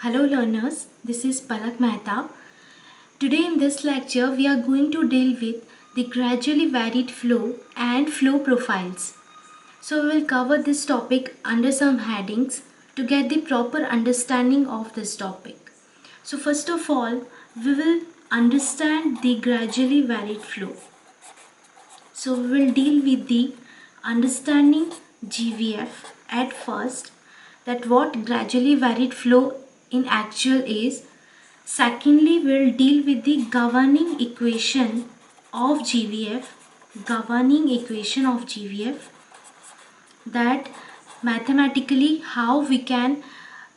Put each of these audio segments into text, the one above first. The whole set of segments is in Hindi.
Hello learners, this is Palak Mehta. Today in this lecture we are going to deal with the gradually varied flow and flow profiles. So we will cover this topic under some headings to get the proper understanding of this topic. So first of all, we will understand the gradually varied flow. So we will deal with the understanding GVF at first, that what gradually varied flow in actual is. Secondly, we'll deal with the governing equation of GVF, that mathematically how we can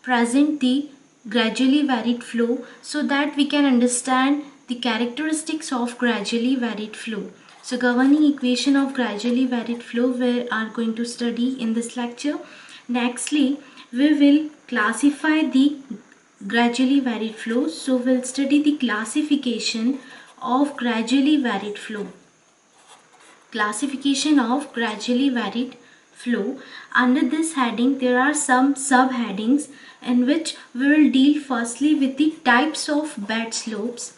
present the gradually varied flow so that we can understand the characteristics of gradually varied flow. So governing equation of gradually varied flow we are going to study in this lecture. Nextly, we will classify the gradually varied flow. So we'll study the classification of gradually varied flow. Classification of gradually varied flow. Under this heading there are some subheadings in which we will deal firstly with the types of bed slopes,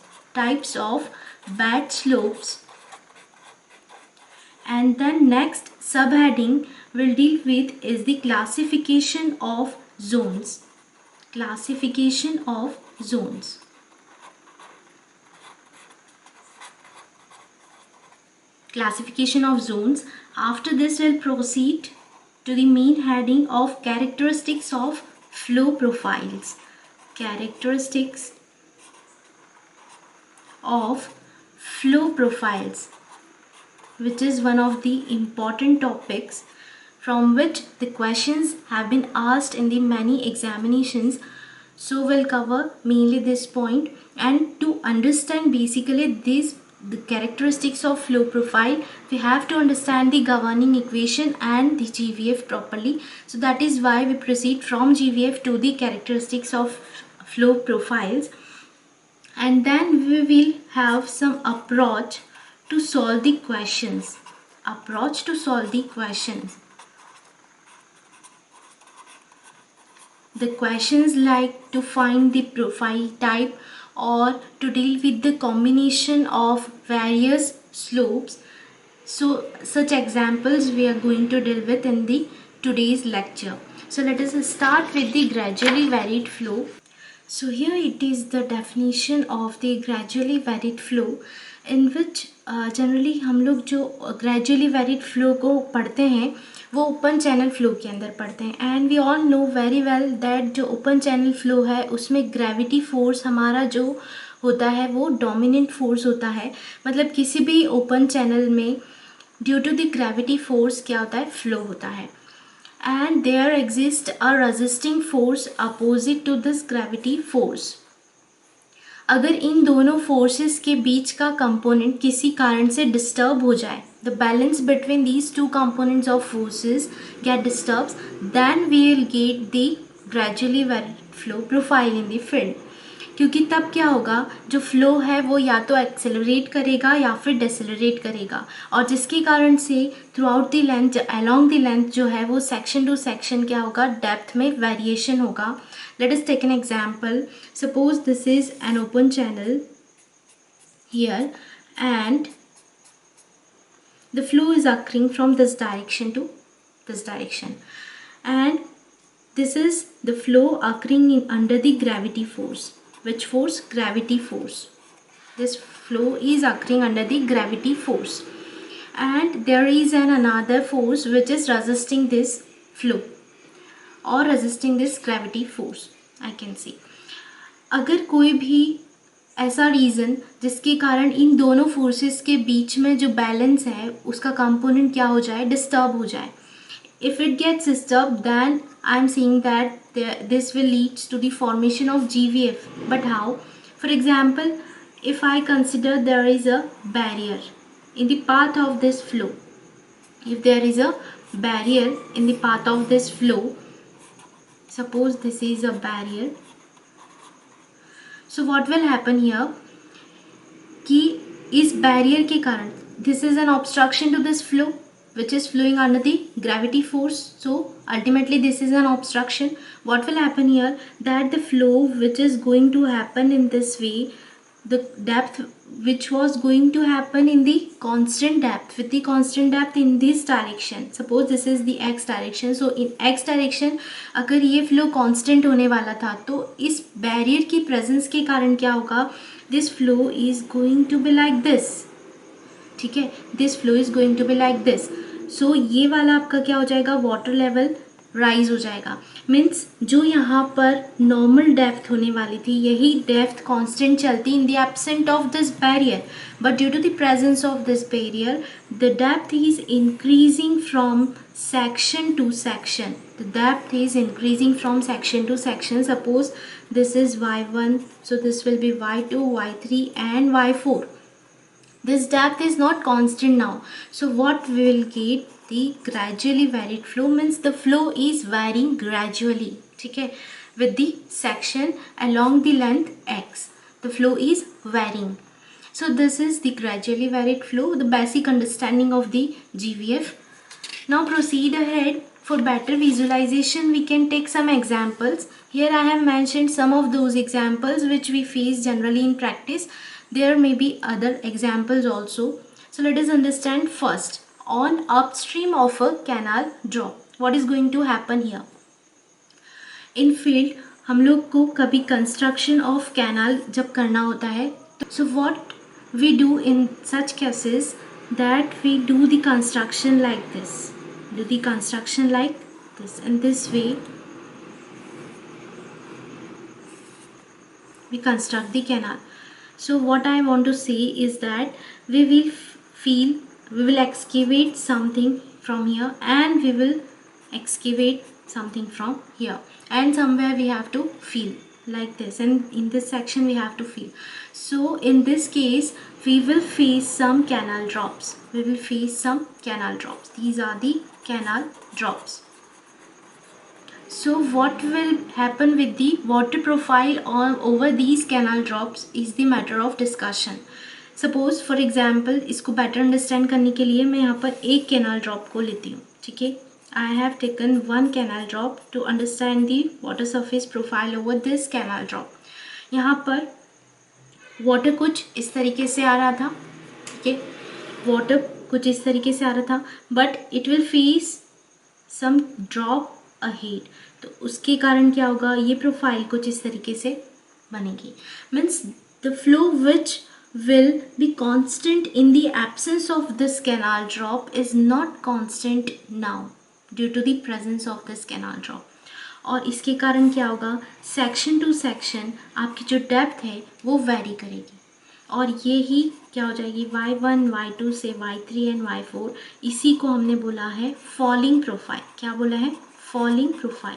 and then next subheading we'll deal with is the classification of zones. Classification of zones. After this we'll proceed to the main heading of characteristics of flow profiles. Characteristics of flow profiles, which is one of the important topics from which the questions have been asked in the many examinations. So we'll cover mainly this point, and to understand basically the characteristics of flow profile, we have to understand the governing equation and the GVF properly. So that is why we proceed from GVF to the characteristics of flow profiles, and then we will have some approach to solve the questions. The questions like to find the profile type or to deal with the combination of various slopes. So such examples we are going to deal with in the today's lecture. So let us start with the gradually varied flow. So here it is the definition of the gradually varied flow, in which generally हम लोग जो gradually varied flow को पढ़ते हैं वो ओपन चैनल फ्लो के अंदर पढ़ते हैं. And we all know very well that जो ओपन चैनल फ्लो है उसमें ग्रेविटी फोर्स हमारा जो होता है वो डोमिनेंट फोर्स होता है. मतलब किसी भी ओपन चैनल में due to the gravity force क्या होता है, फ्लो होता है. And there exists a resisting force opposite to this gravity force. अगर इन दोनों फोर्सेस के बीच का कंपोनेंट किसी कारण से डिस्टर्ब हो जाए, the balance between these two components of forces get disturbs, then we will get the gradually varied flow profile in the field. क्योंकि तब क्या होगा, जो फ्लो है वो या तो एक्सेलरेट करेगा या फिर डिसेलरेट करेगा, और जिसके कारण से through out the length along the length जो है वो सेक्शन टू सेक्शन क्या होगा, डेप्थ में वेरिएशन होगा. Let us take an example. Suppose this is an open channel here and the flow is occurring from this direction to this direction, and this is the flow occurring under the gravity force. Which force? Gravity force. This flow is occurring under the gravity force, and there is another force which is resisting this flow or resisting this gravity force. I can see अगर कोई भी ऐसा रीज़न जिसके कारण इन दोनों फोर्सेस के बीच में जो बैलेंस है उसका कंपोनेंट क्या हो जाए, डिस्टर्ब हो जाए. If it gets disturbed, then I am saying that this will lead to the formation of GVF. But how? For example, if I consider there is a barrier in the path of this flow. If there is a barrier in the path of this flow, suppose this is a barrier. So what will happen here? कि इस बैरियर के कारण this is an obstruction to this flow. which is flowing under the gravity force. So ultimately this is an obstruction. What will happen here, that the flow which is going to happen in this way, the depth which was going to happen in the constant depth, with the constant depth in this direction, suppose this is the x direction, so in x direction अगर ये flow constant होने वाला था, तो इस barrier की presence के कारण क्या होगा, this flow is going to be like this. ठीक है, this flow is going to be like this. So ये वाला आपका क्या हो जाएगा, वाटर लेवल राइज हो जाएगा. मीन्स जो यहाँ पर नॉर्मल डेप्थ होने वाली थी, यही डेप्थ कांस्टेंट चलती in the absent of this barrier, but due to the presence of this barrier the depth is increasing from section to section. The depth is increasing from section to section. Suppose this is y1, so this will be y2, y3 and y4. This depth is not constant now, so what we will get, the gradually varied flow, means the flow is varying gradually, ठीक है, with the section along the length x, the flow is varying. So this is the gradually varied flow, the basic understanding of the GVF. Now proceed ahead. For better visualization we can take some examples. Here I have mentioned some of those examples which we face generally in practice. There may be other examples also. So let us understand first. On upstream of a canal drop, what is going to happen here? In field हम लोग को कभी कंस्ट्रक्शन ऑफ कैनाल जब करना होता है, so what we do in such cases, that we do the construction like this, in this way we construct the canal. So what I want to say is that we will excavate something from here and we will excavate something from here, and somewhere we have to fill like this, and in this section we have to fill. So in this case we will face some canal drops. These are the canal drops. So what will happen with the water profile over these canal drops is the matter of discussion. Suppose for example, इसको better understand करने के लिए मैं यहाँ पर एक canal drop को लेती हूँ, ठीक है. I have taken one canal drop to understand the water surface profile over this canal drop. यहाँ पर water कुछ इस तरीके से आ रहा था, ठीक है, water कुछ इस तरीके से आ रहा था, but it will face some drop ahead. तो उसके कारण क्या होगा, ये प्रोफाइल कुछ इस तरीके से बनेगी. Means the flow which will be constant in the absence of this canal drop is not constant now due to the presence of this canal drop. और इसके कारण क्या होगा, सेक्शन टू सेक्शन आपकी जो डेप्थ है वो वेरी करेगी, और ये ही क्या हो जाएगी, y1, y2 से y3 एंड y4. इसी को हमने बोला है फॉलिंग प्रोफाइल. क्या बोला है, फॉलिंग प्रोफाइल,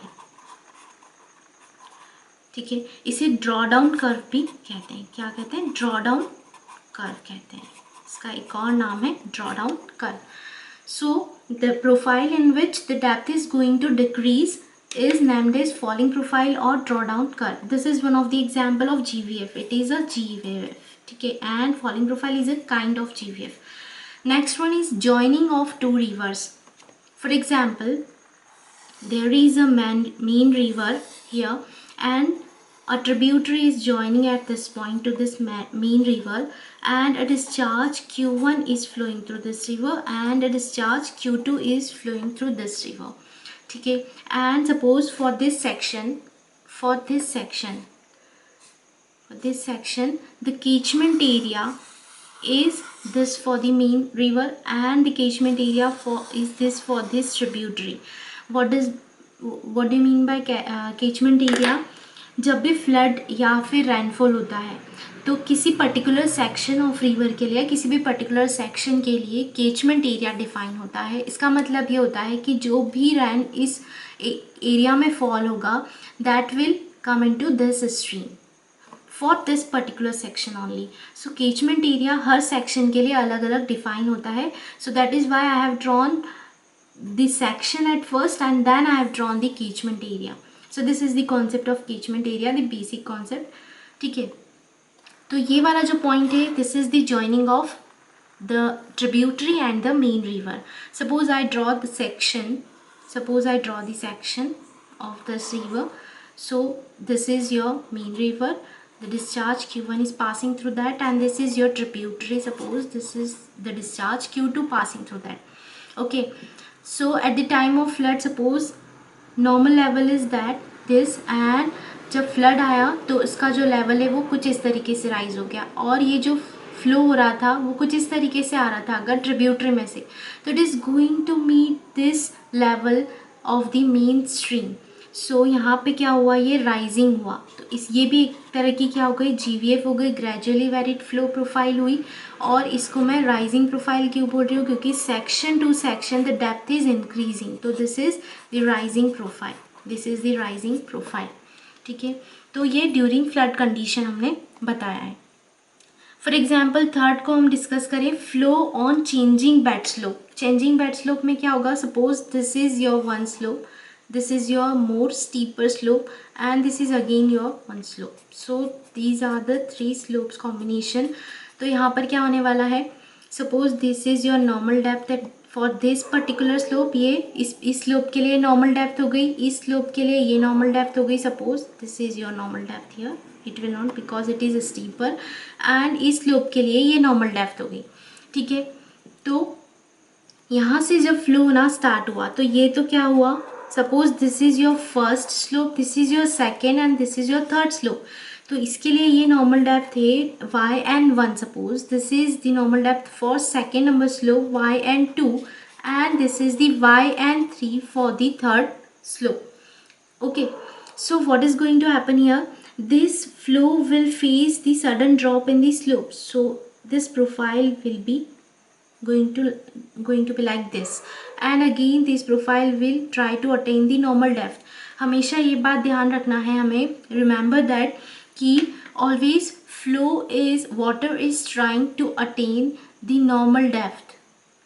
ठीक है. इसे ड्रॉ डाउन कर्व भी कहते हैं. क्या कहते हैं, ड्रॉ डाउन कर्व कहते हैं. इसका एक और नाम है draw down curve. So the profile in which the depth is going to decrease is named as falling profile or drawdown curve. This is one of the example of GVF. It is a GVF, okay, and falling profile is a kind of GVF. Next one is joining of two rivers. For example, there is a main river here and a tributary is joining at this point to this main river, and a discharge Q1 is flowing through this river and a discharge Q2 is flowing through this river. ठीक है. And suppose for this section the catchment area is this for the main river and the catchment area is this for this tributary. What do you mean by catchment area? जब भी फ्लड या फिर रेनफॉल होता है तो किसी पर्टिकुलर सेक्शन ऑफ रिवर के लिए, किसी भी पर्टिकुलर सेक्शन के लिए कैचमेंट एरिया डिफाइन होता है. इसका मतलब ये होता है कि जो भी रेन इस एरिया में फॉल होगा that will come into this stream for this particular section only. So catchment area हर सेक्शन के लिए अलग अलग डिफाइन होता है. So that is why I have drawn the section at first and then I have drawn the catchment area. So this is the concept of catchment area, the basic concept, ठीक है. तो ये वाला जो पॉइंट है, this is the joining of the tributary and the main river. Suppose I draw the section of this river. So this is your main river, the discharge Q1 is passing through that, and this is your tributary. Suppose this is the discharge Q2 passing through that. Okay, so at the time of flood, suppose normal level is that this, and जब फ्लड आया तो इसका जो लेवल है वो कुछ इस तरीके से राइज हो गया, और ये जो फ्लो हो रहा था वो कुछ इस तरीके से आ रहा था अगर ट्रिब्यूटरी में से, तो it is going to meet this level of the main stream. So यहाँ पे क्या हुआ, ये राइजिंग हुआ. तो इस ये भी एक तरह की क्या हो गई, GVF हो गई, ग्रेजुअली वेरिड फ्लो प्रोफाइल हुई. और इसको मैं राइजिंग प्रोफाइल क्यों बोल रही हूँ, क्योंकि section to section the depth is increasing. तो this is the rising profile. ठीक है, तो ये ड्यूरिंग फ्लड कंडीशन हमने बताया है. फॉर एग्जाम्पल थर्ड को हम डिस्कस करें, flow on changing bed slope. Changing bed slope में क्या होगा, suppose this is your one slope, this is your more steeper slope, and this is again your one slope. So these are the three slopes combination. तो यहाँ पर क्या होने वाला है, suppose this is your normal depth that for this particular slope, ये इस slope के लिए normal depth हो गई, इस slope के लिए ये normal depth हो गई. Suppose this is your normal depth here, it will not because it is steeper, and इस slope के लिए ये normal depth हो गई. ठीक है, तो यहाँ से जब फ्लो होना स्टार्ट हुआ तो ये तो क्या हुआ, suppose this is your first slope, this is your second, and this is your third slope. तो इसके लिए ये नॉर्मल डेप्थ है y(n)(1). Suppose this is the normal depth for second number slope y(n)(2), and this is the y(n)(3) for the third slope. Okay, so what is going to happen here, this flow will face the sudden drop in the slope. So this profile will be going to be like this, and again this profile will try to attain the normal depth. हमेशा ये बात ध्यान रखना है हमें, remember that कि always flow is water is trying to attain the normal depth.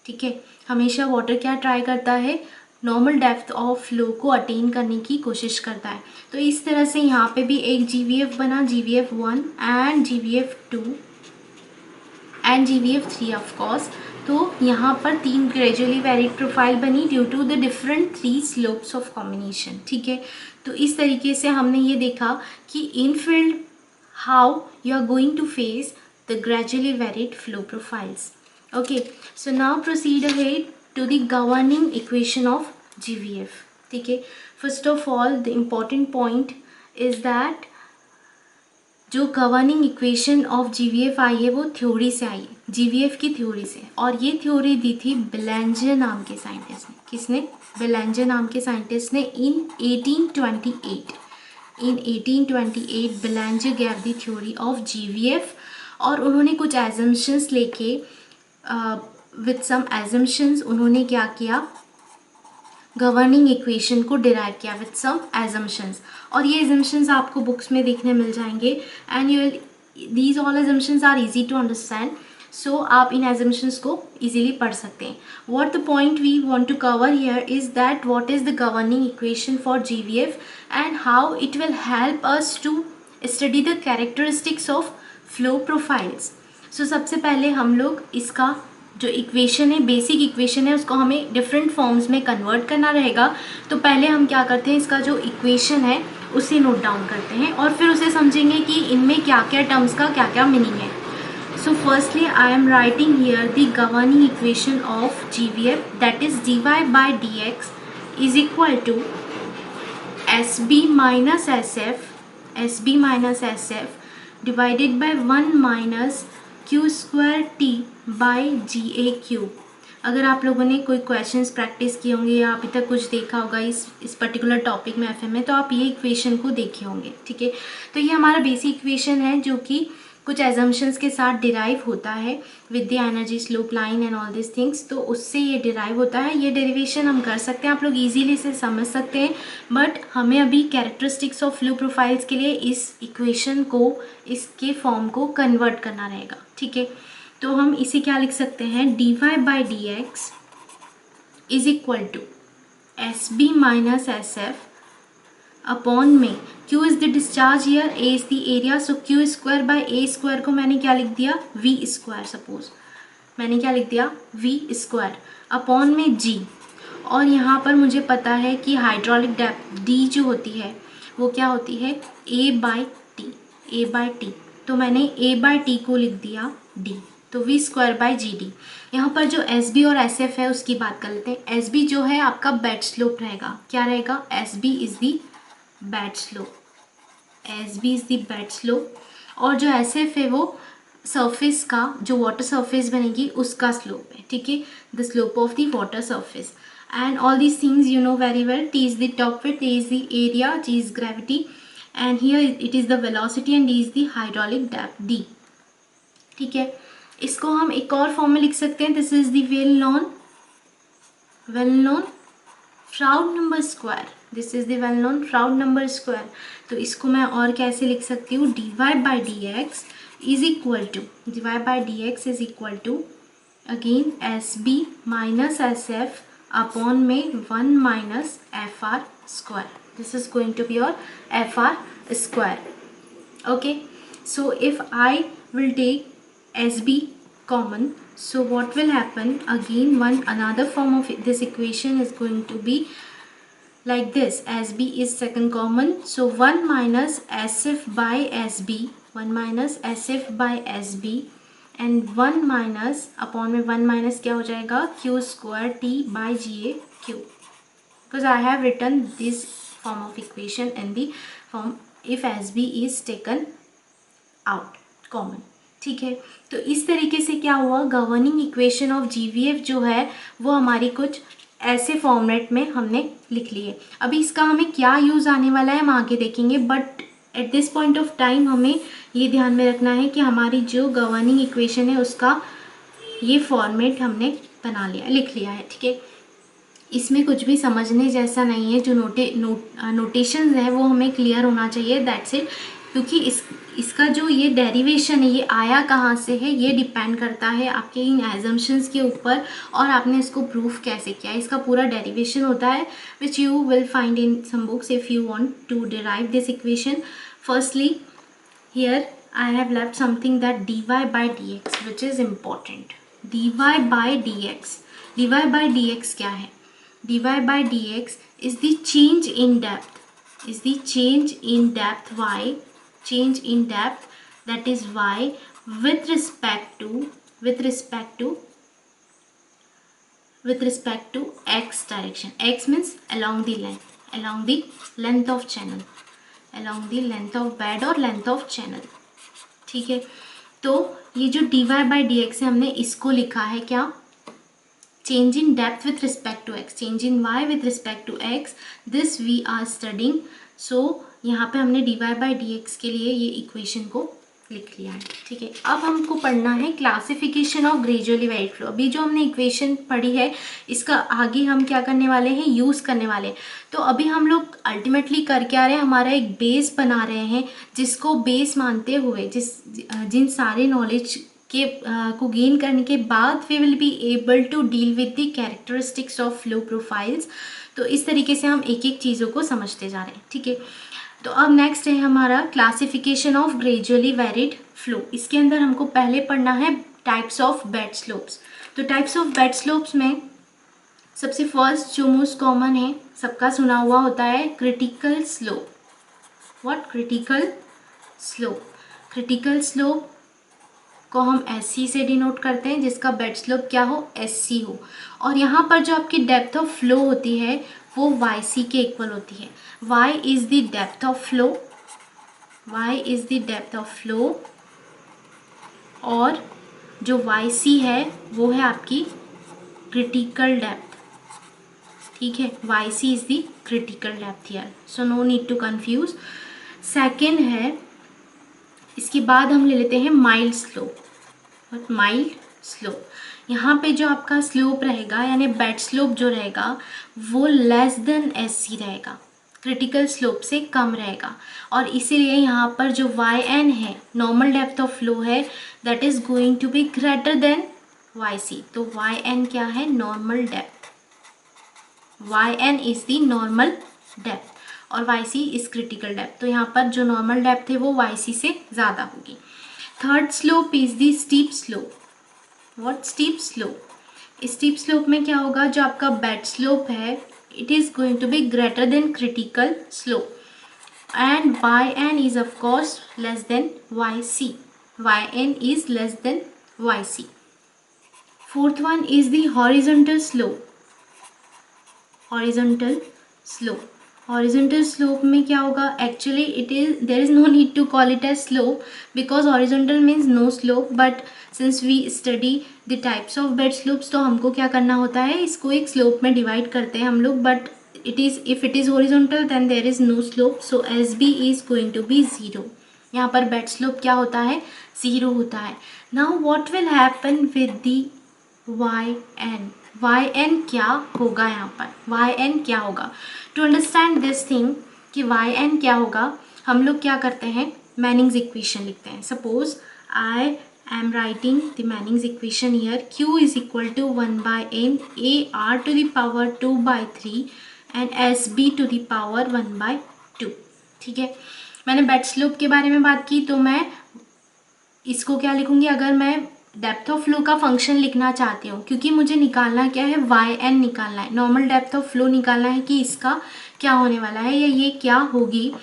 ठीक है, हमेशा वाटर क्या ट्राई करता है, नॉर्मल डेप्थ ऑफ फ्लो को अटेन करने की कोशिश करता है. तो इस तरह से यहाँ पे भी एक GVF बना, GVF1 and GVF2 and GVF3 of course. तो यहाँ पर तीन ग्रेजुअली वेरिड प्रोफाइल बनी due to the different three slopes of combination. ठीक है, तो इस तरीके से हमने ये देखा कि in field how you are going to face the gradually varied flow profiles. Okay, so now proceed ahead to the governing equation of GVF. ठीक है, first of all the important point is that जो गवर्निंग इक्वेशन ऑफ GVF आई है वो थ्योरी से आई है, GVF की थ्योरी से. और ये थ्योरी दी थी बेलेंजर नाम के साइंटिस्ट ने. किसने, बेलेंजर नाम के साइंटिस्ट ने in 1828. In 1828 Belanger gave the theory of GVF, और उन्होंने कुछ एजम्पशंस लेके विथ सम एजम्पशंस उन्होंने क्या किया, गवर्निंग इक्वेशन को डिराइव किया विथ सम एजम्पशंस. और ये एजम्पशंस आपको बुक्स में देखने मिल जाएंगे, and you these all assumptions are easy to understand. So आप इन एजम्पशंस को इजीली पढ़ सकते हैं. What the point we want to cover here is that what is the governing equation for GVF and how it will help us to study the characteristics of flow profiles. सो सबसे पहले हम लोग इसका जो इक्वेशन है, बेसिक इक्वेशन है, उसको हमें डिफरेंट फॉर्म्स में कन्वर्ट करना रहेगा. तो पहले हम क्या करते हैं, इसका जो इक्वेशन है उसे नोट डाउन करते हैं, और फिर उसे समझेंगे कि इनमें क्या क्या टर्म्स का क्या क्या मीनिंग है. So firstly I am writing here the governing equation of GVF, that is dy/dx is equal to SB minus SF divided by 1 minus Q² by GA³. अगर आप लोगों ने कोई क्वेश्चंस प्रैक्टिस किए होंगे या अभी तक कुछ देखा होगा इस पर्टिकुलर टॉपिक में FM में, तो आप ये इक्वेशन को देखे होंगे. ठीक है, तो ये हमारा बेसिक इक्वेशन है जो कि कुछ एजम्पशंस के साथ डिराइव होता है with the energy slope line and all this things. तो उससे ये डिराइव होता है, ये डेरिवेशन हम कर सकते हैं, आप लोग इजीली इसे समझ सकते हैं. बट हमें अभी कैरेक्टरिस्टिक्स ऑफ फ्लो प्रोफाइल्स के लिए इस इक्वेशन को, इसके फॉर्म को कन्वर्ट करना रहेगा. ठीक है, तो हम इसे क्या लिख सकते हैं, dy/dx is equal to SB minus SF upon में Q is the discharge here, A is the area, so Q² by A² को मैंने क्या लिख दिया, V². सपोज मैंने क्या लिख दिया, v² अपॉन में g। और यहाँ पर मुझे पता है कि हाइड्रोलिक डेप्थ d जो होती है वो क्या होती है, a/t। तो मैंने a/t को लिख दिया d, तो v²/gd। यहाँ पर जो SB और SF है उसकी बात कर लेते हैं। SB जो है आपका बेड स्लोप रहेगा, क्या रहेगा, SB is the bed slope, SB is the bed slope. और जो SF है वो सरफेस का, जो वाटर सरफेस बनेगी उसका स्लोप है, ठीक है, the slope of the water surface. And all these things you know very well, T is the top width, A is the area, G is gravity, and here it is the velocity and D is the hydraulic depth D, ठीक है। इसको हम एक और फॉर्म में लिख सकते हैं, this is the well known Froude number square, this is the well known Froude number square. तो इसको मैं और कैसे लिख सकती हूँ, dy/dx is equal to, dy/dx is equal to again SB minus SF upon में 1 minus FR square, this is going to be your FR square, okay. So if I will take SB common, so what will happen, again another form of this equation is going to be like this, SB is second common, so 1 minus SF by SB, 1 minus SF by SB and 1 minus upon में 1 minus क्या हो जाएगा, Q square T by GA Q, because I have written this form of equation in the form if SB is taken out common, ठीक है। तो इस तरीके से क्या हुआ, गवर्निंग इक्वेशन ऑफ GVF जो है वो हमारी कुछ ऐसे फॉर्मेट में हमने लिख लिए। अभी इसका हमें क्या यूज़ आने वाला है हम आगे देखेंगे, but at this point of time हमें ये ध्यान में रखना है कि हमारी जो गवर्निंग इक्वेशन है उसका ये फॉर्मेट हमने बना लिया, लिख लिया है, ठीक है। इसमें कुछ भी समझने जैसा नहीं है, जो नोटेशंस है वो हमें क्लियर होना चाहिए, दैट्स इट। क्योंकि इसका जो ये डेरिवेशन है ये आया कहाँ से है, ये डिपेंड करता है आपके इन एजम्पशंस के ऊपर और आपने इसको प्रूफ कैसे किया। इसका पूरा डेरिवेशन होता है which you will find in some books if you want to derive this equation. Firstly here I have left something that dy/dx which is important. dy/dx क्या है, dy/dx is the change in depth, is the change in depth y, change in depth, that is y with respect to x direction. X means along the length of channel, along the length of bed or length of channel, ठीक है। तो ये जो dy/dx है हमने इसको लिखा है क्या, change in depth with respect to x, change in y with respect to x, this we are studying. So यहाँ पे हमने dy/dx के लिए ये इक्वेशन को लिख लिया है, ठीक है। अब हमको पढ़ना है classification of gradually varied flow. अभी जो हमने इक्वेशन पढ़ी है इसका आगे हम क्या करने वाले हैं, यूज़ करने वाले हैं। तो अभी हम लोग अल्टीमेटली कर क्या रहे हैं, हमारा एक बेस बना रहे हैं, जिसको बेस मानते हुए जिन सारे नॉलेज के को गेन करने के बाद we will be able to deal with the characteristics of flow profiles. तो इस तरीके से हम एक एक चीज़ों को समझते जा रहे हैं, ठीक है। तो अब नेक्स्ट है हमारा classification of gradually varied flow. इसके अंदर हमको पहले पढ़ना है टाइप्स ऑफ बेड स्लोप्स। तो टाइप्स ऑफ बेड स्लोप्स में सबसे फर्स्ट जो मोस्ट कॉमन है, सबका सुना हुआ होता है, critical slope. What, critical slope. Critical slope को हम SC से डिनोट करते हैं, जिसका बेड स्लोप क्या हो, SC हो। और यहाँ पर जो आपकी डेप्थ ऑफ फ्लो होती है वो YC के इक्वल होती है। Y is the depth of flow, Y is the depth of flow, और जो YC है वो है आपकी क्रिटिकल डेप्थ, ठीक है। YC is the critical depth here, so no need to confuse. Second है, इसके बाद हम ले लेते हैं माइल्ड स्लोप। माइल्ड स्लोप, यहाँ पे जो आपका स्लोप रहेगा यानी बेड स्लोप जो रहेगा वो लेस देन SC रहेगा, क्रिटिकल स्लोप से कम रहेगा। और इसीलिए यहाँ पर जो YN है, नॉर्मल डेप्थ ऑफ फ्लो है, that is going to be greater than YC। तो YN क्या है, normal depth, YN is the normal depth और YC इज क्रिटिकल डेप्थ। तो यहाँ पर जो नॉर्मल डेप्थ है वो YC से ज़्यादा होगी। Third slope is the steep slope. What steep slope. Steep slope में क्या होगा, जो आपका बेड स्लोप है it is going to be greater than critical slope and yn is of course less than yc. Yn is less than yc. Fourth one is the horizontal slope. Horizontal slope. Horizontal slope में क्या होगा, actually it is, there is no need to call it as slope because horizontal means no slope, but since we study the types of bed slopes तो हमको क्या करना होता है, इसको एक slope में divide करते हैं हम लोग, but it is, if it is horizontal then there is no slope, so SB is going to be 0. यहाँ पर bed slope क्या होता है, 0 होता है. Now what will happen with the yn? yn क्या होगा यहाँ पर, yn क्या होगा? To understand this thing कि yn क्या होगा, हम लोग क्या करते हैं, Manning's equation लिखते हैं. Suppose I am writing the Manning's equation here. Q is equal to 1 by n AR to the power 2 by 3 and S B to the power 1 by 2. ठीक है, मैंने बेड स्लोप के बारे में बात की, तो मैं इसको क्या लिखूंगी, अगर मैं डेप्थ ऑफ फ्लो का फंक्शन लिखना चाहती हूँ, क्योंकि मुझे निकालना क्या है, वाई एन निकालना है, नॉर्मल डेप्थ ऑफ फ्लो निकालना है कि इसका क्या होने वाला है या ये क्या होगी.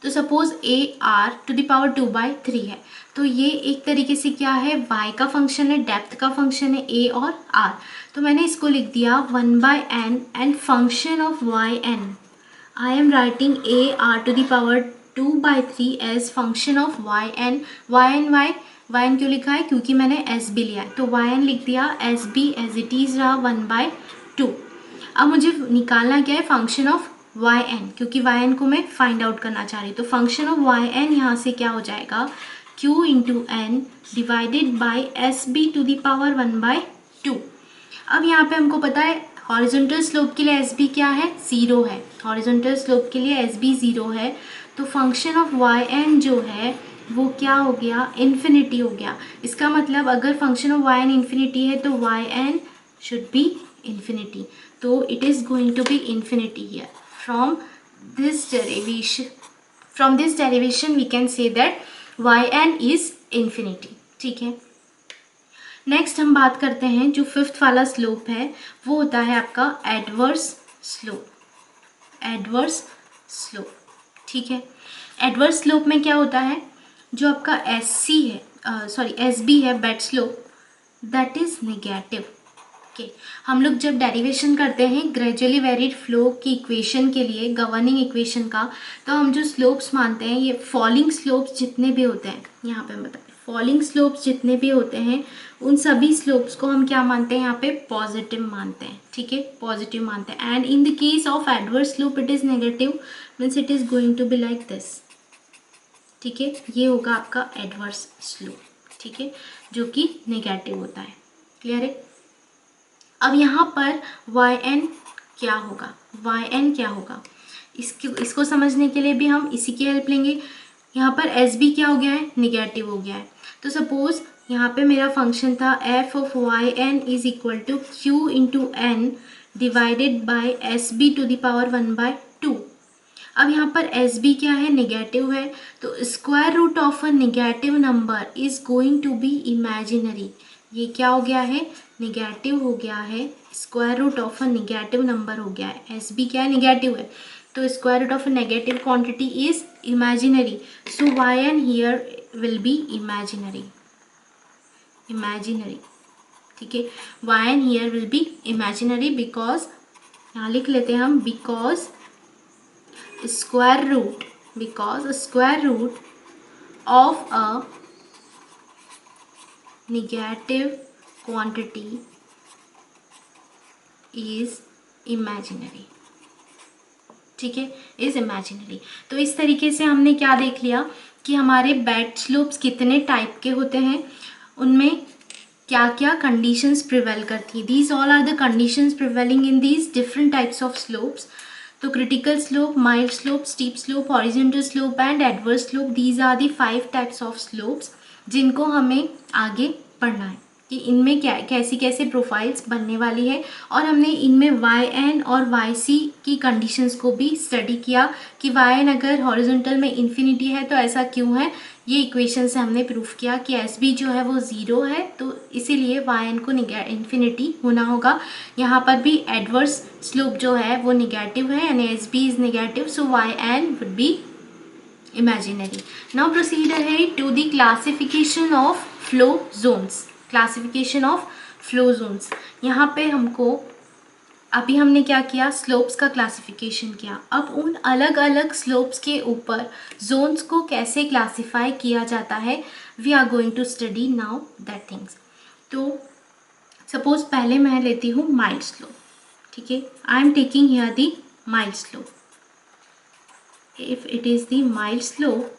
तो suppose A R to the power 2 by 3 है, तो ये एक तरीके से क्या है, y का फंक्शन है, डेप्थ का फंक्शन है a और r. तो मैंने इसको लिख दिया 1 by n and function of y n. I am writing a r to the power 2 by 3 as function of y n. y n क्यों लिखा है, क्योंकि मैंने एस बी लिया है, तो y n लिख दिया, S B as it is रहा 1 बाय 2. अब मुझे निकालना क्या है, फंक्शन ऑफ वाई एन, क्योंकि वाई एन को मैं फाइंड आउट करना चाह रही हूँ. तो फंक्शन ऑफ वाई एन यहाँ से क्या हो जाएगा, q into N divided by S B to the power 1 by 2. अब यहाँ पे हमको पता है हॉरिजॉन्टल स्लोप के लिए एस बी क्या है, 0 है. हॉरिजॉन्टल स्लोप के लिए एस बी 0 है, तो फंक्शन ऑफ वाई एन जो है वो क्या हो गया, इन्फिनिटी हो गया. इसका मतलब अगर function of Y N infinity है तो Y N should be infinity. तो it is going to be infinity here. From this derivation we can say that yn is infinity. ठीक है, नेक्स्ट हम बात करते हैं जो फिफ्थ वाला स्लोप है, वो होता है आपका एडवर्स स्लोप. एडवर्स स्लोप, ठीक है. एडवर्स स्लोप में क्या होता है, जो आपका एस बी है bed slope, that is negative. Okay, हम लोग जब डेरिवेशन करते हैं ग्रेजुअली वेरिड फ्लो की इक्वेशन के लिए, गवर्निंग इक्वेशन का, तो हम जो स्लोप्स मानते हैं, ये फॉलिंग स्लोप्स जितने भी होते हैं, यहाँ पे हम बताएं, फॉलिंग स्लोप्स जितने भी होते हैं उन सभी स्लोप्स को हम क्या मानते हैं, यहाँ पे पॉजिटिव मानते हैं. ठीक है, पॉजिटिव मानते हैं. And in the case of adverse slope it is negative, means it is going to be like this. ठीक है, ये होगा आपका एडवर्स स्लोप. ठीक है, जो कि नेगेटिव होता है. क्लियर है. अब यहाँ पर yn क्या होगा, yn क्या होगा, इसको समझने के लिए भी हम इसी की हेल्प लेंगे. यहाँ पर एस बी क्या हो गया है, निगेटिव हो गया है. तो सपोज यहाँ पे मेरा फंक्शन था F of Y N is equal to Q into N divided by S B to the power 1 by 2. अब यहाँ पर एस बी क्या है, निगेटिव है, तो square root of a negative number is going to be imaginary. ये क्या हो गया है, निगेटिव हो गया है, square root of a negative number हो गया है. एस बी क्या है, निगेटिव है, तो square root of a negative quantity is imaginary. So Y N here will be imaginary. ठीक है, Y N here will be imaginary because, यहाँ लिख लेते हैं हम, because square root of a negative quantity is imaginary. ठीक है, इज इमेजिनरी. तो इस तरीके से हमने क्या देख लिया कि हमारे बेड स्लोप्स कितने टाइप के होते हैं, उनमें क्या क्या कंडीशंस प्रिवेल करती है. These all are the conditions prevailing in these different types of slopes. तो critical slope, mild slope, steep slope, horizontal slope and adverse slope, these are the 5 types of slopes जिनको हमें आगे पढ़ना है. कि इनमें क्या कैसी कैसे प्रोफाइल्स बनने वाली है, और हमने इनमें YN और YC की कंडीशंस को भी स्टडी किया कि YN अगर हॉरिजॉन्टल में इन्फिनिटी है तो ऐसा क्यों है। ये इक्वेशन से हमने प्रूफ किया कि SB जो है वो 0 है, तो इसीलिए YN को इन्फिनिटी होना होगा। यहाँ पर भी एडवर्स स्लोप जो है वो निगेटिव है, यानी SB is negative, so YN would be imaginary. Now proceed ahead to the classification of flow zones. Classification of flow zones. यहाँ पे हमको अभी हमने क्या किया, स्लोप्स का क्लासिफिकेशन किया। अब उन अलग अलग स्लोप्स के ऊपर जोन्स को कैसे क्लासिफाई किया जाता है, we are going to study now that things. तो सपोज पहले मैं लेती हूँ माइल्ड स्लोप, ठीक है। I am taking here the mild slope. If it is the mild slope,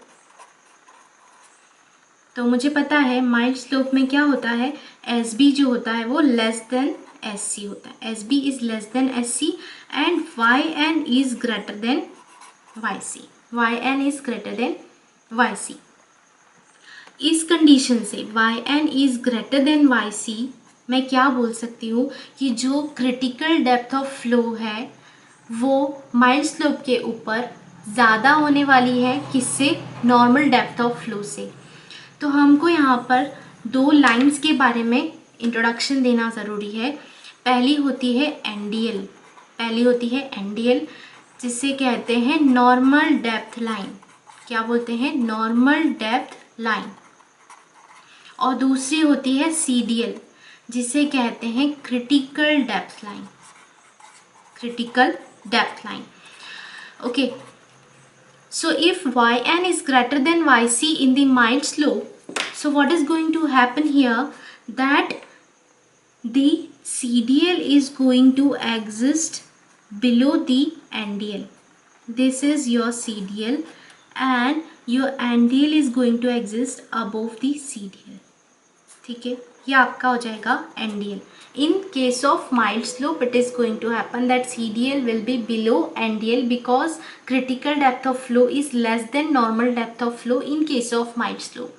तो मुझे पता है माइल्ड स्लोप में क्या होता है, SB जो होता है वो लेस देन SC होता है। SB is less then SC and YN is greater than YC। YN is greater than YC। इस कंडीशन से YN is greater than YC मैं क्या बोल सकती हूँ कि जो क्रिटिकल डेप्थ ऑफ फ्लो है वो माइल्ड स्लोप के ऊपर ज़्यादा होने वाली है, किससे, नॉर्मल डेप्थ ऑफ फ्लो से। तो हमको यहाँ पर दो लाइंस के बारे में इंट्रोडक्शन देना ज़रूरी है। पहली होती है NDL, पहली होती है NDL जिसे कहते हैं नॉर्मल डेप्थ लाइन। क्या बोलते हैं, नॉर्मल डेप्थ लाइन। और दूसरी होती है CDL जिसे कहते हैं critical depth line, critical depth line. Okay, so if YN is greater than YC in the mild slope, so what is going to happen here, that the CDL is going to exist below the NDL. This is your CDL and your NDL is going to exist above the CDL, ठीक है। ये आपका हो जाएगा NDL. In case of mild slope, it is going to happen that CDL will be below NDL because critical depth of flow is less than normal depth of flow in case of mild slope.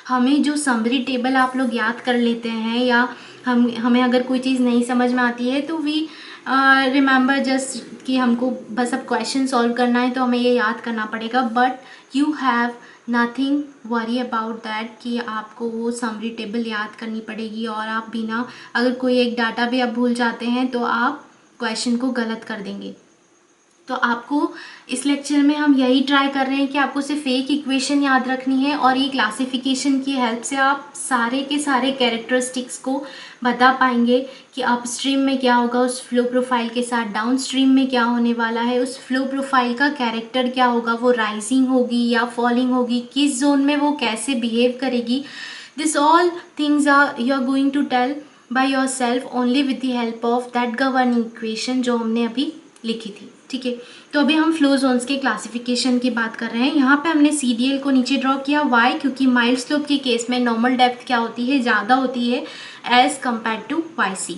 हमें जो समरी टेबल आप लोग याद कर लेते हैं, या हमें अगर कोई चीज़ नहीं समझ में आती है तो वी रिमेंबर जस्ट कि हमको बस अब क्वेश्चन सॉल्व करना है तो हमें ये याद करना पड़ेगा, but you have nothing worry about that कि आपको वो समरी टेबल याद करनी पड़ेगी, और आप बिना अगर कोई एक डाटा भी आप भूल जाते हैं तो आप क्वेश्चन को गलत कर देंगे। तो आपको इस लेक्चर में हम यही ट्राई कर रहे हैं कि आपको सिर्फ एक इक्वेशन याद रखनी है, और ये क्लासिफिकेशन की हेल्प से आप सारे के सारे कैरेक्टरिस्टिक्स को बता पाएंगे कि अपस्ट्रीम में क्या होगा उस फ्लो प्रोफाइल के साथ, डाउन स्ट्रीम में क्या होने वाला है, उस फ्लो प्रोफाइल का कैरेक्टर क्या होगा, वो राइजिंग होगी या फॉलिंग होगी, किस जोन में वो कैसे बिहेव करेगी। This all things are you are going to tell by yourself only with the help of that governing equation जो हमने अभी लिखी थी, ठीक है। तो अभी हम फ्लो जोन्स के क्लासिफिकेशन की बात कर रहे हैं। यहाँ पे हमने CDL को नीचे ड्रॉ किया, वाई, क्योंकि माइल्ड स्लोप के केस में नॉर्मल डेप्थ क्या होती है, ज़्यादा होती है एज कम्पेयर टू YC,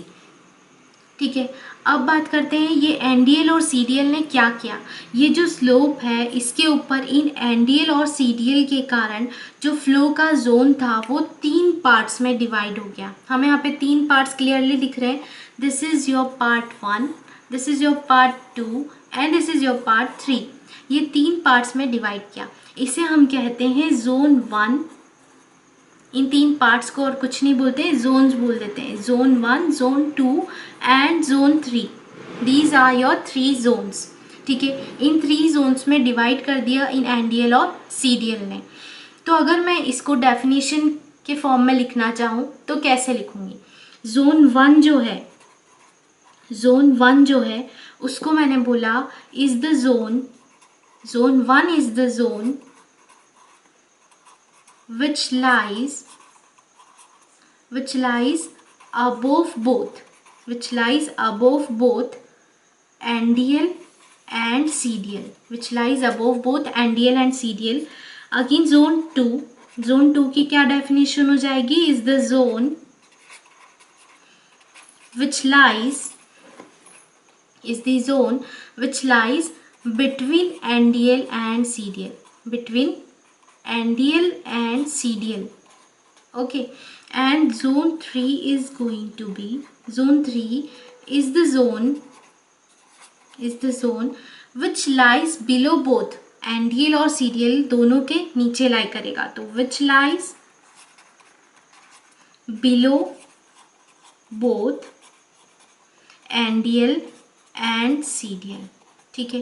ठीक है। अब बात करते हैं ये NDL और CDL ने क्या किया। ये जो स्लोप है इसके ऊपर इन NDL और CDL के कारण जो फ्लो का जोन था वो 3 पार्ट्स में डिवाइड हो गया। हमें यहाँ पे 3 पार्ट्स क्लियरली दिख रहे हैं। This is your part 1, this is your part 2 and this is your part 3। ये 3 पार्ट्स में डिवाइड किया, इसे हम कहते हैं जोन 1। इन 3 पार्ट्स को और कुछ नहीं बोलते, जोन्स बोल देते हैं। Zone 1, zone 2 and zone 3, these are your 3 zones, ठीक है। इन 3 जोन्स में डिवाइड कर दिया इन NDL और CDL ने। तो अगर मैं इसको डेफिनेशन के फॉर्म में लिखना चाहूँ तो कैसे लिखूँगी। जोन 1 जो है, जोन 1 जो है उसको मैंने बोला is the zone, zone 1 is the zone which lies above both, which lies above both NDL and CDL, which lies above both NDL and CDL. Again zone 2, zone 2 की क्या डेफिनेशन हो जाएगी, is the zone which lies, is the zone which lies between NDL and CDL, between NDL and CDL, Okay, and zone 3 is going to be, zone 3 is the zone which lies below both NDL और सीडीएल दोनों के नीचे लाई करेगा, तो which lies below both NDL and CDL. ठीक है,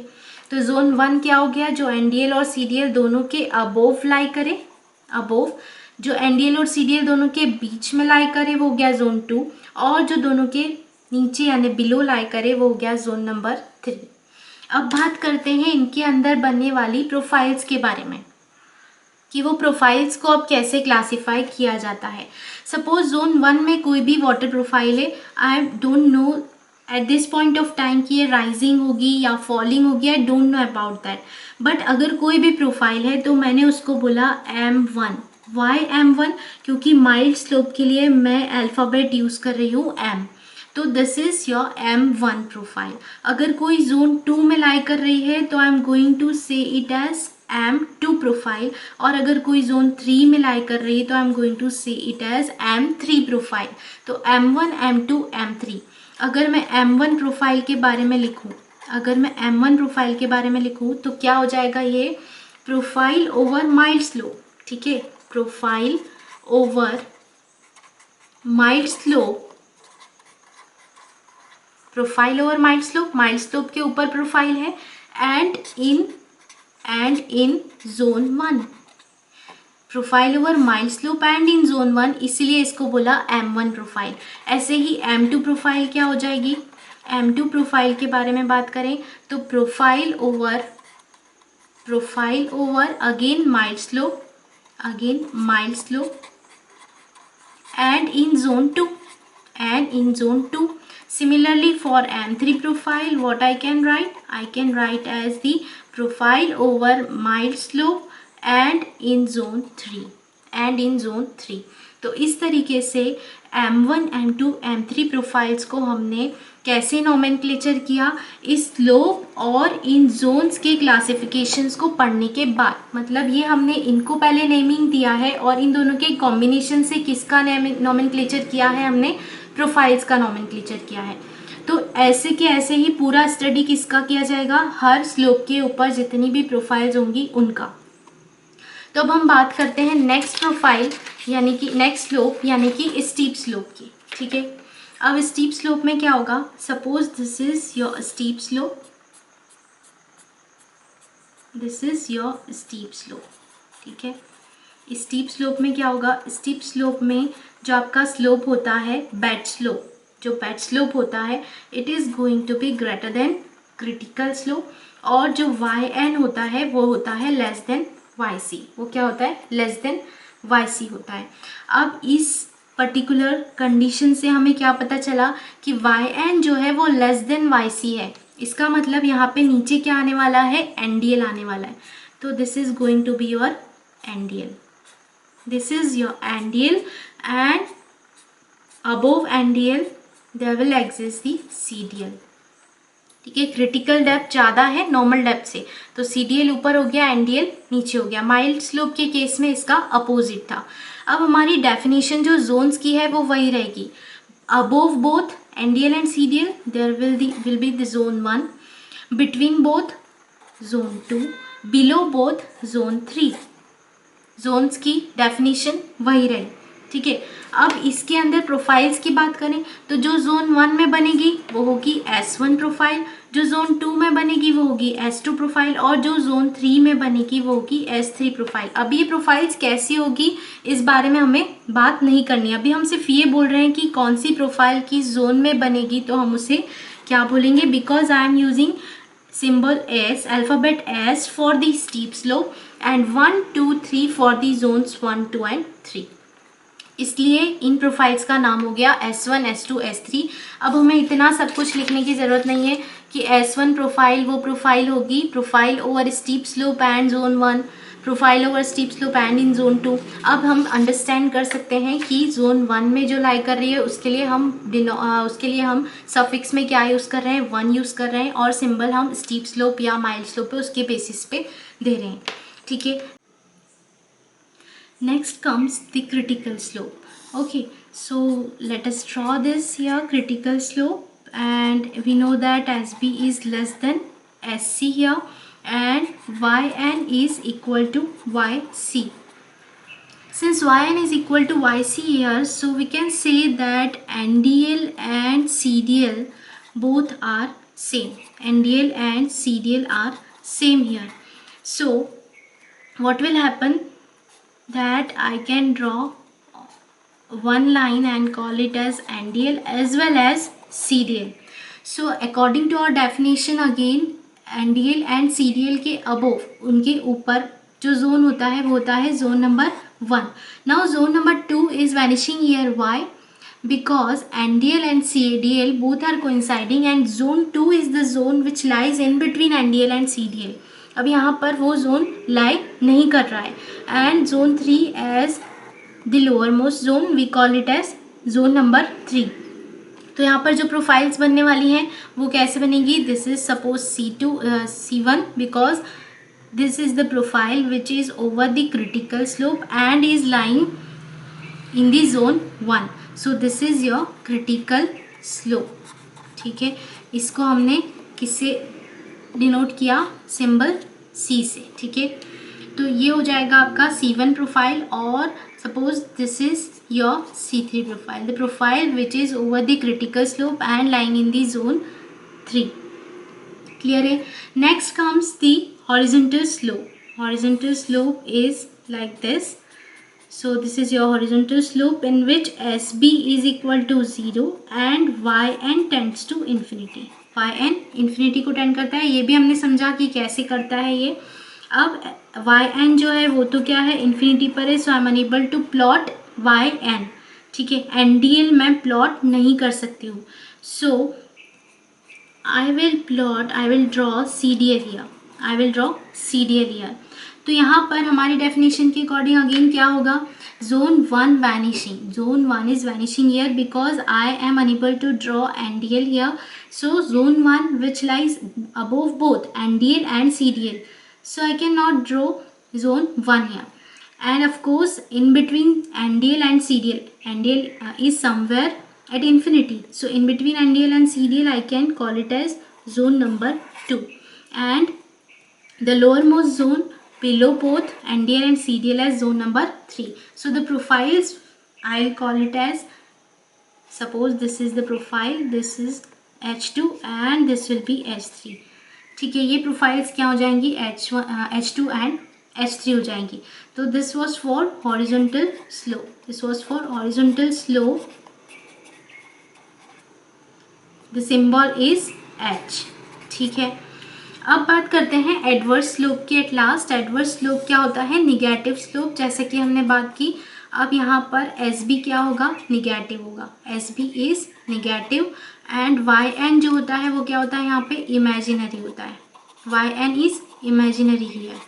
तो जोन 1 क्या हो गया, जो एनडीएल और सीडीएल दोनों के अबोव लाई करे, अबोव, जो एनडीएल और सीडीएल दोनों के बीच में लाई करे वो हो गया जोन 2, और जो दोनों के नीचे यानी बिलो लाई करे वो हो गया जोन नंबर 3। अब बात करते हैं इनके अंदर बनने वाली प्रोफाइल्स के बारे में कि वो प्रोफाइल्स को अब कैसे क्लासिफाई किया जाता है। सपोज जोन 1 में कोई भी वाटर प्रोफाइल है, I don't know at this point of time कि ये राइजिंग होगी या फॉलिंग होगी, I don't know about that, but अगर कोई भी प्रोफाइल है तो मैंने उसको बोला M1। Y M1? क्योंकि माइल्ड स्लोप के लिए मैं अल्फ़ाबेट यूज़ कर रही हूँ M, तो this is your M1 profile. अगर कोई जोन 2 में लाई कर रही है तो आई एम गोइंग टू से इट एज M2 प्रोफाइल, और अगर कोई जोन 3 में लाई कर रही है तो आई एम गोइंग टू से इट एज M3 प्रोफाइल। तो M1, M2, M3। अगर मैं M1 प्रोफाइल के बारे में लिखूँ, अगर मैं M1 प्रोफाइल के बारे में लिखूँ तो क्या हो जाएगा, ये प्रोफाइल ओवर माइल्ड स्लोप। ठीक है, profile over mild slope, profile over mild slope के ऊपर प्रोफाइल है, and in zone 1, profile over mild slope and in zone 1, इसीलिए इसको बोला M1 प्रोफाइल। ऐसे ही M2 प्रोफाइल क्या हो जाएगी, M2 प्रोफाइल के बारे में बात करें तो profile over again mild slope and in zone 2, Similarly for M3 profile, what I can write as the profile over mild slope and in zone 3, तो इस तरीके से M1, M2, M3 प्रोफाइल्स को हमने कैसे नोमेनक्लेचर किया, इस स्लोप और इन जोन्स के क्लासिफिकेशंस को पढ़ने के बाद। मतलब ये हमने इनको पहले नेमिंग दिया है और इन दोनों के कॉम्बिनेशन से किसका नोमेनक्लेचर किया है, हमने प्रोफाइल्स का नोमेनक्लेचर किया है। तो ऐसे के ऐसे ही पूरा स्टडी किसका किया जाएगा, हर स्लोप के ऊपर जितनी भी प्रोफाइल्स होंगी उनका। तो अब हम बात करते हैं नेक्स्ट प्रोफाइल यानी कि नेक्स्ट स्लोप यानी कि स्टीप स्लोप की। ठीक है, अब स्टीप स्लोप में क्या होगा, suppose this is your steep slope, ठीक है। स्टीप स्लोप में क्या होगा, स्टीप स्लोप में जो आपका स्लोप होता है बेड स्लोप, जो बेड स्लोप होता है it is going to be greater than critical slope, और जो yn होता है वो होता है लेस देन yc, वो क्या होता है, लेस देन yc होता है। अब इस पर्टिकुलर कंडीशन से हमें क्या पता चला कि yn जो है वो लेस देन yc है, इसका मतलब यहाँ पे नीचे क्या आने वाला है, NDL आने वाला है। तो this is going to be your NDL, this is your NDL and above NDL there will exist the CDL। ठीक है, क्रिटिकल डेप्थ ज़्यादा है नॉर्मल डेप्थ से, तो CDL ऊपर हो गया, NDL नीचे हो गया। माइल्ड स्लोप के केस में इसका अपोजिट था। अब हमारी डेफिनेशन जो जोन्स की है वो वही रहेगी, above both NDL and CDL there will be the zone 1, between both zone 2, below both zone 3। Zones की डेफिनेशन वही रही। ठीक है, अब इसके अंदर प्रोफाइल्स की बात करें तो जो जोन 1 में बनेगी वो होगी S1 प्रोफाइल, जो जोन 2 में बनेगी वो होगी S2 प्रोफाइल, और जो जोन 3 में बनेगी वो होगी S3 प्रोफाइल। अब ये प्रोफाइल्स कैसी होगी इस बारे में हमें बात नहीं करनी, अभी हम सिर्फ ये बोल रहे हैं कि कौन सी प्रोफाइल की जोन में बनेगी तो हम उसे क्या बोलेंगे, because I am using symbol S, alphabet S for the steep slope and 1, 2, 3 for the zones 1, 2 and 3। इसलिए इन प्रोफाइल्स का नाम हो गया S1, S2, S3। अब हमें इतना सब कुछ लिखने की ज़रूरत नहीं है कि S1 प्रोफाइल वो प्रोफाइल होगी profile over steep slope and zone 1, profile over steep slope and in zone 2। अब हम अंडरस्टैंड कर सकते हैं कि जोन 1 में जो लाई कर रही है उसके लिए हम सफिक्स में क्या यूज़ कर रहे हैं, 1 यूज़ कर रहे हैं, और सिंबल हम स्टीप स्लोप या माइल्ड स्लोप पे उसके बेसिस पे दे रहे हैं। ठीक है, Next comes the critical slope. Okay, so let us draw this here, critical slope, and we know that SB is less than SC here, and YN is equal to YC. Since YN is equal to YC here, so we can say that NDL and CDL both are same. NDL and CDL are same here. So what will happen, that I can draw one line and call it as NDL as well as CDL. So according to our definition again, NDL and CDL के above, उनके ऊपर जो zone होता है वो होता है zone number 1. Now zone number 2 is vanishing here. Why? Because NDL and CDL both are coinciding and zone 2 is the zone which lies in between NDL and CDL. अब यहाँ पर वो जोन लाई नहीं कर रहा है, and zone 3 as the lowermost zone we call it as zone number 3. तो यहाँ पर जो प्रोफाइल्स बनने वाली हैं वो कैसे बनेगी, this is suppose C2 C1 because this is the profile which is over the critical slope and is lying in the zone 1. So this is your critical slope. ठीक है, इसको हमने किससे डिनोट किया, सिंबल C से. ठीक है, तो ये हो जाएगा आपका C1 प्रोफाइल, और suppose this is your C3 profile, the profile which is over the critical slope and lying in the zone 3. Clear है. Next comes the horizontal slope. Horizontal slope is like this. So this is your horizontal slope in which SB is equal to 0 and YN tends to infinity. YN infinity को टेंड करता है, ये भी हमने समझा कि कैसे करता है ये. अब YN जो है वो तो क्या है, इन्फिनिटी पर है, so I am unable to plot YN. ठीक है, NDL मैं प्लॉट नहीं कर सकती हूँ, सो I will draw CDL here. I will draw CDL here. तो यहाँ पर हमारी डेफिनेशन के अकॉर्डिंग अगेन क्या होगा, zone 1 vanishing. Zone 1 is vanishing here because I am unable to draw NDL here. So zone 1 which lies above both NDL and CDL. So I cannot draw zone 1 here. And of course in between NDL and CDL, NDL is somewhere at infinity. So in between NDL and CDL I can call it as zone number 2. And the lowermost zone below both NDL and CDL as zone number 3. So the profiles I'll call it as, suppose this is the profile, this is H2 and this will be H3. ठीक है, ये profiles क्या हो जाएंगी, H2 and H3 हो जाएंगी. तो this was for horizontal slope. This was for horizontal slope. The symbol is H. ठीक है, अब बात करते हैं एडवर्स स्लोप की. एट लास्ट एडवर्स स्लोप क्या होता है, निगेटिव स्लोप, जैसे कि हमने बात की. अब यहाँ पर SB क्या होगा, निगेटिव होगा. SB is negative and YN जो होता है वो क्या होता है, यहाँ पे इमेजिनरी होता है. YN is imaginary here.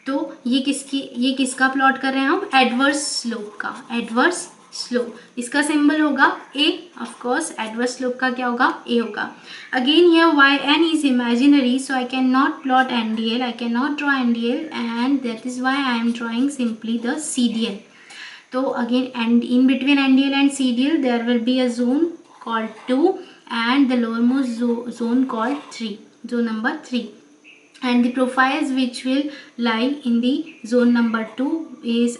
तो ये किसका प्लॉट कर रहे हैं हम, एडवर्स स्लोप का. एडवर्स स्लोप, इसका सिंबल होगा A. Of course adverse slope का क्या होगा, A होगा. Again here YN is imaginary, so I can not plot NDL, I can not draw NDL and that is why I am drawing simply the CDL. तो again and in between NDL and CDL there will be a zone called 2 and the lowermost zone called 3, zone number 3. and the profiles which will lie in the zone number 2 is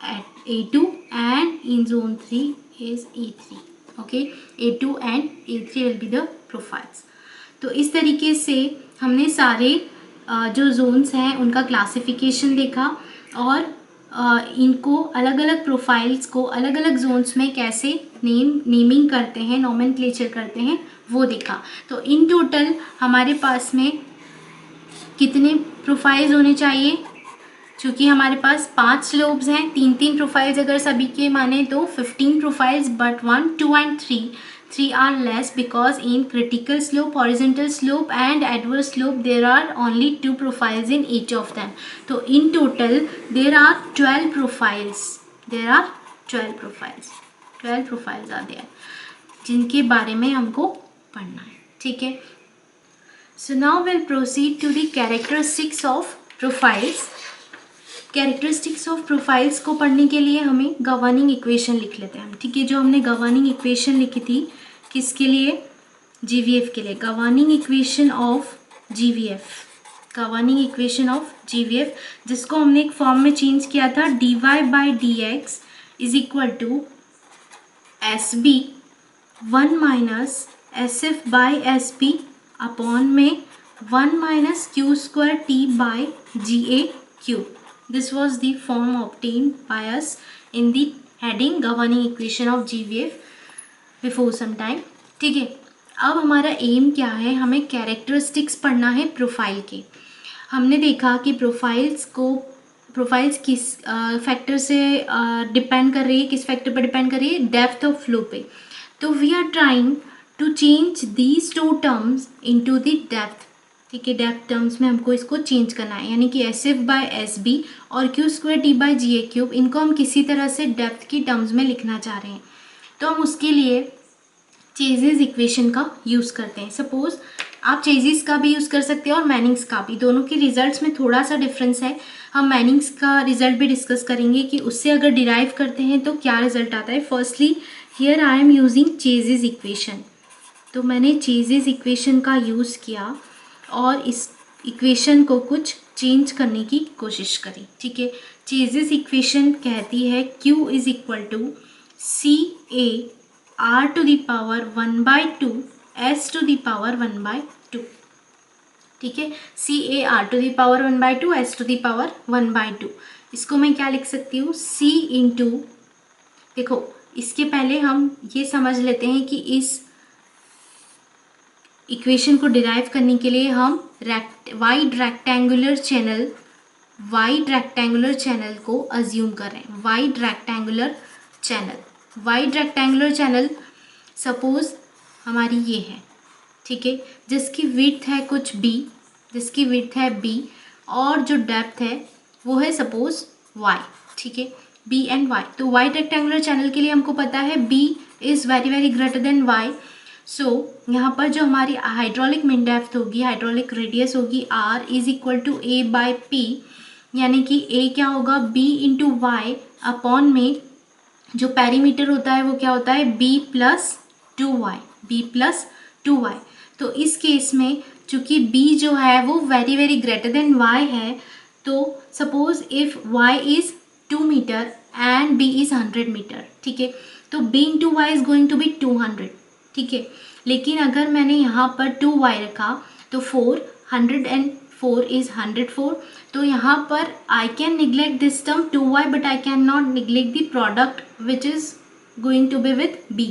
at A2 and in zone 3 is A3. okay, A2 and A3 will be the profiles. तो इस तरीके से हमने सारे जो जोन्स हैं उनका क्लासिफिकेशन देखा और इनको अलग अलग प्रोफाइल्स को अलग अलग जोन्स में कैसे नेमिंग करते हैं, नोमेनक्लेचर करते हैं, वो देखा. तो इन टोटल हमारे पास में कितने प्रोफाइल्स होने चाहिए, क्योंकि हमारे पास 5 स्लोप्स हैं, 3 प्रोफाइल्स अगर सभी के माने तो 15 profiles, but 1, 2 and 3 are less because in critical slope, horizontal slope and adverse slope there are only 2 profiles in each of them. So in total there are 12 profiles. There are 12 profiles. 12 profiles are there जिनके बारे में हमको पढ़ना है. ठीक है. So now we'll proceed to the characteristics of profiles. Characteristics of profiles को पढ़ने के लिए हमें गवर्निंग इक्वेशन लिख लेते हैं हम, ठीक है। जो हमने गवर्निंग इक्वेशन लिखी थी किसके लिए, जीवीएफ के लिए, governing equation of GVF, governing equation of GVF, जिसको हमने एक फॉर्म में चेंज किया था, dy by D x is equal to S B 1 minus S F by S P upon में 1 minus Q square T by ji A Q. This was the form obtained by us in the heading governing equation of GVF before some time. ठीक है, अब हमारा एम क्या है, हमें कैरेक्टरिस्टिक्स पढ़ना है प्रोफाइल के. हमने देखा कि प्रोफाइल्स किस फैक्टर से डिपेंड कर रही है, किस फैक्टर पर डिपेंड कर रही है, डेप्थ ऑफ फ्लो पे. तो we are trying to change these two terms into the depth. ठीक है, डेप्थ टर्म्स में हमको इसको चेंज करना है, यानी कि S F by S B और Q square T by ji A cube, इनको हम किसी तरह से डेप्थ की टर्म्स में लिखना चाह रहे हैं. तो हम उसके लिए चेजिस इक्वेशन का यूज़ करते हैं. सपोज आप चेजिस का भी यूज़ कर सकते हैं और मैनिंग्स का भी, दोनों के रिजल्ट्स में थोड़ा सा डिफरेंस है. हम मैनिंग्स का रिजल्ट भी डिस्कस करेंगे कि उससे अगर डिराइव करते हैं तो क्या रिजल्ट आता है. Firstly here I am using chassis equation. तो मैंने चेजिस इक्वेशन का यूज़ किया और इस इक्वेशन को कुछ चेंज करने की कोशिश करी. ठीक है, चेजिस इक्वेशन कहती है Q is equal to C A R to the power 1/2 S to the power 1/2. ठीक है, C A R to the power 1/2 S to the power 1/2. इसको मैं क्या लिख सकती हूँ, C इंटू, देखो इसके पहले हम ये समझ लेते हैं कि इस इक्वेशन को डिराइव करने के लिए हम वाइड रेक्टेंगुलर चैनल को अज्यूम कर रहे हैं. वाइड रेक्टेंगुलर चैनल सपोज हमारी ये है. ठीक है, जिसकी विड्थ है कुछ b, और जो डेप्थ है वो है सपोज y. ठीक है, b एंड y. तो वाइड रेक्टेंगुलर चैनल के लिए हमको पता है b is very very greater than y. So यहाँ पर जो हमारी हाइड्रोलिक मीन डेप्थ होगी, हाइड्रोलिक रेडियस होगी r is equal to a by P, यानी कि a क्या होगा, b इंटू वाई अपॉन में जो पेरीमीटर होता है वो क्या होता है, b प्लस 2y. तो इस केस में चूँकि b जो है वो very very greater than y है, तो suppose if y is 2 metre and b is 100 metre. ठीक है, तो b into Y is going to be 200. ठीक है, लेकिन अगर मैंने यहाँ पर 2y रखा तो 104 इज़ 104. तो यहाँ पर I can neglect this term 2y but I can not neglect the product which is going to be with b.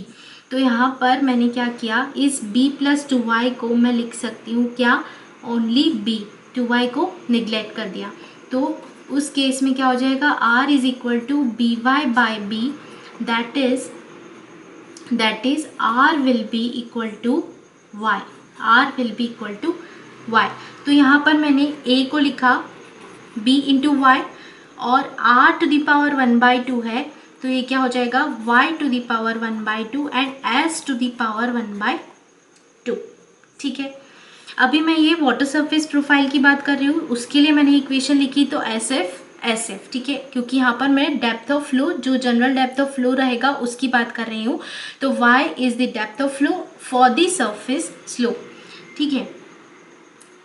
तो यहाँ पर मैंने क्या किया, इस b प्लस 2y को मैं लिख सकती हूँ क्या, ओनली b. 2y को निगलेक्ट कर दिया. तो उस केस में क्या हो जाएगा, r is equal to B Y by B, that is r will be equal to y. तो यहाँ पर मैंने a को लिखा b इंटू वाई और r टू द पावर 1/2 है, तो ये क्या हो जाएगा, y to the power 1/2 and s to the power 1/2. ठीक है, अभी मैं ये वाटर सरफेस प्रोफाइल की बात कर रही हूँ, उसके लिए मैंने इक्वेशन लिखी तो एस एफ. ठीक है, क्योंकि यहाँ पर मैं डेप्थ ऑफ फ्लो, जो जनरल डेप्थ ऑफ फ्लो रहेगा उसकी बात कर रही हूँ. तो y is the depth of flow for the surface slope. ठीक है,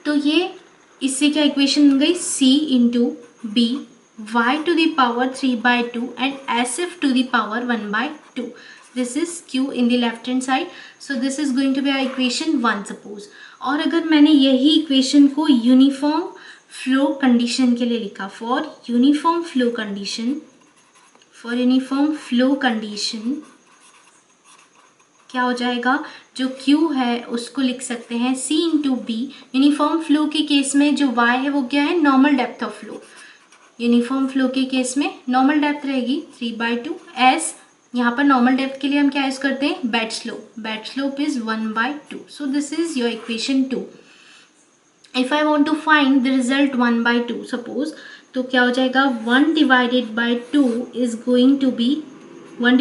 तो ये इससे क्या इक्वेशन बन गई, c into B y to the power 3/2 and S F to the power 1/2. This is q in the left hand side. So this is going to be our equation 1 suppose. और अगर मैंने यही इक्वेशन को यूनिफॉर्म फ्लो कंडीशन के लिए लिखा, फॉर यूनिफॉर्म फ्लो कंडीशन क्या हो जाएगा, जो Q है उसको लिख सकते हैं C इंटू बी. यूनिफॉर्म फ्लो के केस में जो Y है वो क्या है, normal depth of flow. Uniform flow के केस में नॉर्मल डेप्थ रहेगी 3/2. S यहाँ पर नॉर्मल डेप्थ के लिए हम क्या यूज़ करते हैं, bed slope is 1/2. So this is your equation 2. If I want to find the result 1/2 suppose, तो क्या हो जाएगा, 1 divided by 2 is going to be 1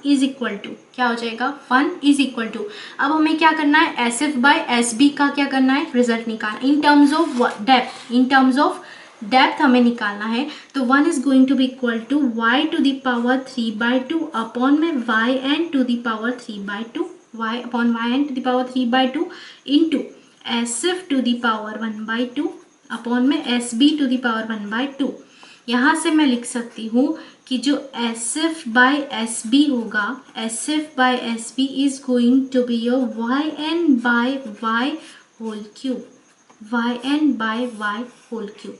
is equal to क्या हो जाएगा, 1 इज इक्वल टू. अब हमें क्या करना है, S F by S B का क्या करना है, रिजल्ट निकालना in terms of depth, in terms of depth हमें निकालना है, तो 1 is going to be equal to y to the power 3/2 upon में yn to the power 3/2, y upon yn to the power 3/2 into sf to the power 1/2 upon में sb टू द पावर 1/2। यहाँ से मैं लिख सकती हूँ कि जो sf बाय sb होगा, sf bye sb is going to be your yn by y whole cube, yn by y whole cube.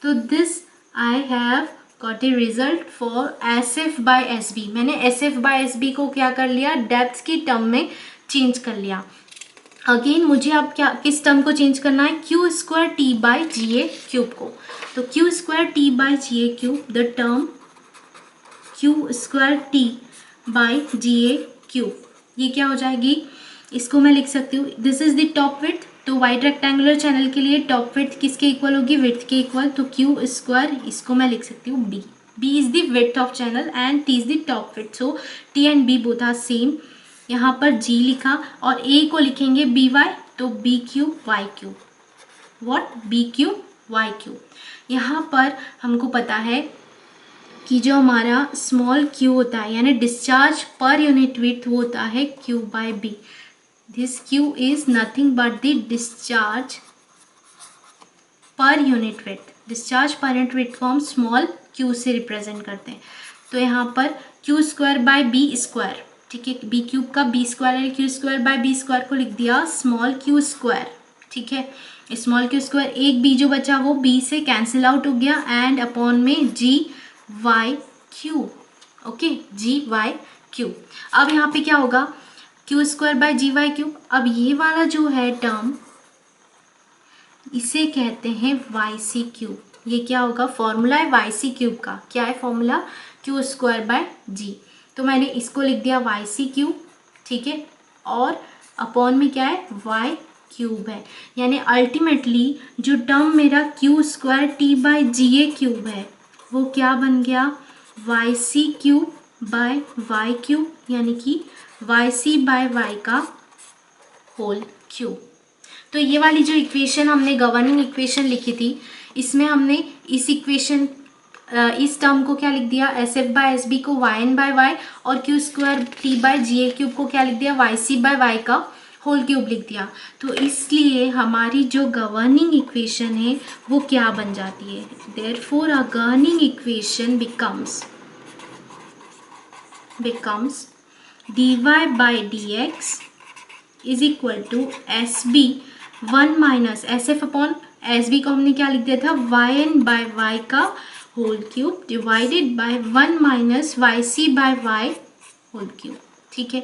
तो this I have got a result for sf bye sb। मैंने sf बाय sb को क्या कर लिया, डेप्थ की टर्म में चेंज कर लिया। अगेन मुझे अब क्या किस टर्म को चेंज करना है, Q square T by ji A cube को। तो Q square T by ji A cube, the term Q square T by ji A cube, ये क्या हो जाएगी, इसको मैं लिख सकती हूँ, this is the top width. तो वाइड रेक्टेंगुलर चैनल के लिए टॉप विड्थ किसके इक्वल होगी, विड्थ के इक्वल। तो क्यू स्क्वायर, इसको मैं लिख सकती हूँ B, B is the width of channel and T is the top width. So T and B both are same. यहाँ पर g लिखा और a को लिखेंगे बी वाई, तो B cube Y cube, what, B cube Y cube. यहाँ पर हमको पता है कि जो हमारा स्मॉल q होता है यानी डिस्चार्ज पर यूनिट विड्थ वो होता है q by B. This q is nothing but the discharge per unit width. Discharge per unit width को हम स्मॉल q से रिप्रेजेंट करते हैं। तो यहाँ पर q square by b square, ठीक है, बी क्यूब का बी स्क्वायर है, Q square by b square को लिख दिया स्मॉल क्यू स्क्वायर, ठीक है। स्मॉल क्यू स्क्वायर, एक बी जो बचा वो बी से कैंसिल आउट हो गया एंड अपॉन में g y cube, okay, g y cube. अब यहाँ पे क्या होगा, q square by g y cube. अब ये वाला जो है टर्म, इसे कहते हैं वाई सी क्यूब। ये क्या होगा, फॉर्मूला है वाई सी क्यूब का। क्या है फॉर्मूला, क्यू स्क्वायर बाय जी। तो मैंने इसको लिख दिया वाई सी क्यूब, ठीक है, और अपॉन में क्या है, वाई क्यूब है। यानी अल्टीमेटली जो टर्म मेरा q square T by ji A cube है वो क्या बन गया, y c cube by y cube, यानी कि वाई सी बाय वाई का होल क्यूब। तो ये वाली जो इक्वेशन हमने गवर्निंग इक्वेशन लिखी थी, इसमें हमने इस इक्वेशन इस टर्म को क्या लिख दिया, s f by s B को वाई एन बाय वाई, और Q square t by g A cube को क्या लिख दिया, वाई सी बाय वाई का होल क्यूब लिख दिया। तो इसलिए हमारी जो गवर्निंग इक्वेशन है वो क्या बन जाती है, therefore a governing equation becomes d Y by D x is equal to S B 1 minus S F upon s B को हमने क्या लिख दिया था, वाई एन बाय वाई का whole cube divided by 1 minus Y C by Y whole cube, ठीक है।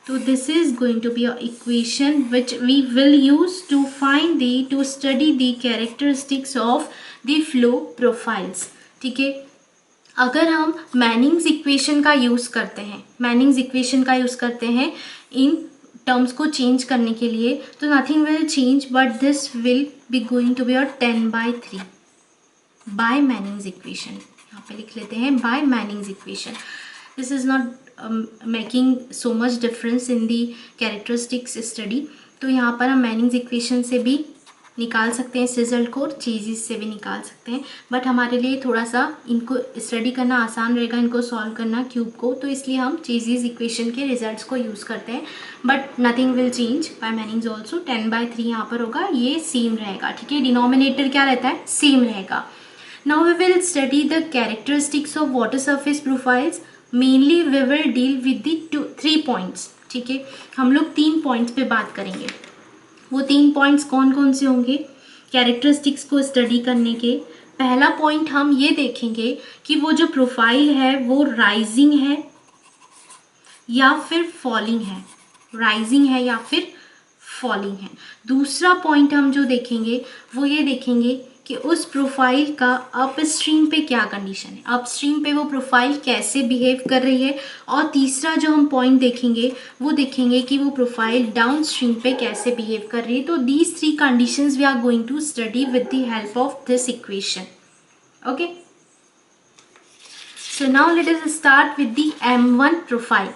तो this is going to be a equation which we will use to find to study the characteristics of the flow profiles, ठीक है। अगर हम मैनिंग्स इक्वेशन का यूज़ करते हैं इन टर्म्स को चेंज करने के लिए, तो nothing will change but this will be going to be a 10/3 by Manning's equation. यहाँ पे लिख लेते हैं by Manning's equation. This is not making so much difference in the characteristics study. तो यहाँ पर हम मैनिंग्स इक्वेशन से भी निकाल सकते हैं इस रिजल्ट को, चेजिस से भी निकाल सकते हैं, बट हमारे लिए थोड़ा सा इनको स्टडी करना आसान रहेगा, इनको सॉल्व करना क्यूब को, तो इसलिए हम चेजिस इक्वेशन के रिजल्ट्स को यूज़ करते हैं। But nothing will change bye Manning's also. 10/3 यहाँ पर होगा, ये सेम रहेगा, ठीक है। डिनोमिनेटर क्या रहता है, सेम रहेगा। Now we will study the characteristics of water surface profiles. Mainly we will deal with the 3 points, ठीक है। हम लोग 3 पॉइंट्स पे बात करेंगे। वो 3 पॉइंट्स कौन कौन से होंगे कैरेक्टरिस्टिक्स को स्टडी करने के। पहला पॉइंट हम ये देखेंगे कि वो जो प्रोफाइल है वो राइजिंग है या फिर फॉलिंग है, राइजिंग है या फिर फॉलिंग है। दूसरा पॉइंट हम जो देखेंगे वो ये देखेंगे कि उस प्रोफाइल का अपस्ट्रीम पे क्या कंडीशन है, अपस्ट्रीम पे वो प्रोफाइल कैसे बिहेव कर रही है। और तीसरा जो हम पॉइंट देखेंगे वो देखेंगे कि वो प्रोफाइल डाउनस्ट्रीम पे कैसे बिहेव कर रही है। तो these 3 conditions we are going to study with the help of this equation, okay. So now let us start with the M1 profile,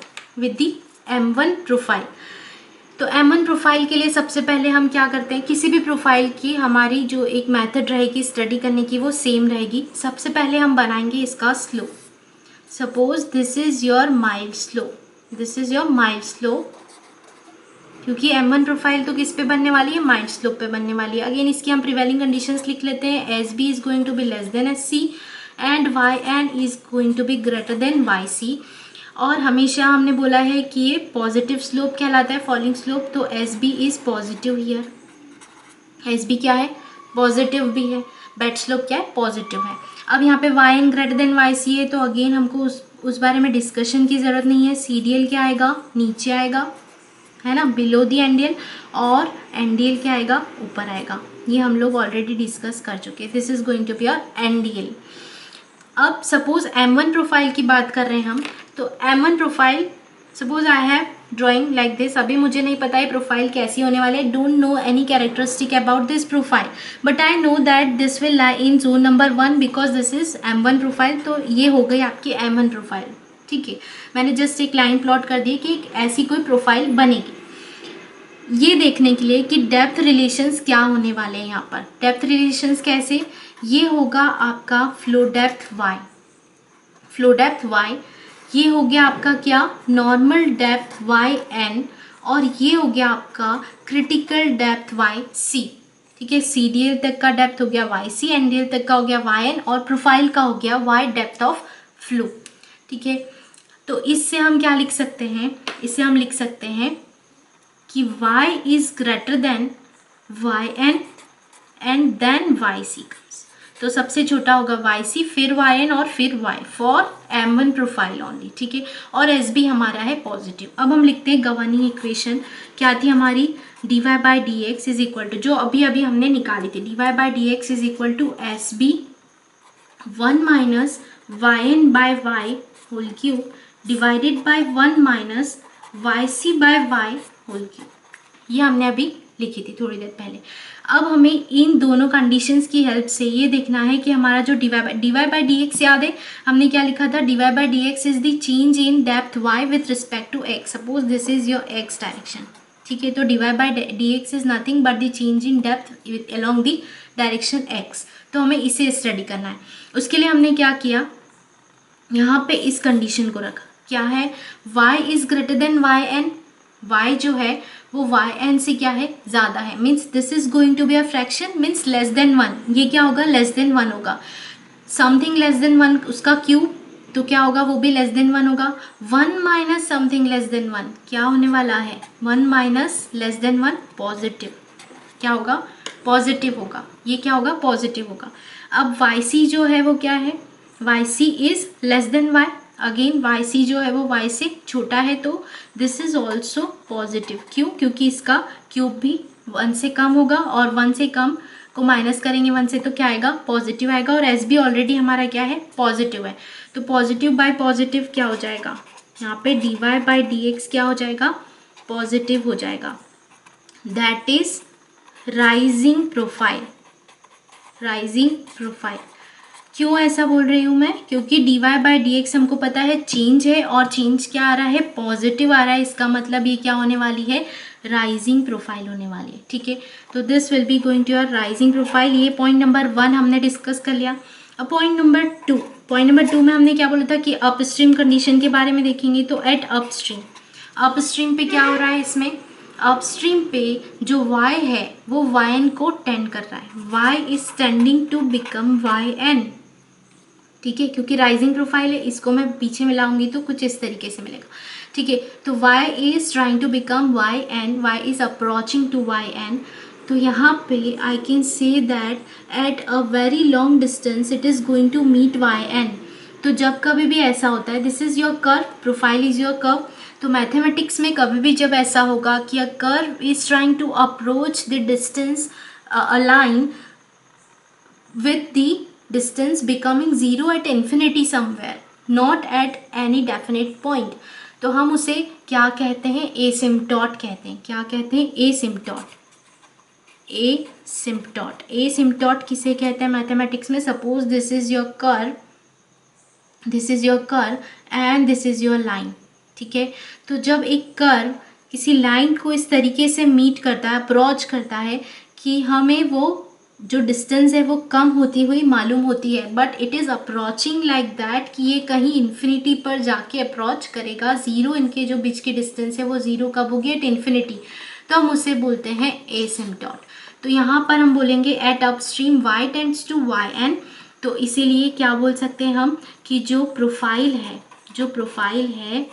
तो M1 प्रोफाइल के लिए सबसे पहले हम क्या करते हैं, किसी भी प्रोफाइल की हमारी जो एक मेथड रहेगी स्टडी करने की वो सेम रहेगी। सबसे पहले हम बनाएंगे इसका slope. Suppose this is your mild slope, this is your mild slope, क्योंकि M1 प्रोफाइल तो किस पे बनने वाली है, माइल्ड स्लोप पे बनने वाली है। अगेन इसकी हम प्रिवेलिंग कंडीशंस लिख लेते हैं, s B is going to be less than S C and Y N is going to be greater than Y c. और हमेशा हमने बोला है कि ये पॉजिटिव स्लोप कहलाता है, फॉलिंग स्लोप, तो s B is positive here. S B क्या है, पॉजिटिव भी है, बेड स्लोप क्या है, पॉजिटिव है। अब यहाँ पे y N greater than Y c है, तो अगेन हमको उस बारे में डिस्कशन की ज़रूरत नहीं है। सी डी एल क्या आएगा, नीचे आएगा, है ना, below the N D L, और एन डी एल क्या आएगा, ऊपर आएगा। ये हम लोग ऑलरेडी डिस्कस कर चुके हैं। This is going to be your N D L. अब सपोज M1 प्रोफाइल की बात कर रहे हैं हम, तो M1 profile, suppose I have drawing like this. अभी मुझे नहीं पता है प्रोफाइल कैसी होने वाली है, don't know any characteristic about this profile, but I know that this will lie in zone number 1 because this is M1 profile. तो ये हो गई आपकी M1 प्रोफाइल, ठीक है। मैंने जस्ट एक लाइन प्लॉट कर दी कि ऐसी कोई प्रोफाइल बनेगी, ये देखने के लिए कि डेप्थ रिलेशंस क्या होने वाले हैं। यहाँ पर डेप्थ रिलेशंस कैसे, ये होगा आपका flow depth y, flow depth y, ये हो गया आपका क्या, नॉर्मल डेप्थ वाई एन, और ये हो गया आपका क्रिटिकल डेप्थ वाई सी, ठीक है। सी डी एल तक का डेप्थ हो गया y c, N D L तक का हो गया वाई एन, और प्रोफाइल का हो गया वाई डेप्थ ऑफ फ्लो, ठीक है। तो इससे हम क्या लिख सकते हैं, इससे हम लिख सकते हैं कि y is greater than y n and then Y c comes. तो सबसे छोटा होगा वाई सी, फिर वाई एन और फिर Y, for M1 profile only, ठीक है। और एस बी हमारा है पॉजिटिव। अब हम लिखते हैं गवर्निंग इक्वेशन, क्या थी हमारी, d Y by D x is equal to, जो अभी अभी हमने निकाली थी, d Y by D x is equal to S B 1 minus Y N by Y whole cube divided by 1 minus Y C by Y whole cube. ये हमने अभी लिखी थी थोड़ी देर पहले। अब हमें इन दोनों कंडीशंस की हेल्प से ये देखना है कि हमारा जो d Y by D x, याद है हमने क्या लिखा था, d Y by D x is the change in depth y with respect to x. Suppose this is your x direction, ठीक है। तो D Y by D x is nothing but the change in depth along the direction x. तो हमें इसे स्टडी करना है। उसके लिए हमने क्या किया, यहाँ पे इस कंडीशन को रखा, क्या है, y is greater than y n, y जो है वो वाई एन से क्या है, ज़्यादा है, means this is going to be a fraction, means less than 1। ये क्या होगा, लेस देन 1 होगा। समथिंग लेस देन 1 उसका क्यूब, तो क्या होगा, वो भी लेस देन 1 होगा। 1 माइनस समथिंग लेस देन 1 क्या होने वाला है, 1 माइनस लेस देन 1 पॉजिटिव, क्या होगा, पॉजिटिव होगा। ये क्या होगा, पॉजिटिव होगा। अब वाई सी जो है वो क्या है, Y C is less than y, again y c जो है वो वाई से छोटा है, तो दिस इज ऑल्सो पॉजिटिव। क्यों, क्योंकि इसका क्यूब भी 1 से कम होगा, और 1 से कम को माइनस करेंगे 1 से तो क्या आएगा, पॉजिटिव आएगा। और एस बी ऑलरेडी हमारा क्या है, पॉजिटिव है, तो पॉजिटिव बाय पॉजिटिव क्या हो जाएगा, यहाँ पे d Y by D x क्या हो जाएगा, पॉजिटिव हो जाएगा। That is rising profile, rising profile. क्यों ऐसा बोल रही हूँ मैं, क्योंकि d Y by D x हमको पता है चेंज है, और चेंज क्या आ रहा है, पॉजिटिव आ रहा है। इसका मतलब ये क्या होने वाली है, राइजिंग प्रोफाइल होने वाली है, ठीक है। तो this will be going to your rising profile. ये पॉइंट नंबर 1 हमने डिस्कस कर लिया। अब पॉइंट नंबर 2, पॉइंट नंबर 2 में हमने क्या बोला था कि अपस्ट्रीम कंडीशन के बारे में देखेंगे। तो एट अपस्ट्रीम, अपस्ट्रीम पे क्या हो रहा है, इसमें अपस्ट्रीम पे जो y है वो yn को टेंड कर रहा है, y is tending to become yn, ठीक है। क्योंकि राइजिंग प्रोफाइल है, इसको मैं पीछे मिलाऊंगी तो कुछ इस तरीके से मिलेगा, ठीक है। तो y is trying to become yn, y is approaching to yn। तो यहाँ पे I can say that at a very long distance it is going to meet yn। तो जब कभी भी ऐसा होता है, this is your curve, profile is your curve. तो मैथमेटिक्स में कभी भी जब ऐसा होगा कि a curve is trying to approach the distance a line with the distance becoming 0 at infinity somewhere, not at any definite point, तो हम उसे क्या कहते हैं, एसिम्पटॉट कहते हैं। क्या कहते हैं, एसिम्पटॉट, एसिम्पटॉट। एसिम्पटॉट किसे कहते हैं मैथमेटिक्स में, suppose this is your curve, this is your curve and this is your line, ठीक है। तो जब एक कर्व किसी लाइन को इस तरीके से मीट करता है, अप्रोच करता है कि हमें वो जो डिस्टेंस है वो कम होती हुई मालूम होती है, but it is approaching like that कि ये कहीं इन्फिनिटी पर जाके अप्रोच करेगा। ज़ीरो इनके जो बीच की डिस्टेंस है वो ज़ीरो कब होगी? At infinity. तो हम उसे बोलते हैं एसिम्पटॉट। तो यहाँ पर हम बोलेंगे at upstream y tends to yn। तो इसीलिए क्या बोल सकते हैं हम कि जो प्रोफाइल है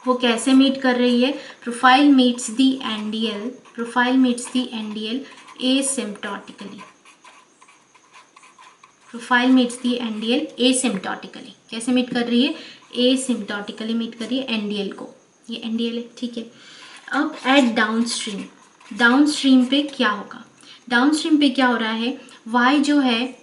वो कैसे मीट कर रही है? Profile meets the NDL एसिम्प्टोटिकली। Profile meets the NDL एसिम्प्टोटिकली। कैसे मीट कर रही है? एसिम्प्टोटिकली मीट कर रही है एनडीएल को। ये एनडीएल है, ठीक है। अब एट डाउनस्ट्रीम पे क्या होगा? डाउनस्ट्रीम पे क्या हो रहा है? वाई जो है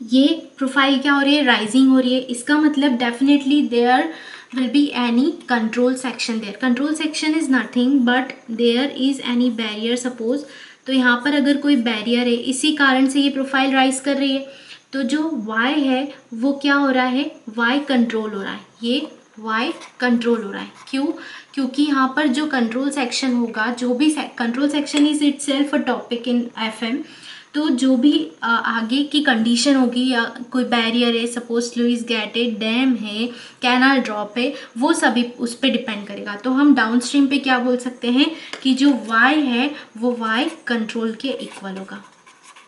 ये प्रोफाइल क्या हो रही है? राइजिंग हो रही है। इसका मतलब definitely there will be any control section there. Control section is nothing but there is any barrier suppose. तो यहाँ पर अगर कोई बैरियर है, इसी कारण से ये प्रोफाइल राइज कर रही है, तो जो y है वो क्या हो रहा है? y कंट्रोल हो रहा है। ये y कंट्रोल हो रहा है। क्यों? क्योंकि यहाँ पर जो कंट्रोल सेक्शन होगा, जो भी control section is itself a topic in FM। तो जो भी आगे की कंडीशन होगी या कोई बैरियर है, सपोज स्लुइस गेट है, डैम है, कैनाल ड्रॉप है, वो सभी उस पर डिपेंड करेगा। तो हम डाउनस्ट्रीम पे क्या बोल सकते हैं कि जो y है वो y कंट्रोल के इक्वल होगा।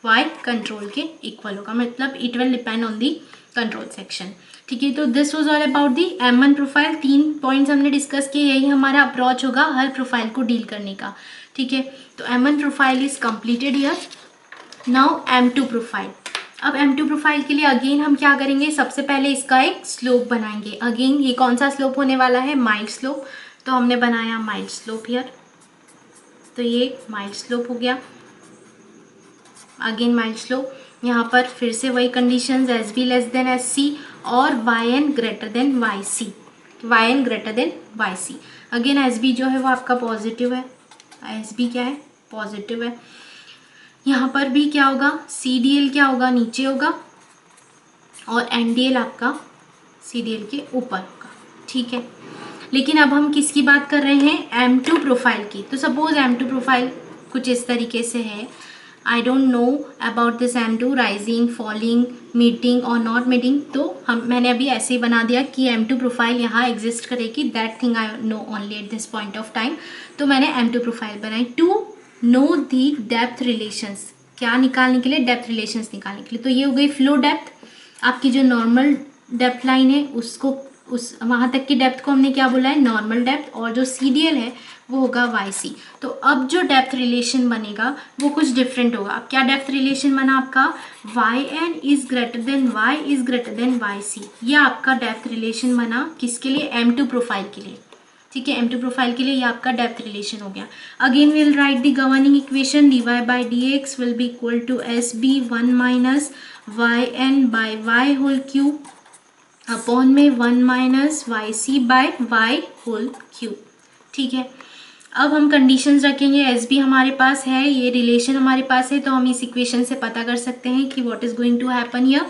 y कंट्रोल के इक्वल होगा, मतलब it will depend on the control section. ठीक है, तो this was all about the M1 profile. 3 points हमने डिस्कस किए, यही हमारा अप्रोच होगा हर प्रोफाइल को डील करने का। ठीक है, तो M1 profile is completed here. Now M2 profile. अब M2 प्रोफाइल के लिए अगेन हम क्या करेंगे? सबसे पहले इसका एक स्लोप बनाएंगे। अगेन ये कौन सा स्लोप होने वाला है? Mild slope. तो हमने बनाया माइल्ड स्लोप हियर, तो ये माइल्ड स्लोप हो गया। Again mild slope. यहाँ पर फिर से वही conditions, S B less than S C और Y N greater than Y C. Y N greater than Y C. Again S B जो है वो आपका पॉजिटिव है, एस बी क्या है? पॉजिटिव है। यहाँ पर भी क्या होगा? सी डी एल क्या होगा? नीचे होगा, और एन डी एल आपका सी डी एल के ऊपर होगा। ठीक है, लेकिन अब हम किसकी बात कर रहे हैं? M2 प्रोफाइल की। तो सपोज M2 प्रोफाइल कुछ इस तरीके से है। I don't know about this M2, rising, falling, meeting और नॉट मीटिंग। तो मैंने अभी ऐसे ही बना दिया कि M2 प्रोफाइल यहाँ एग्जिस्ट करेगी। That thing I know only at this point of time. तो मैंने M2 प्रोफाइल बनाई to know the depth relations. क्या निकालने के लिए? डेप्थ रिलेशंस निकालने के लिए। तो ये हो गई फ्लो डेप्थ। आपकी जो नॉर्मल डेप्थ लाइन है उसको, उस वहाँ तक की डेप्थ को हमने क्या बोला है? Normal depth. और जो CDL है वो होगा YC। तो अब जो डेप्थ रिलेशन बनेगा वो कुछ डिफरेंट होगा। अब क्या डेप्थ रिलेशन बना आपका? YN is greater than Y is greater than YC। ये आपका डेप्थ रिलेशन बना किसके लिए? M2 प्रोफाइल के लिए। ठीक है, M2 प्रोफाइल के लिए ये आपका डेप्थ रिलेशन हो गया। Again will write the governing equation, dy/dx will be equal to SB1 minus YN/Y whole cube upon में 1 माइनस YC/Y होल क्यूब। ठीक है, अब हम कंडीशंस रखेंगे। SB हमारे पास है, ये रिलेशन हमारे पास है, तो हम इस इक्वेशन से पता कर सकते हैं कि what is going to happen here.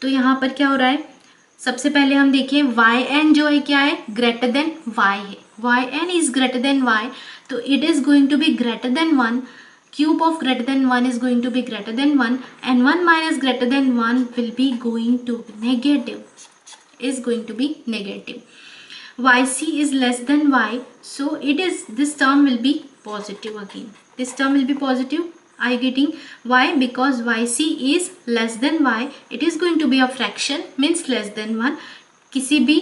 तो यहाँ पर क्या हो रहा है? सबसे पहले हम देखें YN जो है क्या है? ग्रेटर देन Y है। YN is greater than Y, तो it is going to be greater than 1। Cube of greater than 1 is going to be greater than 1, and 1 minus greater than 1 will be going to be negative, is going to be negative. YC is less than Y, so it is, this term will be positive again. This term will be positive. Are you getting? Why? Because YC is less than Y. It is going to be a fraction, means less than 1. किसी भी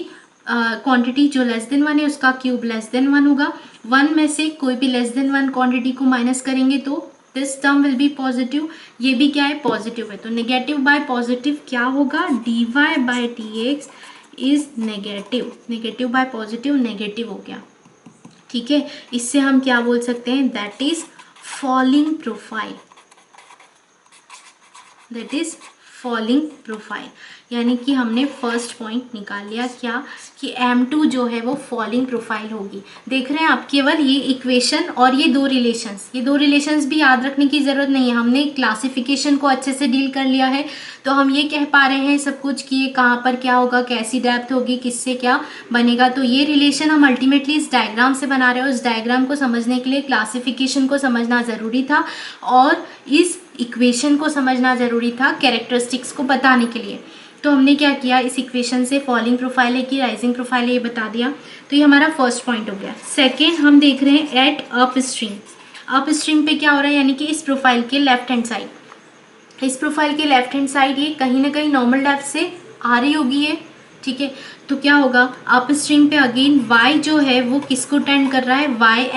क्वांटिटी जो लेस देन 1 है उसका क्यूब लेस देन 1 होगा। 1 में से कोई भी लेस देन 1 क्वांटिटी को माइनस करेंगे तो this term will be positive. ये भी क्या है? पॉजिटिव है। तो नेगेटिव बाय पॉजिटिव क्या होगा? dy/dx is negative. Negative bye positive negative हो गया। ठीक है, इससे हम क्या बोल सकते हैं? That is falling profile. That is falling profile, यानी कि हमने फर्स्ट पॉइंट निकाल लिया क्या कि M2 जो है वो फॉलिंग प्रोफाइल होगी। देख रहे हैं आप, केवल ये इक्वेशन और ये दो रिलेशंस भी याद रखने की ज़रूरत नहीं है, हमने क्लासिफिकेशन को अच्छे से डील कर लिया है, तो हम ये कह पा रहे हैं सब कुछ कि ये कहाँ पर क्या होगा, कैसी डेप्थ होगी, किससे क्या बनेगा। तो ये रिलेशन हम अल्टीमेटली इस डायग्राम से बना रहे हैं, उस डायग्राम को समझने के लिए क्लासिफिकेशन को समझना ज़रूरी था और इस इक्वेशन को समझना ज़रूरी था कैरेक्टरिस्टिक्स को बताने के लिए। तो हमने क्या किया, इस इक्वेशन से फॉलिंग प्रोफाइल है कि राइजिंग प्रोफाइल है ये बता दिया। तो ये हमारा फर्स्ट पॉइंट हो गया। सेकेंड हम देख रहे हैं एट अप स्ट्रीम पे क्या हो रहा है, यानी कि इस प्रोफाइल के लेफ्ट हैंड साइड, इस प्रोफाइल के लेफ्ट हैंड साइड ये कहीं ना कहीं नॉर्मल डेप्थ से आ रही होगी ये, ठीक है। तो क्या होगा, अप स्ट्रीम पे अगेन y जो है वो किसको टेंड कर रहा है,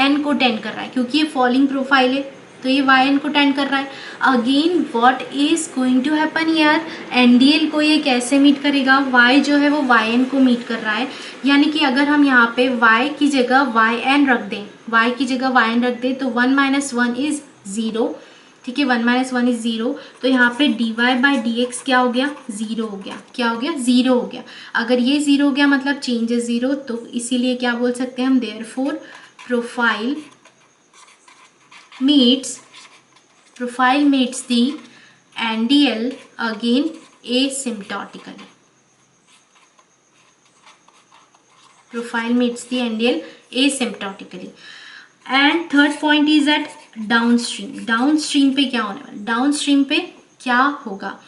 yn को टेंड कर रहा है, क्योंकि ये फॉलिंग प्रोफाइल है तो ये yn को टेंड कर रहा है। Again what is going to happen यार, एनडीएल को ये कैसे मीट करेगा, y जो है वो yn को मीट कर रहा है, यानी कि अगर हम यहाँ पे y की जगह yn रख दें, y की जगह yn रख दें तो 1 - 1 इज 0, ठीक है, 1 - 1 इज 0। तो यहाँ पे dy बाई डी एक्स क्या हो गया, 0 हो गया, क्या हो गया, 0 हो गया। अगर ये 0 हो गया मतलब चेंज इज 0, तो इसीलिए क्या बोल सकते हैं हम, therefore profile meets the NDL again asymptotically. Profile meets the NDL asymptotically. And third point is at downstream. Downstream पे क्या होने वाला, डाउनस्ट्रीम पे क्या होगा,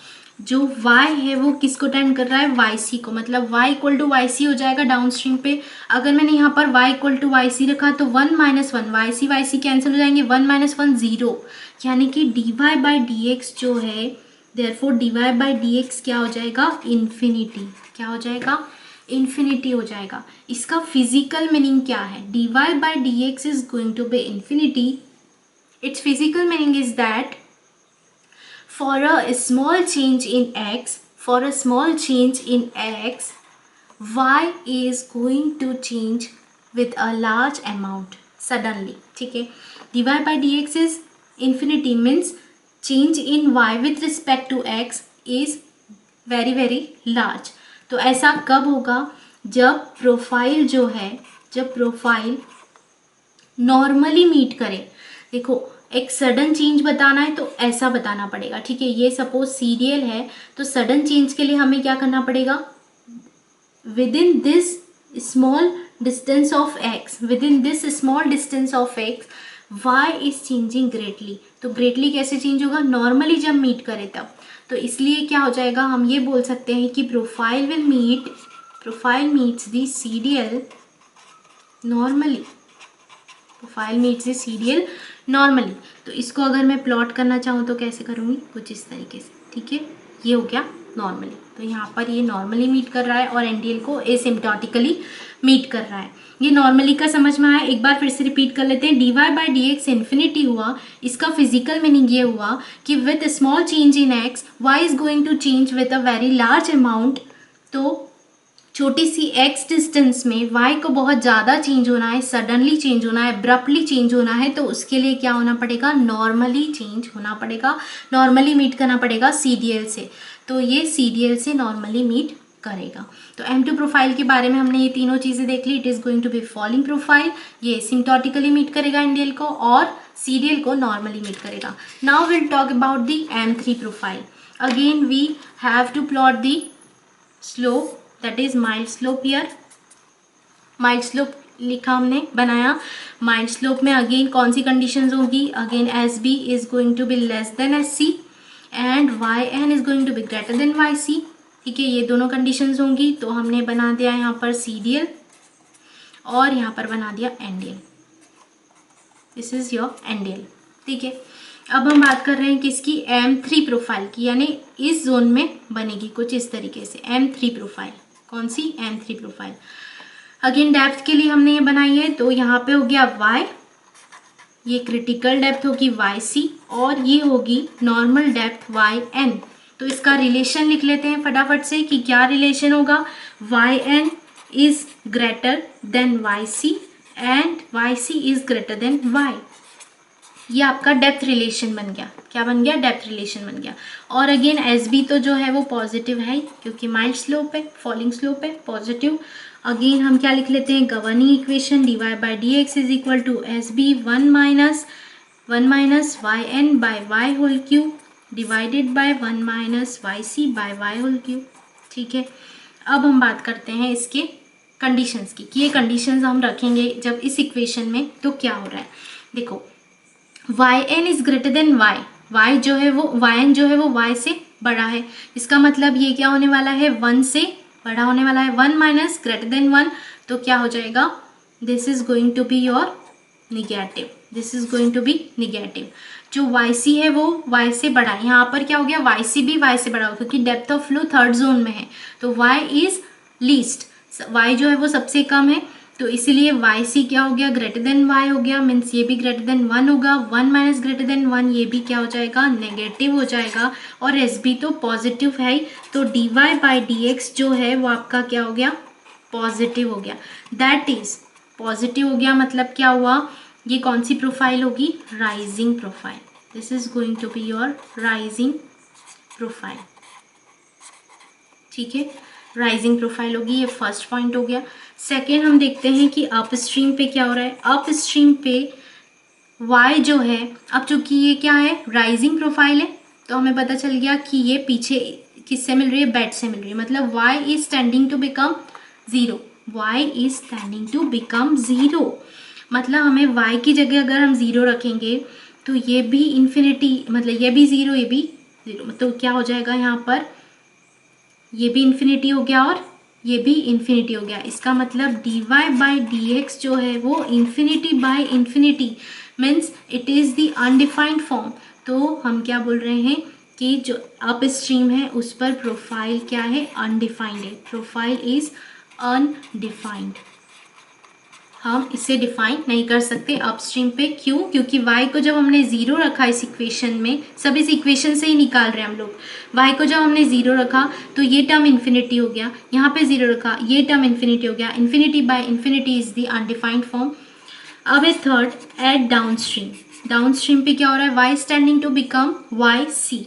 जो y है वो किसको टेंड कर रहा है, yc को, मतलब y इक्वल टू yc हो जाएगा डाउनस्ट्रीम पे। अगर मैंने यहाँ पर y इक्वल टू yc रखा तो 1 - 1 yc कैंसिल हो जाएंगे, 1 - 1 0, यानी कि dy बाई डी एक्स जो है, therefore dy by D x क्या हो जाएगा, इन्फिनिटी, क्या हो जाएगा, इन्फिनिटी हो जाएगा। इसका फिजिकल मीनिंग क्या है, dy by D x is going to be infinity. Its physical meaning is that for a small change in x, y is going to change with a large amount suddenly, ठीक है। dy by dx is infinity means change in y with respect to x is very very large। तो ऐसा कब होगा, जब प्रोफाइल जो है, जब प्रोफाइल नॉर्मली मीट करे। देखो एक सडन चेंज बताना है तो ऐसा बताना पड़ेगा, ठीक है। ये सपोज सीरियल है तो सडन चेंज के लिए हमें क्या करना पड़ेगा, with in this small distance of x, with in this small distance of x y is changing greatly. तो ग्रेटली कैसे चेंज होगा, नॉर्मली जब मीट करे तब। तो इसलिए क्या हो जाएगा, हम ये बोल सकते हैं कि profile meets the serial normally, profile meets the serial normally. तो इसको अगर मैं प्लॉट करना चाहूँ तो कैसे करूँगी, कुछ इस तरीके से, ठीक है। ये हो गया नॉर्मली, तो यहाँ पर ये नॉर्मली मीट कर रहा है और एनडीएल को एसिम्प्टोटिकली मीट कर रहा है। ये नॉर्मली का समझ में आया, एक बार फिर से रिपीट कर लेते हैं। dy by D x infinity हुआ, इसका फिजिकल मीनिंग ये हुआ कि with small change in x y is going to change with a very large amount. तो छोटी सी x डिस्टेंस में y को बहुत ज़्यादा चेंज होना है, सडनली चेंज होना है, अब्रप्टली चेंज होना है, तो उसके लिए क्या होना पड़ेगा, नॉर्मली चेंज होना पड़ेगा, नॉर्मली मीट करना पड़ेगा सीडीएल से। तो ये सीडीएल से नॉर्मली मीट करेगा। तो M2 प्रोफाइल के बारे में हमने ये तीनों चीज़ें देख ली। It is going to be falling profile, ये सिम्प्टोटिकली मीट करेगा एनडीएल को और सीडीएल को नॉर्मली मीट करेगा। Now will talk about the M3 profile. Again we have to plot the slope, that is mild slope. Here mild slope लिखा हमने, बनाया। माइल्ड स्लोप में अगेन कौन सी कंडीशंस होगी, again S B is going to be less than S C and Y N is going to be greater than Y C, ठीक है। ये दोनों कंडीशंस होंगी। तो हमने बना दिया यहाँ पर सी डी एल और यहाँ पर बना दिया N D L, this is your N D L, ठीक है। अब हम बात कर रहे हैं किसकी, M3 प्रोफाइल की, यानी इस जोन में बनेगी कुछ इस तरीके से M3 प्रोफाइल। कौन सी, M3 प्रोफाइल। अगेन डेप्थ के लिए हमने ये बनाई है, तो यहाँ पे हो गया y, ये क्रिटिकल डेप्थ होगी yc और ये होगी नॉर्मल डेप्थ yn। तो इसका रिलेशन लिख लेते हैं फटाफट से कि क्या रिलेशन होगा, yn is greater than yc and yc is greater than y। ये आपका डेप्थ रिलेशन बन गया। क्या बन गया? डेप्थ रिलेशन बन गया। और अगेन एस बी तो जो है वो पॉजिटिव है क्योंकि माइल्ड स्लोप है, फॉलिंग स्लोप है, पॉजिटिव। अगेन हम क्या लिख लेते हैं? Governing equation d Y by D x is equal to S b one minus Y n by y whole cube divided by one minus Y C by Y whole cube. ठीक है, अब हम बात करते हैं इसके कंडीशंस की कि ये कंडीशंस हम रखेंगे जब इस इक्वेशन में तो क्या हो रहा है। देखो, y N is greater than y, y जो है वो वाई एन जो है वो वाई से बड़ा है। इसका मतलब ये क्या होने वाला है? वन से बड़ा होने वाला है। One minus greater than one, तो क्या हो जाएगा? This is going to be your negative, this is going to be negative. जो वाई सी है वो वाई से बड़ा है। यहाँ पर क्या हो गया? वाई सी भी वाई से बड़ा हो क्योंकि depth of flow third zone में है, तो वाई इज लीस्ट, वाई जो है वो सबसे कम है, तो इसीलिए वाई सी क्या हो गया? ग्रेटर देन वाई हो गया, मीन्स ये भी ग्रेटर देन वन होगा। One minus greater than one, ये भी क्या हो जाएगा? नेगेटिव हो जाएगा। और एस बी तो पॉजिटिव है, तो D Y by D x जो है वो आपका क्या हो गया? पॉजिटिव हो गया। दैट इज पॉजिटिव हो गया, मतलब क्या हुआ? ये कौन सी प्रोफाइल होगी? Rising profile. This is going to be your rising profile. ठीक है, राइजिंग प्रोफाइल होगी, ये फर्स्ट पॉइंट हो गया। सेकेंड हम देखते हैं कि अप स्ट्रीम पे क्या हो रहा है। अप स्ट्रीम पे y जो है, अब चूंकि ये क्या है? राइजिंग प्रोफाइल है, तो हमें पता चल गया कि ये पीछे किससे मिल रही है? बेड से मिल रही है, मतलब y is tending to become zero, y is tending to become zero. मतलब हमें y की जगह अगर हम जीरो रखेंगे तो ये भी इन्फिनिटी, मतलब ये भी जीरो, ये भी जीरो, मतलब क्या हो जाएगा यहाँ पर? ये भी इन्फिनिटी हो गया और ये भी इन्फिनिटी हो गया। इसका मतलब d Y by D x जो है वो infinity by infinity, means it is the undefined form. तो हम क्या बोल रहे हैं कि जो अप स्ट्रीम है उस पर प्रोफाइल क्या है? अनडिफाइंड है, प्रोफाइल इज अनडिफाइंड। हम इसे डिफाइन नहीं कर सकते अपस्ट्रीम पे। क्यों? क्योंकि y को जब हमने ज़ीरो रखा इस इक्वेशन में, सब इस इक्वेशन से ही निकाल रहे हैं हम लोग, y को जब हमने ज़ीरो रखा तो ये टर्म इन्फिनिटी हो गया, यहाँ पे ज़ीरो रखा ये टर्म इन्फिनिटी हो गया। Infinity by infinity is the undefined form. अब है third, at downstream. Downstream पे क्या हो रहा है? y is tending to become Y C,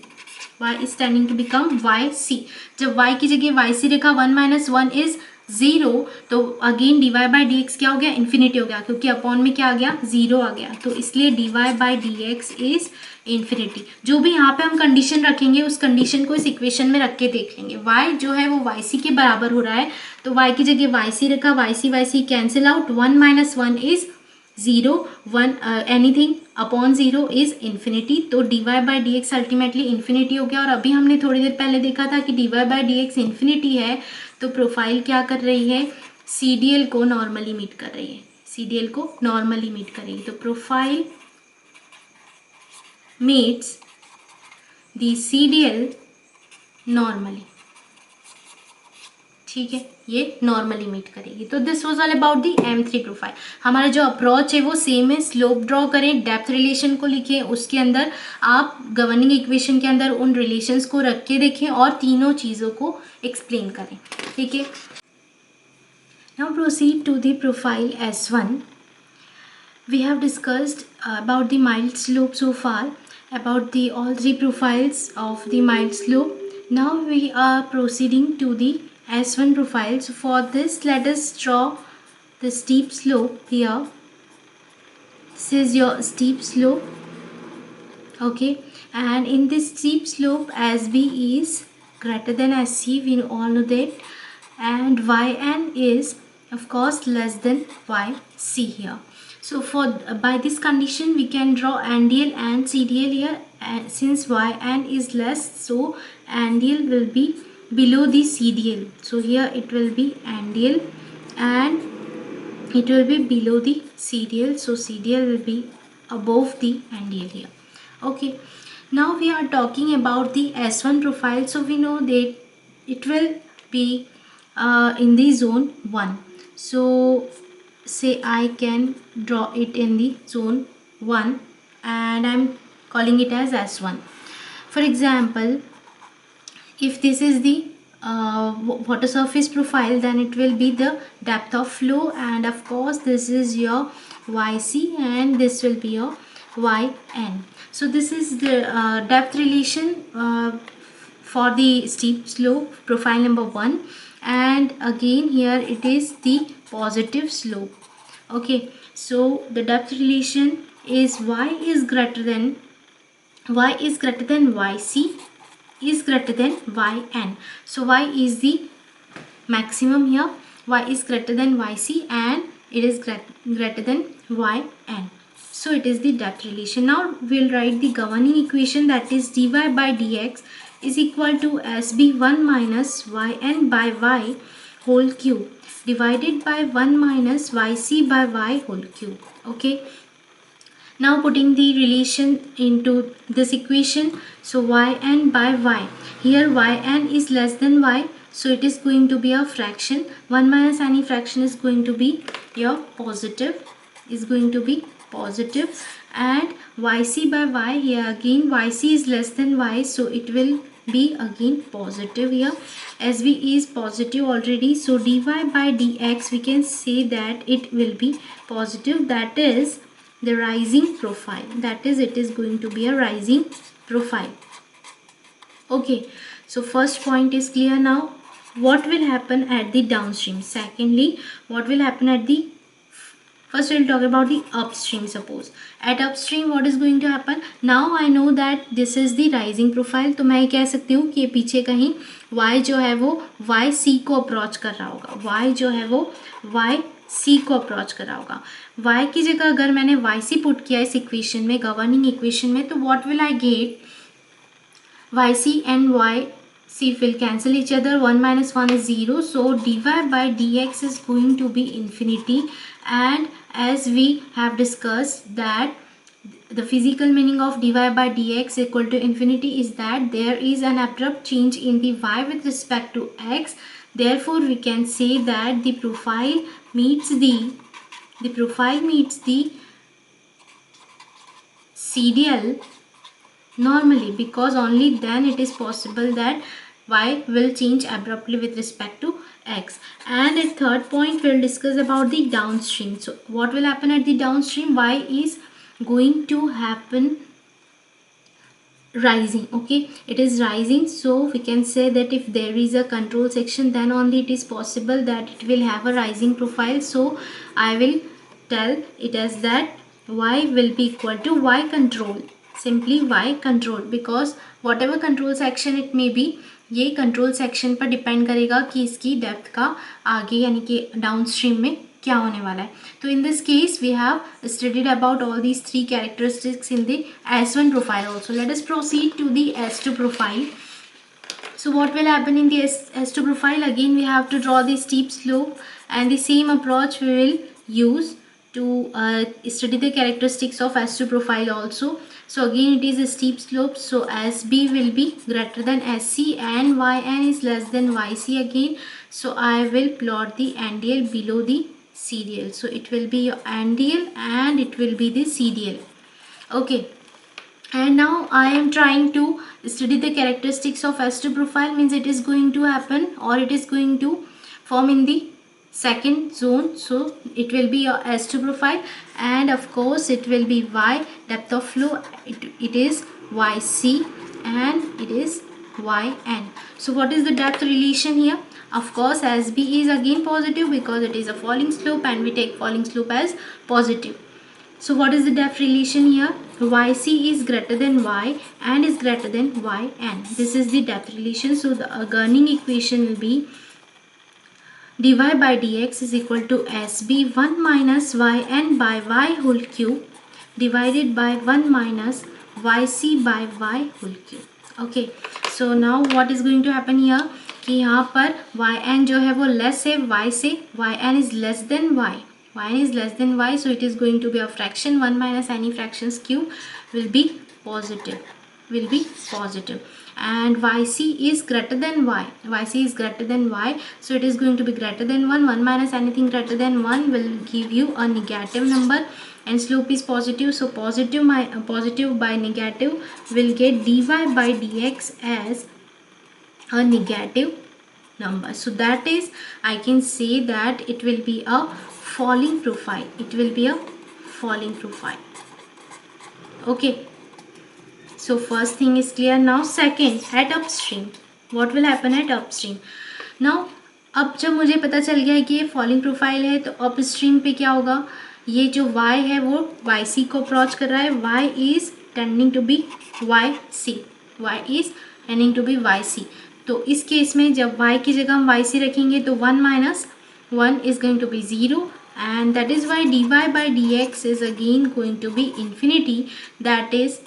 y is tending to become Y C. जब y की जगह वाई सी रखा, one minus one is zero, तो again D Y by D x क्या हो गया? इन्फिनिटी हो गया, क्योंकि अपॉन में क्या आ गया? जीरो आ गया, तो इसलिए d Y by D x is infinity. जो भी यहाँ पे हम कंडीशन रखेंगे उस कंडीशन को इस इक्वेशन में रख के देख लेंगे। y जो है वो वाई सी के बराबर हो रहा है, तो y की जगह वाई सी रखा, Y C cancel out, one minus one is zero, one anything upon zero is infinity, तो D Y by D X ultimately infinity हो गया। और अभी हमने थोड़ी देर पहले देखा था कि d Y by D x infinity है, तो प्रोफाइल क्या कर रही है? सी डी एल को नॉर्मली मीट कर रही है, सी डी एल को नॉर्मली मीट करेगी, तो profile meets the C D L normally. ठीक है, ये नॉर्मली मीट करेगी। तो this was all about the M3 profile. हमारा जो अप्रोच है वो सेम है, स्लोप ड्रॉ करें, डेप्थ रिलेशन को लिखें, उसके अंदर आप गवर्निंग इक्वेशन के अंदर उन रिलेशंस को रख के देखें और तीनों चीज़ों को एक्सप्लेन करें। ठीक है, now proceed to the profile S1. We have discussed about the mild slope so far, about the all three profiles of the mild slope. Now we are proceeding to the S1 profile. So for this, let us draw the steep slope here. This is your steep slope. Okay, and in this steep slope, SB is greater than SC. We all know that, and YN is of course less than YC here. So for by this condition we can draw NDL and CDL here, since YN is less, so NDL will be below the CDL. So here it will be NDL and it will be below the CDL, so CDL will be above the NDL here. Okay, now we are talking about the S1 profile. So we know that it will be in the zone 1. So say I can draw it in the zone 1 and I'm calling it as S1. For example, if this is the water surface profile, then it will be the depth of flow, and of course this is your YC and this will be your yn. So this is the depth relation for the steep slope profile number 1, and again here it is the positive slope. Okay, so the depth relation is y is greater than yc is greater than yn. So y is the maximum here, y is greater than yc and it is greater than yn. So it is the depth relation. Now we'll write the governing equation, that is dy by dx is equal to sb1 minus yn by y whole cube divided by 1 minus yc by y whole cube. Okay, now putting the relation into this equation, so yn by y, here yn is less than y, so it is going to be a fraction. 1 minus any fraction is going to be your positive, and yc by y, here again yc is less than y, so it will be again positive here, as v is positive already. So dy by dx we can say that it will be positive, that is the rising profile, that is it is going to be a rising profile. Okay, so first point is clear. Now what will happen at the downstream? Secondly, what will happen at the first we'll talk about the upstream. Suppose at upstream what is going to happen? Now I know that this is the rising profile, तो मैं कह सकती हूँ कि पीछे कहीं y जो है वो yc को अप्रोच कर रहा होगा, y जो है वो yc को अप्रोच कर रहा होगा. y की जगह अगर मैंने yc पुट किया इस इक्वेशन में, गवर्निंग इक्वेशन में, तो what will I get? yc and yc will cancel each other, 1 minus 1 is 0, so dy by dx is going to be infinity. And as we have discussed that the physical meaning of dy by dx equal to infinity is that there is an abrupt change in the y with respect to x. Therefore we can say that the profile meets the CDL normally, because only then it is possible that y will change abruptly with respect to x. And at third point we'll discuss about the downstream. So what will happen at the downstream? Y is going to happen rising. Okay, it is rising, so we can say that if there is a control section, then only it is possible that it will have a rising profile. So I will tell it as that y will be equal to y control, simply y control, because whatever control section it may be, ये कंट्रोल सेक्शन पर डिपेंड करेगा कि इसकी डेप्थ का आगे यानी कि डाउनस्ट्रीम में क्या होने वाला है. तो in this case we have studied about all these 3 characteristics in the S1 profile also. Let us proceed to the S2 profile. So what will happen in the S2 profile? Again we have to draw the steep slope, and the same approach we will use to study the characteristics of S2 profile also. So again it is a steep slope, so SB will be greater than SC and YN is less than YC again. So I will plot the NDL below the CDL. So it will be your NDL and it will be the CDL. Okay, and now I am trying to study the characteristics of S2 profile, means it is going to happen or it is going to form in the second zone. So it will be your S2 profile, and of course it will be Y depth of flow, it is YC and it is YN. So what is the depth relation here? Of course SB is again positive because it is a falling slope and we take falling slope as positive. So what is the depth relation here? YC is greater than Y and is greater than YN. This is the depth relation. So the governing equation will be dy by dx is equal to SB 1 minus yn by y whole cube divided by 1 minus yc by y whole cube. Okay, so now what is going to happen here कि यहाँ पर yn जो है वो लेस है y से, yn is less than y, yn is less than y, so it is going to be a fraction. 1 minus any fractions cube will be positive, and yc is greater than y, so it is going to be greater than 1. 1 minus anything greater than 1 will give you a negative number, and slope is positive, so positive by negative will get dy by dx as a negative number. So that is, I can say that it will be a falling profile, Okay, so first thing is clear. Now second, at upstream, what will happen at upstream? Now अब जब मुझे पता चल गया है कि ये फॉलिंग प्रोफाइल है, तो अपस्ट्रीम पे क्या होगा, ये जो y है वो yc को अप्रोच कर रहा है, y is tending to be yc, y is tending to be yc। तो इस केस में जब y की जगह हम yc रखेंगे तो 1 minus 1 is going to be 0, and that is why dy by dx is again going to be infinity, that is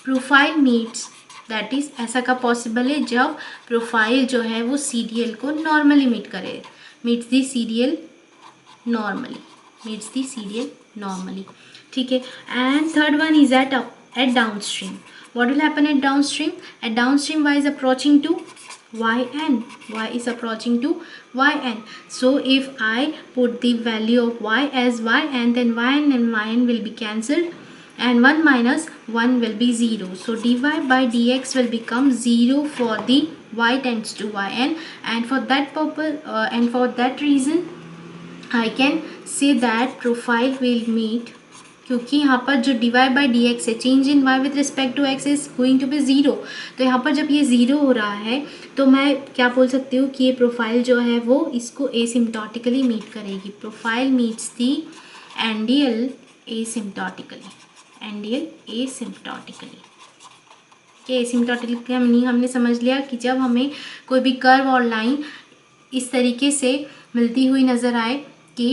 profile meets, that is ऐसा का पॉसिबल है जब प्रोफाइल जो है वो सीडीएल को नॉर्मली मीट करे, meets the CDL normally, meets the CDL normally, ठीक है। And third one is at downstream, what will happen at downstream? At downstream y is approaching to yn, y is approaching to yn. So if I put the value of y as yn, then yn and yn will be cancelled, and 1 minus 1 will be 0. So dy by dx will become 0 for the y tends to yn, and for that purpose and for that reason I can say that profile will meet, क्योंकि यहाँ पर जो dy बाई डी एक्स है, change in y with respect to x is going to be 0, तो यहाँ पर जब ये 0 हो रहा है तो मैं क्या बोल सकती हूँ कि ये प्रोफाइल जो है वो इसको एसिम्प्टोटिकली मीट करेगी। Profile meets the NDL एसिम्प्टोटिकली, NDL एसिम्प्टोटिकली। कि एसिम्प्टोटिकली का मीनिंग हमने समझ लिया कि जब हमें कोई भी कर्व और लाइन इस तरीके से मिलती हुई नज़र आए कि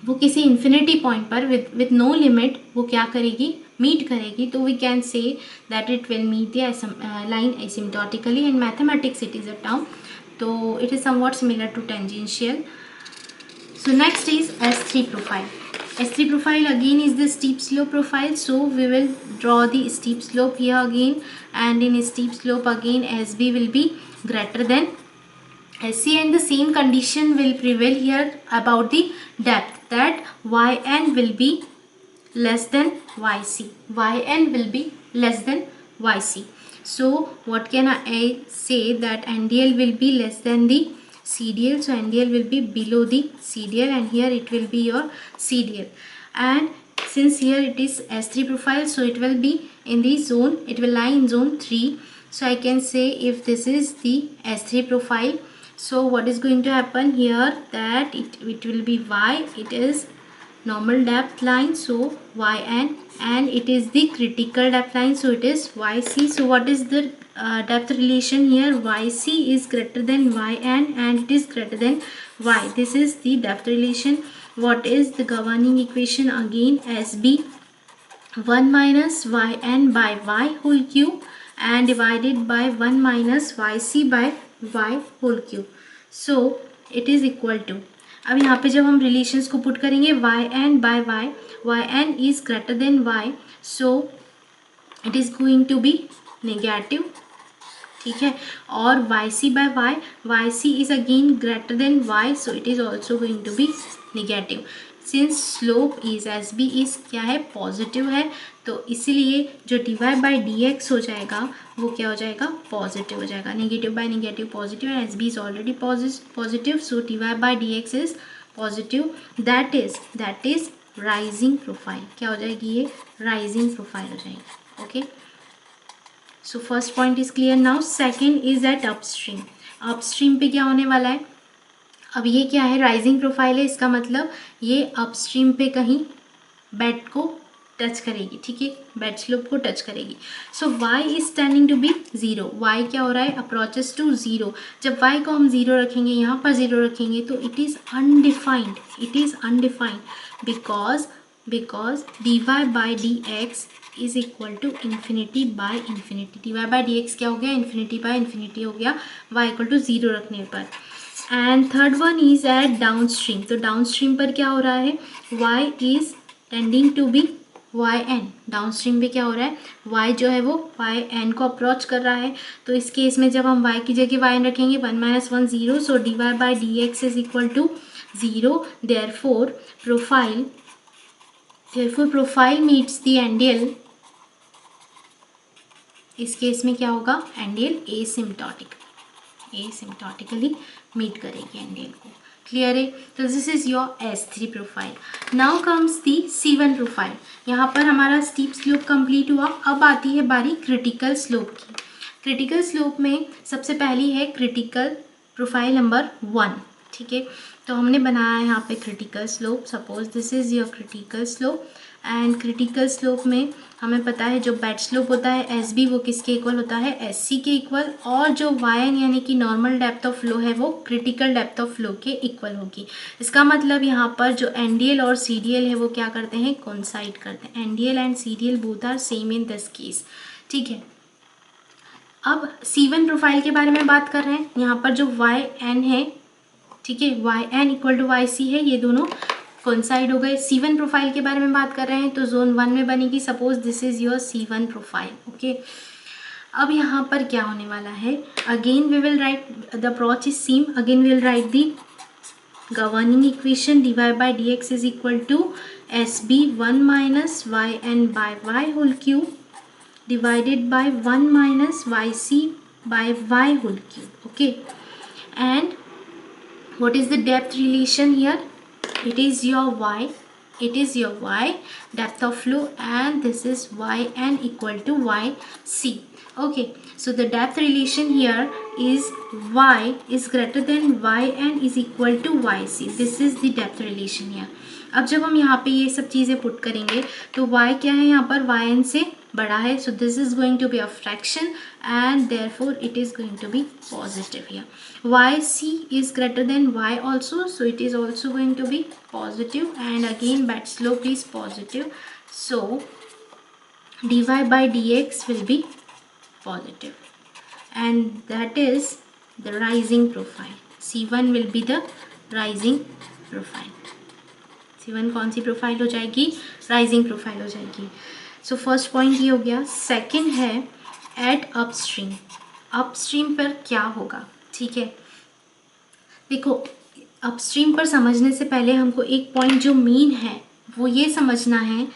वो किसी इन्फिनिटी पॉइंट पर विद नो लिमिट वो क्या करेगी, मीट करेगी, तो we can say that it will meet the line asymptotically. In mathematics it is a term, तो it is somewhat similar to tangential. So next is S3 profile. S3 profile again is the steep slope profile. So we will draw the steep slope here again, and in steep slope again SB will be greater than SC, and the same condition will prevail here about the depth, that YN will be less than YC. YN will be less than YC. So what can I say, that NDL will be less than the CDL, so NDL will be below the CDL, and here it will be your CDL. And since here it is S3 profile, so it will be in the zone, it will lie in zone 3. So I can say if this is the S3 profile, so what is going to happen here, that it will be Y, it is normal depth line, so yn, and it is the critical depth line, so it is yc. So what is the depth relation here? Yc is greater than yn and it is greater than y. This is the depth relation. What is the governing equation? Again SB 1 minus yn by y whole cube and divided by 1 minus yc by y whole cube. So it is equal to, अब यहाँ पे जब हम रिलेशंस को पुट करेंगे yn by y, yn is greater than y, so it is going to be negative, ठीक है, और yc by y, yc is again greater than y, so it is also going to be negative. Since slope is SB is क्या है, पॉजिटिव है, तो इसीलिए जो dy बाई डी एक्स हो जाएगा वो क्या हो जाएगा, पॉजिटिव हो जाएगा। Negative by negative positive, and SB is already positive, so dy by D x is positive, that is rising profile. क्या हो जाएगी, ये राइजिंग प्रोफाइल हो जाएगी। Okay, so first point is clear. Now second is at upstream. Upstream पे क्या होने वाला है, अब ये क्या है, राइजिंग प्रोफाइल है, इसका मतलब ये अपस्ट्रीम पे कहीं बेड को टच करेगी, ठीक है, बेड स्लोप को टच करेगी। So y is tending to be 0, y क्या हो रहा है, अप्रोचेस टू 0। जब y को हम 0 रखेंगे, यहाँ पर 0 रखेंगे, तो it is undefined, because dy by D x is equal to infinity by infinity. dy by D x क्या हो गया, इन्फिनिटी बाई इन्फिनिटी हो गया y इक्वल टू 0 रखने पर। And third one is at downstream. तो डाउन स्ट्रीम पर क्या हो रहा है, y is tending to be yn। Downstream पे क्या हो रहा है, y जो है वो yn को अप्रोच कर रहा है, तो इस केस में जब हम y की जगह yn रखेंगे 1 minus 1 0, so dy by D x is equal to 0। Therefore profile meets the NDL. इस केस में क्या होगा, एनडीएल एसिम्प्टोटिक, एसिम्प्टोटिकली मीट करेगी एनडीएल को। क्लियर है? तो this is your S3 profile. Now comes the C1 profile. यहाँ पर हमारा स्टीप स्लोप कंप्लीट हुआ। अब आती है बारी क्रिटिकल स्लोप की। क्रिटिकल स्लोप में सबसे पहली है क्रिटिकल प्रोफाइल नंबर 1। ठीक है, तो हमने बनाया है यहाँ पे critical slope. Suppose this is your critical slope and critical slope में हमें पता है जो बेड स्लोप होता है SB वो किसके इक्वल होता है, SC के इक्वल, और जो YN यानी कि नॉर्मल डेप्थ ऑफ फ्लो है वो क्रिटिकल डेप्थ ऑफ फ्लो के इक्वल होगी। इसका मतलब यहाँ पर जो NDL और CDL है वो क्या करते हैं, कोइंसाइड करते हैं। NDL and CDL both are same in this case. ठीक है, अब C1 प्रोफाइल के बारे में बात कर रहे हैं। यहाँ पर जो YN है, ठीक है, YN इक्वल टू YC है, ये दोनों कोइंसाइड हो गए। C1 प्रोफाइल के बारे में बात कर रहे हैं तो जोन 1 में बनेगी। Suppose this is your C1 profile. Okay, अब यहाँ पर क्या होने वाला है, again we will write the approach is same. Again we will write the governing equation dy by dx is equal to SB1 minus YN by Y whole cube divided by 1 minus YC by Y whole cube. Okay, and what is the depth relation here? It is your y depth of flow, and this is yn equal to yc. Okay, so the depth relation here is y is greater than yn is equal to yc. This is the depth relation here. अब जब हम यहाँ पे ये सब चीज़ें पुट करेंगे तो y क्या है यहाँ पर, yn से बड़ा है, so this is going to be a fraction and therefore it is going to be positive here. yc is greater than y also, so it is also going to be positive, and again bed slope is positive, so dy by dx will be positive, and that is the rising profile. C1 will be the rising profile. C1 कौन सी प्रोफाइल हो जाएगी, राइजिंग प्रोफाइल हो जाएगी। सो फर्स्ट पॉइंट ये हो गया। सेकंड है एट अपस्ट्रीम। अपस्ट्रीम पर क्या होगा, ठीक है, देखो अपस्ट्रीम पर समझने से पहले हमको एक पॉइंट जो मेन है वो ये समझना है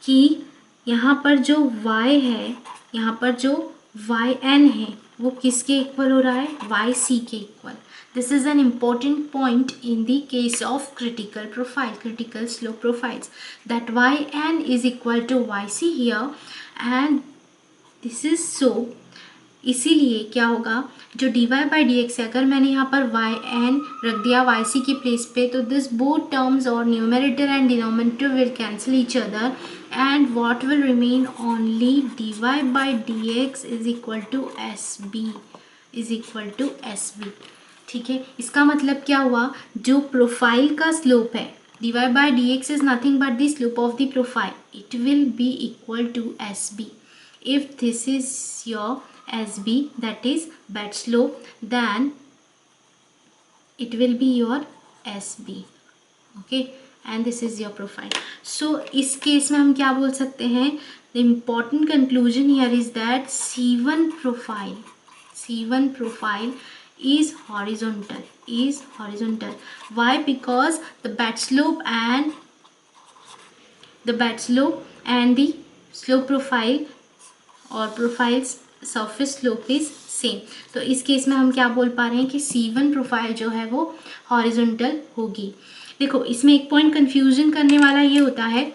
कि यहाँ पर जो y है, यहाँ पर जो yn है वो किसके इक्वल हो रहा है, yc के equal. This is an important point in the case of critical profile, critical slope profiles, that yn is equal to yc here, and this is so, इसीलिए क्या होगा, जो dy by dx है, अगर मैंने यहाँ पर yn रख दिया yc की प्लेस पे, तो this both terms और numerator and denominator will cancel each other, and what will remain, only dy by dx is equal to sb is equal to sb। ठीक है, इसका मतलब क्या हुआ, जो प्रोफाइल का स्लोप है dy by dx is nothing but the slope of the profile, it will be equal to sb. If this is your sb, that is bed slope, then it will be your sb. okay, and this is your profile. So इस केस में हम क्या बोल सकते हैं, the important conclusion here is that C1 profile is horizontal, why, because the bed slope and the slope profile और profiles surface slope is same। तो इस केस में हम क्या बोल पा रहे हैं कि C1 प्रोफाइल जो है वो हॉरिजॉन्टल होगी। देखो इसमें एक पॉइंट कंफ्यूजन करने वाला ये होता है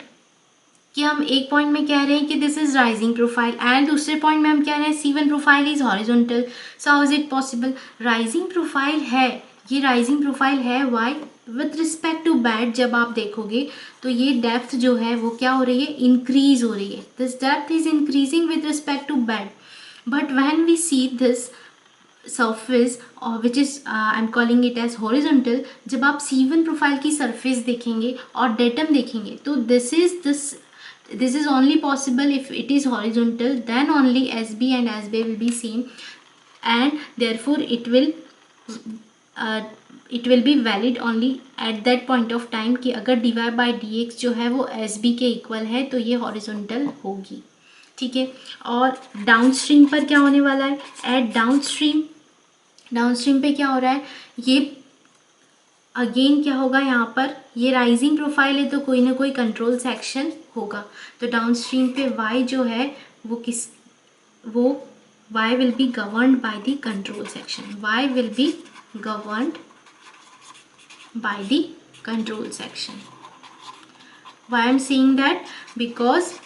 कि हम एक पॉइंट में कह रहे हैं कि this is rising profile, and दूसरे पॉइंट में हम कह रहे हैं C1 profile is horizontal. So how is it possible, rising profile है, ये राइजिंग प्रोफाइल है, why, with respect to bed जब आप देखोगे तो ये डेप्थ जो है वो क्या हो रही है, इंक्रीज हो रही है, this depth is increasing with respect to bed, but when we see this surface which is I'm calling it as horizontal, जब आप C1 प्रोफाइल की सरफेस देखेंगे और डेटम देखेंगे तो this is only possible if it is horizontal, then only SB and SB will be same, and therefore it will be valid only at that point of time कि अगर dy by dx जो है वो SB के इक्वल है तो ये horizontal होगी। ठीक है, और डाउनस्ट्रीम पर क्या होने वाला है, एट डाउनस्ट्रीम पे क्या हो रहा है, ये अगेन क्या होगा, यहाँ पर ये राइजिंग प्रोफाइल है तो कोई ना कोई कंट्रोल सेक्शन होगा, तो डाउनस्ट्रीम पे y जो है वो y will be governed by the control section. Y will be governed by the control section. Why I'm saying that? Because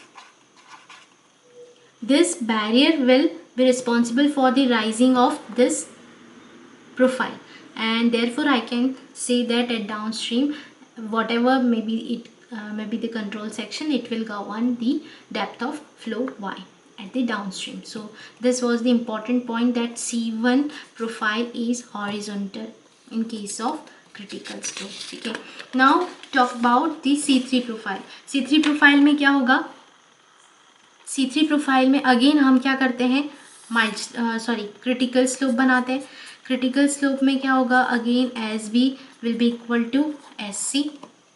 this barrier will be responsible for the rising of this profile, and therefore I can say that at downstream, whatever maybe the control section, it will govern the depth of flow y at the downstream. So this was the important point, that C1 profile is horizontal in case of critical slope. ठीक है, now talk about the C3 profile. C3 profile में क्या होगा? C3 प्रोफाइल में अगेन हम क्या करते हैं, क्रिटिकल स्लोप बनाते हैं. क्रिटिकल स्लोप में क्या होगा? Again S B will be equal to S C,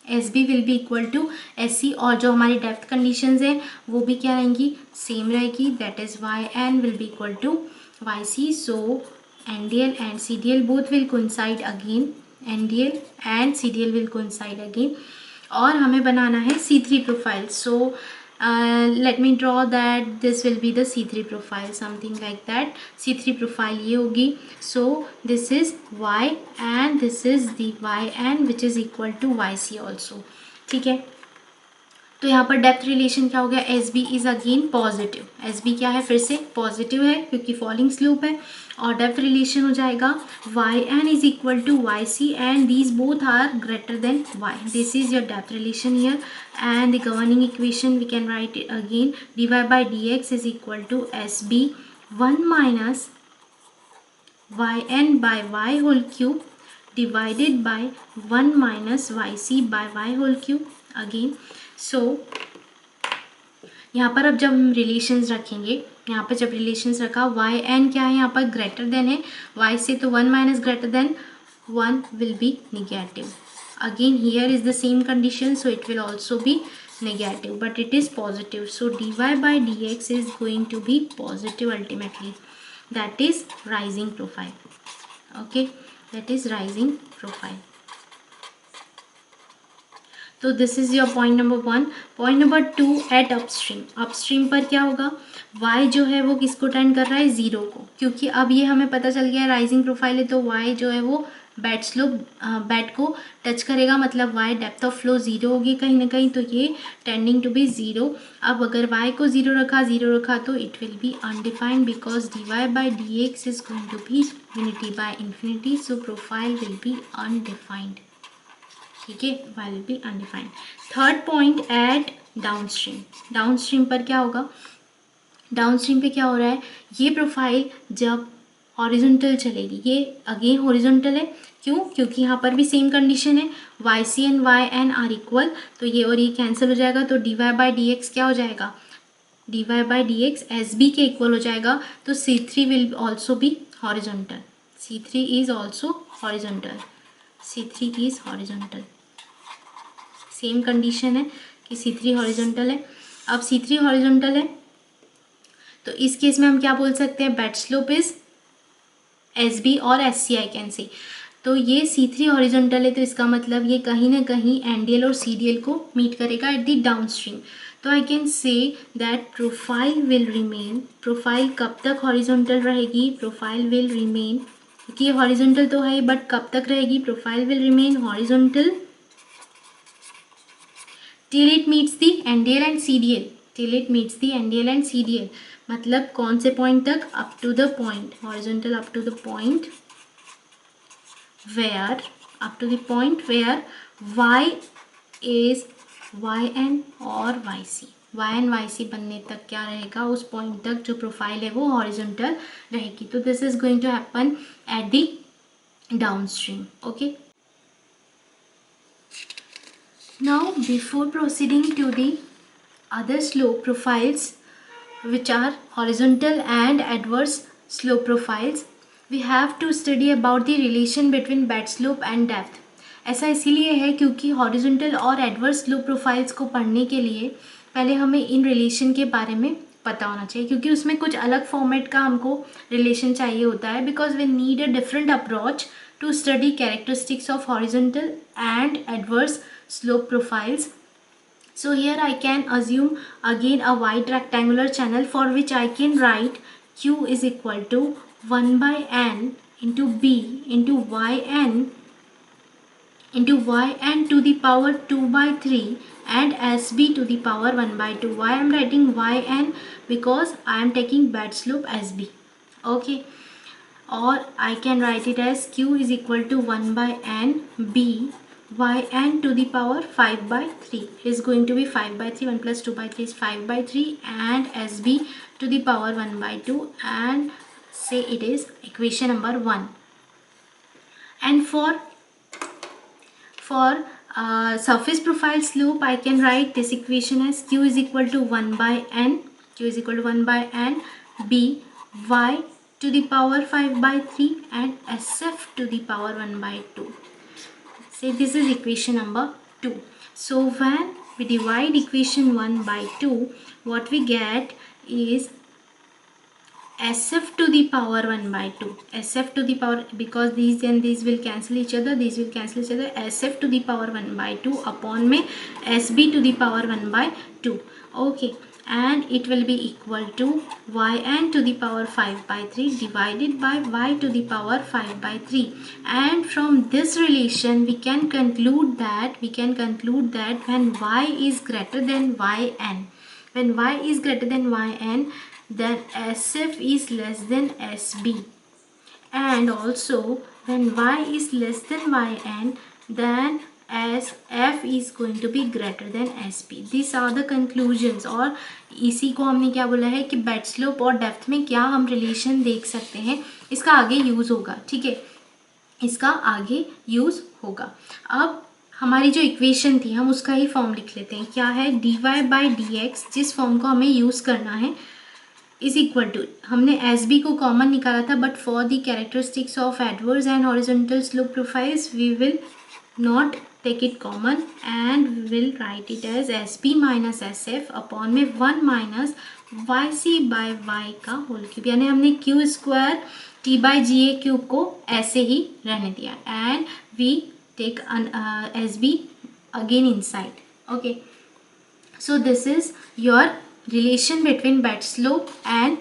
S B will be equal to S C, और जो हमारी डेप्थ कंडीशंस हैं वो भी क्या रहेंगी? सेम रहेगी. That is Y N will be equal to Y C. So N D L and C D L both will coincide again, N D L and C D L will coincide again, और हमें बनाना है C3 profile. So let me draw that this will be the C3 profile, something like that. C3 profile ये होगी. So this is y and this is the yn which is equal to yc also. ठीक है, तो यहाँ पर डेप्थ रिलेशन क्या हो गया? S B is again positive. S B क्या है? फिर से पॉजिटिव है क्योंकि फॉलिंग स्लोप है, और डेप्थ रिलेशन हो जाएगा Y N is equal to Y C and these both are greater than Y. This is your depth relation here, and the governing equation we can write it again. D Y by D x is equal to S B 1 minus Y N by Y whole cube divided by 1 minus Y C by Y whole cube again. So यहाँ पर अब जब हम रिलेशंस रखेंगे, यहाँ पर जब रिलेशंस रखा, वाई एन क्या है? यहाँ पर ग्रेटर देन है वाई से, तो 1 minus greater than 1 will be negative. Again here is the same condition, so it will also B negative, but it is positive. So dy by dx is going to be positive ultimately. That is rising profile. Okay, that is rising profile. तो this is your point number 1. Point number 2 at upstream. Upstream पर क्या होगा? y जो है वो किसको टेंड कर रहा है? 0 को, क्योंकि अब ये हमें पता चल गया है राइजिंग प्रोफाइल है, तो y जो है वो बेड स्लोप बेड को टच करेगा, मतलब y डेप्थ ऑफ फ्लो 0 होगी कहीं ना कहीं, तो ये टेंडिंग टू बी 0. अब अगर y को 0 रखा तो it will be undefined, because dy by D x is going to be unity by infinity, so profile will be undefined. ठीक है, y will be undefined. Third point at downstream. Downstream पर क्या होगा? डाउनस्ट्रीम पे क्या हो रहा है? ये प्रोफाइल जब हॉरिजॉन्टल चलेगी, ये अगेन हॉरिजॉन्टल है. क्यों? क्योंकि यहाँ पर भी सेम कंडीशन है, Y C and Y N are equal, तो ये और ये कैंसिल हो जाएगा, तो D Y by D x क्या हो जाएगा? D Y by D X S B के इक्वल हो जाएगा. तो C3 will also be horizontal. C3 is also horizontal. C3 is horizontal. Same condition है कि C3 हॉरिजॉन्टल है. अब C3 हॉरिजॉन्टल है तो इस केस में हम क्या बोल सकते हैं? बेड स्लोप इज SB और SC आई कैन से. तो ये C3 हॉरिजॉन्टल है, तो इसका मतलब ये कहीं ना कहीं NDL और CDL को मीट करेगा एट द डाउनस्ट्रीम. तो I can say that profile will remain. Profile कब तक हॉरिजॉन्टल रहेगी? प्रोफाइल विल रिमेन, क्योंकि ये हॉरिजॉन्टल तो है, बट कब तक रहेगी? Profile will remain horizontal till it meets the NDL and CDL. till it meets the NDL and CDL मतलब कौन से पॉइंट तक? Up to the point horizontal, up to the point where, up to the point where y is yn और yc. yn yc बनने तक क्या रहेगा? उस पॉइंट तक जो प्रोफाइल है वो हॉरिजॉन्टल रहेगी. तो this is going to happen at the downstream. Okay, now before proceeding to the other slope profiles which are horizontal and adverse slope profiles, we have to study about the relation between bed slope and depth. ऐसा इसीलिए है क्योंकि horizontal और adverse slope profiles को पढ़ने के लिए पहले हमें इन relation के बारे में पता होना चाहिए, क्योंकि उसमें कुछ अलग फॉर्मेट का हमको रिलेशन चाहिए होता है, because we need a different approach to study characteristics of horizontal and adverse slope profiles. So here I can assume again a wide rectangular channel for which I can write Q is equal to 1 by n into B into yn to the power 2 by 3 and SB to the power 1 by 2. Why I am writing yn? Because I am taking bed slope SB. Okay, or I can write it as Q is equal to 1 by n B yn to the power 5 by 3. It is going to be 5 by 3. 1 plus 2 by 3 is 5 by 3 and SB to the power 1 by 2, and say it is equation number 1. And for surface profile slope, I can write this equation as Q is equal to 1 by n, Q is equal to 1 by n B y to the power 5 by 3 and SF to the power 1 by 2. Say this is equation number 2. So when we divide equation 1 by 2, what we get is SF to the power 1 by 2. SF to the power, because these and these will cancel each other, these will cancel each other. SF to the power 1 by 2 upon में SB to the power 1 by 2. Okay, and it will be equal to yn to the power 5 by 3 divided by y to the power 5 by 3. And from this relation we can conclude that when y is greater than yn, when y is greater than yn, then SF is less than SB, and also when y is less than yn, then SF is going to be greater than SB. These are the conclusions. और इसी को हमने क्या बोला है कि बेड स्लोप और डेप्थ में क्या हम रिलेशन देख सकते हैं, इसका आगे यूज़ होगा. ठीक है, इसका आगे यूज़ होगा. अब हमारी जो इक्वेशन थी हम उसका ही फॉर्म लिख लेते हैं. क्या है? dy by dx, जिस फॉर्म को हमें यूज़ करना है, इज इक्वल टू, हमने एस बी को कॉमन निकाला था, but for the characteristics of adverse and horizontal slope profiles we will not take it common and we will write it as S B minus S F upon में 1 minus Y C by Y का होल क्यूब. यानी हमने Q square T by ji A cube को ऐसे ही रहने दिया and we take S B again inside. Okay, so this is your relation between bed slope and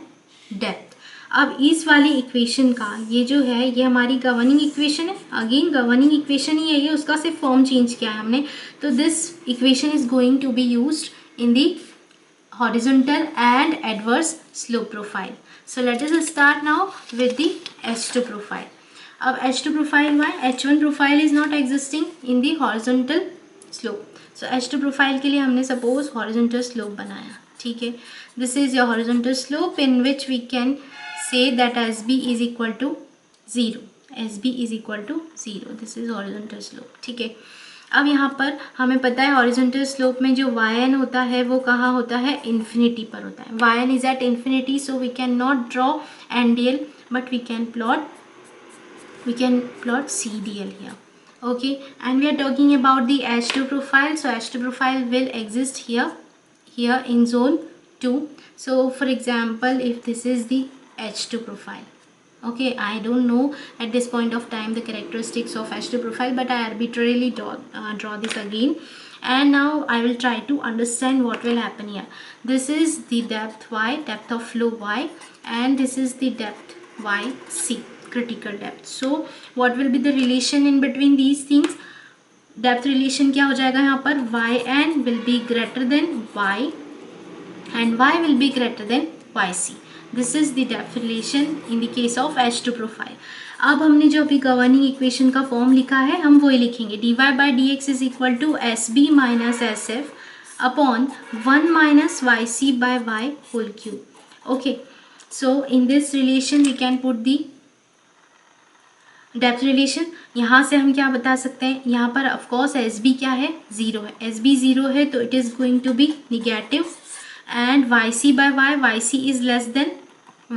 depth. अब इस वाली इक्वेशन का ये जो है ये हमारी गवर्निंग इक्वेशन है. अगेन गवर्निंग इक्वेशन ही है ये, उसका सिर्फ फॉर्म चेंज किया है हमने. तो this equation is going to be used in the horizontal and adverse slope profile. So let us start now with the H2 profile. अब H2 प्रोफाइल हुआ है, H1 profile is not existing in the horizontal slope. So H2 profile के लिए हमने सपोज हॉरिजॉन्टल स्लोप बनाया. ठीक है, this is your horizontal slope in which we can say that SB is equal to 0. SB is equal to 0. This is horizontal slope. ठीक है, अब यहाँ पर हमें पता है हॉरिजॉन्टल स्लोप में जो yn होता है वो कहाँ होता है? इन्फिनिटी पर होता है. yn is at infinity, so we can not draw NDL but we can plot CDL here. Okay, and we are talking about the H2 profile. So H2 profile will exist here in zone 2. So for example, if this is the H2 profile, okay, I don't know at this point of time the characteristics of H2 profile, but I arbitrarily draw this again, and now I will try to understand what will happen here. This is the depth y, depth of flow y, and this is the depth yc, critical depth. So what will be the relation in between these things? Depth relation क्या हो जाएगा यहाँ पर? yn will be greater than y and y will be greater than yc. This is the depth relation in the case of H2 profile. अब हमने जो अभी गवर्निंग इक्वेशन का फॉर्म लिखा है हम वही लिखेंगे. dy by dx is equal to SB minus SF upon 1 minus yc by y whole cube. Okay, so in this relation we can put the depth relation. यहाँ से हम क्या बता सकते हैं? यहाँ पर ऑफकोर्स SB क्या है? 0 है. SB 0 है तो it is going to be negative and YC by y, YC is less than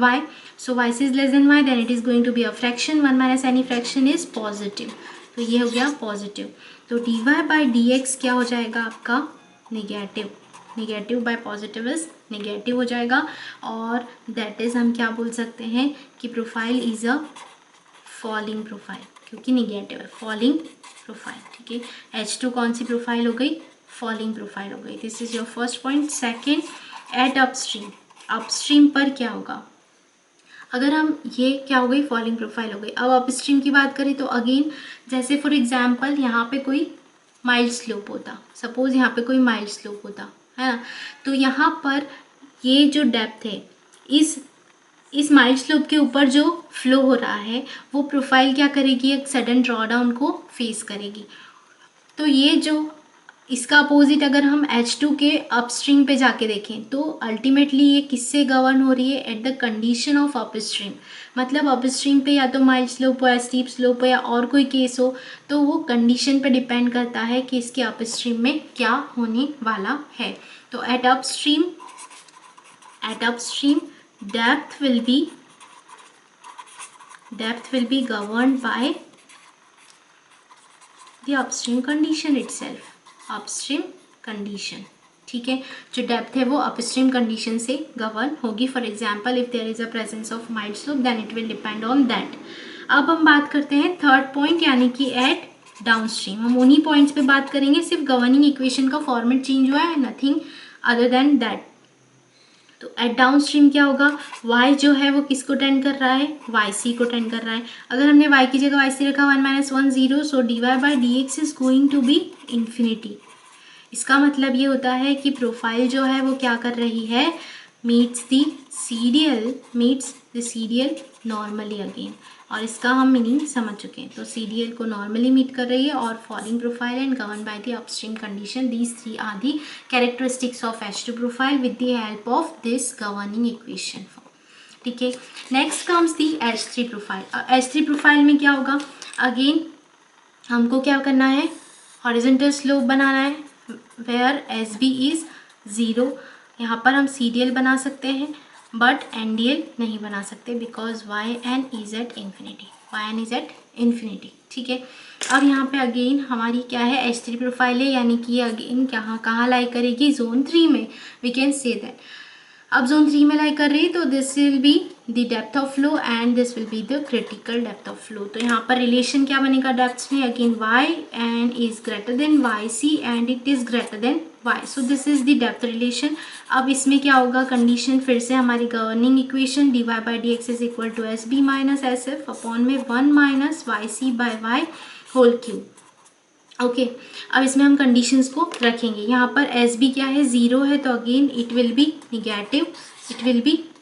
y, so YC is less than y, then it is going to be a fraction. 1 minus any fraction is positive, तो ये हो गया पॉजिटिव. तो dy by dx क्या हो जाएगा आपका? Negative. Negative bye positive is negative हो जाएगा, और दैट इज़ हम क्या बोल सकते हैं कि profile is a falling profile, क्योंकि निगेटिव है. Falling profile. ठीक है, H2 कौन सी प्रोफाइल हो गई? फॉलिंग प्रोफाइल हो गई. This is your first point. Second, at upstream. Upstream पर क्या होगा? अगर हम ये क्या हो गई, फॉलिंग प्रोफाइल हो गई। अब अपस्ट्रीम की बात करें तो अगेन जैसे फॉर एग्जांपल यहाँ पे कोई माइल्ड स्लोप होता, सपोज यहाँ पे कोई माइल्ड स्लोप होता है ना, तो यहाँ पर ये जो डेप्थ है इस माइल्ड स्लोप के ऊपर जो फ्लो हो रहा है वो प्रोफाइल क्या करेगी, एक सडन ड्रॉडाउन को फेस करेगी। तो ये जो इसका अपोजिट अगर हम H2 के अपस्ट्रीम पे जाके देखें तो अल्टीमेटली ये किससे गवर्न हो रही है, at the condition of upstream. मतलब अपस्ट्रीम पे या तो माइल्ड स्लोप हो या स्टीप स्लोप हो या और कोई केस हो, तो वो कंडीशन पे डिपेंड करता है कि इसके अपस्ट्रीम में क्या होने वाला है। तो at upstream depth will be governed by the upstream condition itself, upstream condition। ठीक है, जो डेप्थ है वो अपस्ट्रीम कंडीशन से गवर्न होगी। For example if there is a presence of mild slope then it will depend on that. अब हम बात करते हैं थर्ड पॉइंट यानी कि एट डाउनस्ट्रीम। हम उन्हीं पॉइंट्स पे बात करेंगे, सिर्फ गवर्निंग इक्वेशन का फॉर्मेट चेंज हुआ है, नथिंग अदर देन दैट। तो एट डाउनस्ट्रीम क्या होगा, y जो है वो किसको टेंड कर रहा है, yc को टेंड कर रहा है। अगर हमने y की जगह yc रखा 1 - 1 0, so dy by dx is going to be infinity. इसका मतलब ये होता है कि प्रोफाइल जो है वो क्या कर रही है, meets the serial normally again. और इसका हम मीनिंग समझ चुके हैं। तो सीरियल को नॉर्मली मीट कर रही है और falling profile and govern by the upstream condition. These three are the characteristics of H2 profile with the help of this governing equation. ठीक है, next comes the H3 profile. H3 profile में क्या होगा, अगेन हमको क्या करना है, हॉरिजॉन्टल स्लोप बनाना है वेयर SB इज 0। यहाँ पर हम सीरियल बना सकते हैं बट NDL नहीं बना सकते because yn is at infinity. ठीक है, अब यहाँ पे अगेन हमारी क्या है, H3 प्रोफाइल है, यानी कि अगेन कहाँ लाई करेगी, जोन 3 में। वी कैन से दैट अब जोन 3 में लाई कर रही है, तो this will be the depth of flow and this will be the critical depth of flow. तो यहाँ पर रिलेशन क्या बनेगा डेप्थ में, again yn is greater than yc and it is greater than y, so this is the depth relation. अब इसमें क्या होगा, कंडीशन फिर से हमारी governing equation dy by dx is equal to sb minus sf upon में 1 minus yc by y whole cube. Okay, अब इसमें हम कंडीशंस को रखेंगे। यहाँ पर SB क्या है, 0 है, तो again it will be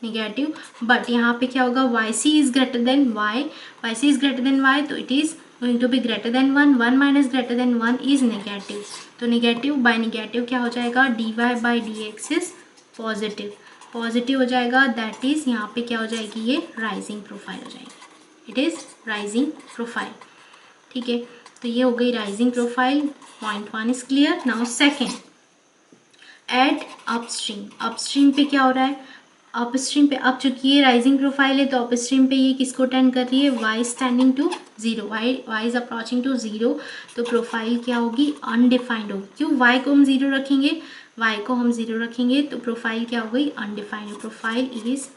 negative, but यहाँ पे क्या होगा, YC is greater than y, तो it is going to be greater than 1 minus greater than 1 is negative. तो नेगेटिव बाय नेगेटिव क्या हो जाएगा, dy by dx is positive हो जाएगा। दैट इज यहाँ पे क्या हो जाएगी, ये राइजिंग प्रोफाइल हो जाएगी, इट इज राइजिंग प्रोफाइल। ठीक है, तो ये हो गई rising profile. Point 1 is clear. Now second, at upstream पे क्या हो रहा है, अपस्ट्रीम पे अब चूंकि ये राइजिंग प्रोफाइल है तो अपस्ट्रीम पे ये किसको टेंड कर रही है, y tending to 0, y is approaching to 0। तो प्रोफाइल क्या होगी, अनडिफाइंड होगी। क्यों, y को हम 0 रखेंगे, तो प्रोफाइल क्या हो गई, अनडिफाइंड। Profile is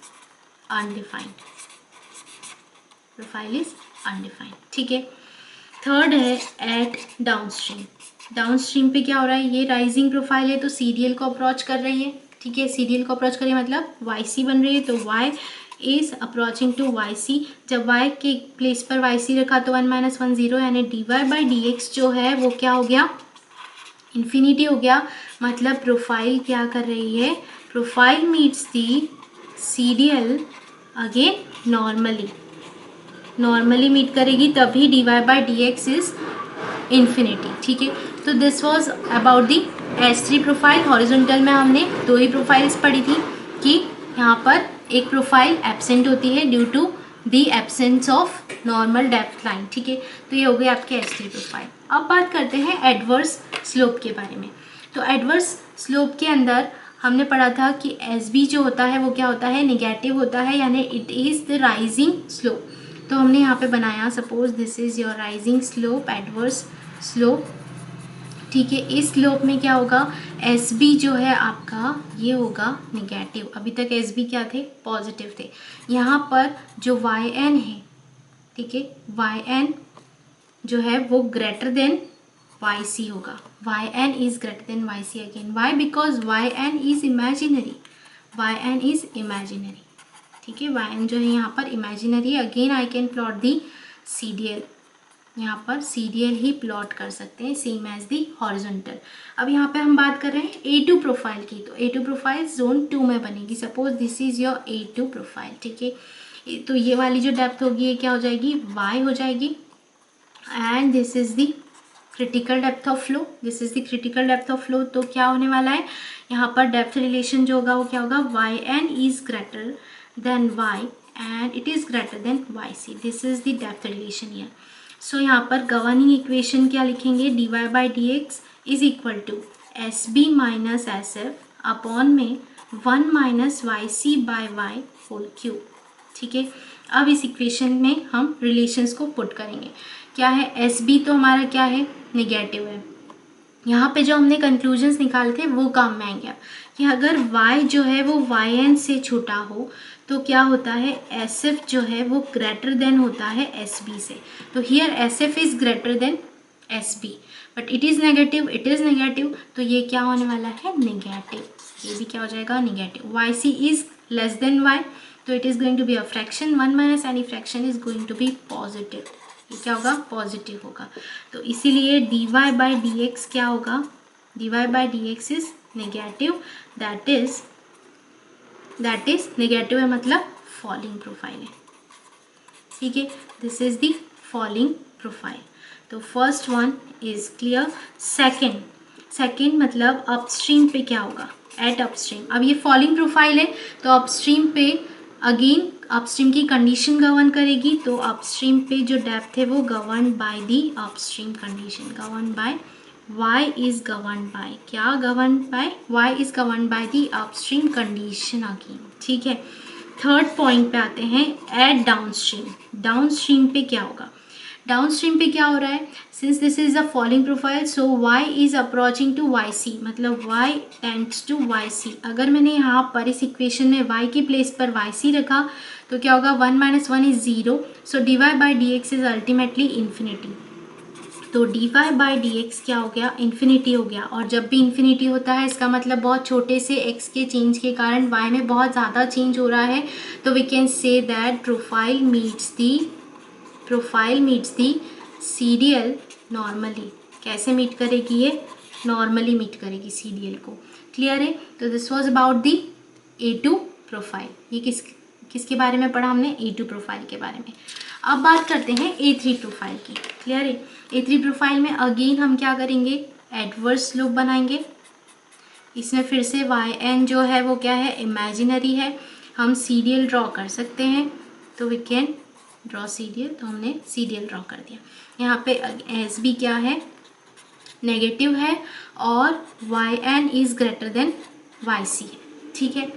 undefined. ठीक है, थर्ड है एट डाउनस्ट्रीम पे क्या हो रहा है, ये राइजिंग प्रोफाइल है तो सीरियल को अप्रोच कर रही है। ठीक है, सीरियल को अप्रोच कर रही है मतलब YC बन रही है, तो y is approaching to YC। जब y के प्लेस पर YC रखा तो 1 - 1 0, यानी dy बाई dx जो है वो क्या हो गया, इन्फिनिटी हो गया। मतलब प्रोफाइल क्या कर रही है, profile meets the serial again normally meet करेगी, तभी dy by dx is infinity. ठीक है, तो this was about the H3 profile. Horizontal में हमने 2 ही प्रोफाइल्स पढ़ी थी कि यहाँ पर एक प्रोफाइल एब्सेंट होती है due to the absence of normal depth line. ठीक है, तो ये हो गई आपके H3 प्रोफाइल। अब बात करते हैं एडवर्स स्लोप के बारे में। तो एडवर्स स्लोप के अंदर हमने पढ़ा था कि SB जो होता है वो क्या होता है, निगेटिव होता है, यानी it is the rising slope. तो हमने यहाँ पे बनाया, suppose this is your rising slope, adverse slope. ठीक है, इस स्लोप में क्या होगा, SB जो है आपका ये होगा निगेटिव। अभी तक SB क्या थे, पॉजिटिव थे। यहाँ पर जो yn है, ठीक है, yn जो है वो ग्रेटर देन YC होगा। yn is greater than YC again. Why, because yn is imaginary. ठीक है, वाई एन जो है यहाँ पर इमेजिनरी है। Again I can plot the CDL, यहाँ पर CDL ही प्लॉट कर सकते हैं सेम एज दी हॉरिजॉन्टल। अब यहाँ पे हम बात कर रहे हैं A2 प्रोफाइल की, तो A2 प्रोफाइल जोन 2 में बनेगी। Suppose this is your A2 profile, ठीक है, तो ये वाली जो डेप्थ होगी ये क्या हो जाएगी, y हो जाएगी, and this is the critical depth of flow, this is the critical depth of flow. तो क्या होने वाला है यहाँ पर डेप्थ रिलेशन जो होगा वो क्या होगा, Y N is greater than Y and it is greater than Y C, this is the depth relation here. So यहाँ पर गवर्निंग इक्वेशन क्या लिखेंगे, D Y by D x is equal to S B minus S F upon में 1 minus Y C by Y whole cube, ठीक है। अब इस इक्वेशन में हम रिलेशंस को पुट करेंगे। क्या है, एस बी तो हमारा क्या है, नेगेटिव है। यहाँ पे जो हमने कंक्लूजन्स निकाले थे वो काम में आएंगे अब, कि अगर y जो है वो वाई एन से छोटा हो तो क्या होता है, एस एफ जो है वो ग्रेटर देन होता है एस बी से। तो here S F is greater than S B, but it is negative, तो ये क्या होने वाला है, नेगेटिव, ये भी क्या हो जाएगा, negative. Y C is less than Y, तो it is going to be a fraction, 1 minus any fraction is going to be positive, ये क्या होगा, पॉजिटिव होगा। तो इसीलिए D Y by D x क्या होगा, D Y by D x is negative, that is negative है, मतलब फॉलिंग प्रोफाइल है, ठीक है। This is the falling profile. तो first one is clear. Second मतलब अपस्ट्रीम पे क्या होगा, एट अपस्ट्रीम। अब ये फॉलिंग प्रोफाइल है तो अपस्ट्रीम पे अगेन अपस्ट्रीम की कंडीशन गवर्न करेगी, तो अपस्ट्रीम पे जो डेप्थ है वो govern by the upstream condition, govern by y is governed by, क्या governed by, y is governed by the upstream condition again, ठीक है। थर्ड पॉइंट पे आते हैं, एट डाउनस्ट्रीम पे क्या होगा, डाउनस्ट्रीम पे क्या हो रहा है, since this is a falling profile so y is approaching to Y C, मतलब y tends to Y C. अगर मैंने यहाँ पर इस इक्वेशन में y की प्लेस पर वाई सी रखा तो क्या होगा, 1 माइनस 1 इज 0, so D Y by D x is ultimately infinity. तो D Y by D x क्या हो गया, इन्फिनिटी हो गया। और जब भी इन्फिनिटी होता है इसका मतलब बहुत छोटे से x के चेंज के कारण y में बहुत ज़्यादा चेंज हो रहा है, तो we can say that profile meets the CDL normally. कैसे मीट करेगी ये, नॉर्मली मीट करेगी CDL को, क्लियर है। तो this was about the A2 profile. ये किसके बारे में पढ़ा हमने, A2 प्रोफाइल के बारे में। अब बात करते हैं A3 प्रोफाइल की, क्लियर है। A3 प्रोफाइल में अगेन हम क्या करेंगे, एडवर्स स्लोप बनाएंगे। इसमें फिर से वाई एन जो है वो क्या है, इमेजिनरी है। हम CDL ड्रॉ कर सकते हैं, तो वी कैन ड्रॉ CDL, तो हमने CDL ड्रॉ कर दिया। यहाँ पे एस बी क्या है, नेगेटिव है, और Y N is greater than Y C, ठीक है।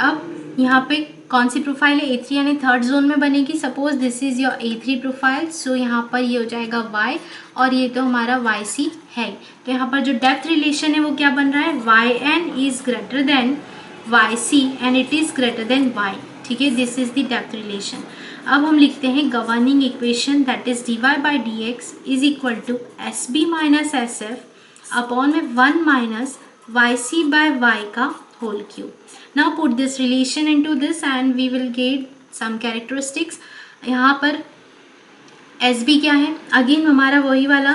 अब यहाँ पे कौन सी प्रोफाइल है, A3 यानी थर्ड जोन में बनेगी। Suppose this is your A3 profile, so यहाँ पर ये हो जाएगा y, और ये तो हमारा YC है। तो यहाँ पर जो डेप्थ रिलेशन है वो क्या बन रहा है, YN is greater than YC and it is greater than y, ठीक है। This is the depth relation. अब हम लिखते हैं governing equation, that is D Y by D x is equal to S B minus S F upon में 1 minus Y C by Y का whole cube. Now put this relation into this and we will get some characteristics. यहाँ पर एस बी क्या है, अगेन हमारा वही वाला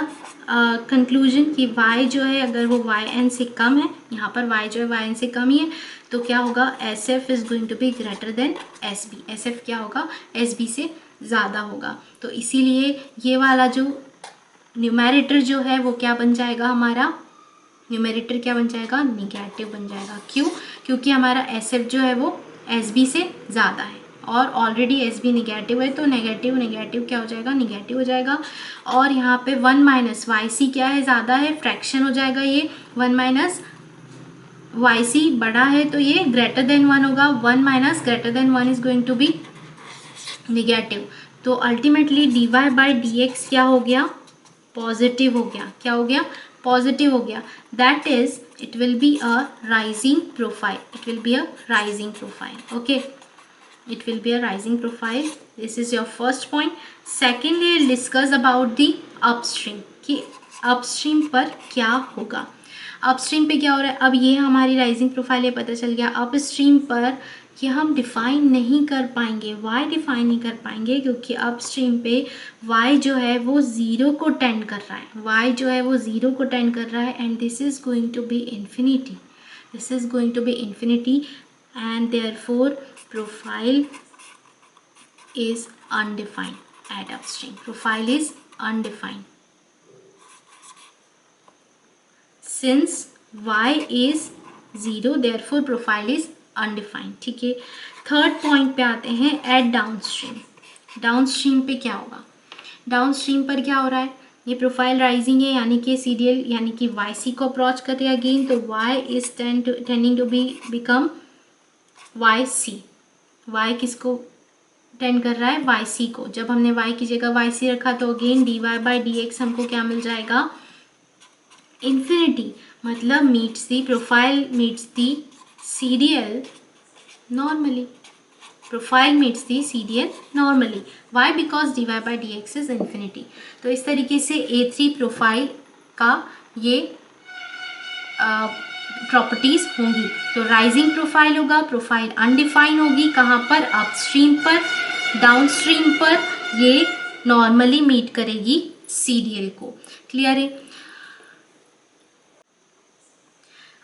कंक्लूजन कि y जो है अगर वो वाई एन से कम है, यहाँ पर y जो है वाई एन से कम ही है, तो क्या होगा, S F is going to be greater than S B. S F क्या होगा, एस बी से ज़्यादा होगा। तो इसीलिए ये वाला जो न्यूमेरेटर जो है वो क्या बन जाएगा, हमारा न्यूमेरेटर क्या बन जाएगा, निगेटिव बन जाएगा। क्यों, क्योंकि हमारा एस एफ जो है वो एस बी से ज़्यादा है, और ऑलरेडी एस बी निगेटिव है, तो नेगेटिव नेगेटिव क्या हो जाएगा, निगेटिव हो जाएगा। और यहाँ पे 1 माइनस वाई सी क्या है, ज़्यादा है, फ्रैक्शन हो जाएगा ये। 1 माइनस वाई सी बड़ा है तो ये ग्रेटर देन 1 होगा। 1 minus greater than 1 is going to be negative. तो ultimately D Y by D x क्या हो गया, पॉजिटिव हो गया। क्या हो गया, पॉजिटिव हो गया। That is it will be a rising profile, it will be a rising profile, okay, it will be a rising profile. This is your first point. Secondly, we'll discuss about the upstream, कि upstream पर क्या होगा। अपस्ट्रीम पे क्या हो रहा है, अब ये हमारी राइजिंग प्रोफाइल है, पता चल गया। अपस्ट्रीम पर ये हम डिफाइन नहीं कर पाएंगे। वाई डिफाइन नहीं कर पाएंगे? क्योंकि अपस्ट्रीम पे वाई जो है वो ज़ीरो को टेंड कर रहा है, वाई जो है वो ज़ीरो को टेंड कर रहा है, and this is going to be infinity, this is going to be infinity, and therefore profile is undefined at upstream. Profile is undefined. Since y is 0, therefore profile is undefined. ठीक है, थर्ड पॉइंट पे आते हैं एट डाउनस्ट्रीम। डाउनस्ट्रीम पे क्या होगा? डाउनस्ट्रीम पर क्या हो रहा है? ये प्रोफाइल राइजिंग है, यानी कि सीरियल यानी कि वाई सी को अप्रोच कर रहे अगेन, तो Y is tending to become Y C. Y किसको टेंड कर रहा है? वाई सी को। जब हमने वाई की जगह वाई सी रखा तो again D Y by D x हमको क्या मिल जाएगा? इन्फिनिटी। मतलब meets the profile meets the serial normally, profile meets the serial normally. Why? Because D Y by D x is infinity. तो इस तरीके से A3 प्रोफाइल का ये प्रॉपर्टीज होंगी। तो राइजिंग प्रोफाइल होगा, प्रोफाइल अनडिफाइन होगी, कहाँ पर? अपस्ट्रीम पर। डाउनस्ट्रीम पर ये नॉर्मली मीट करेगी सीरियल को। क्लियर है?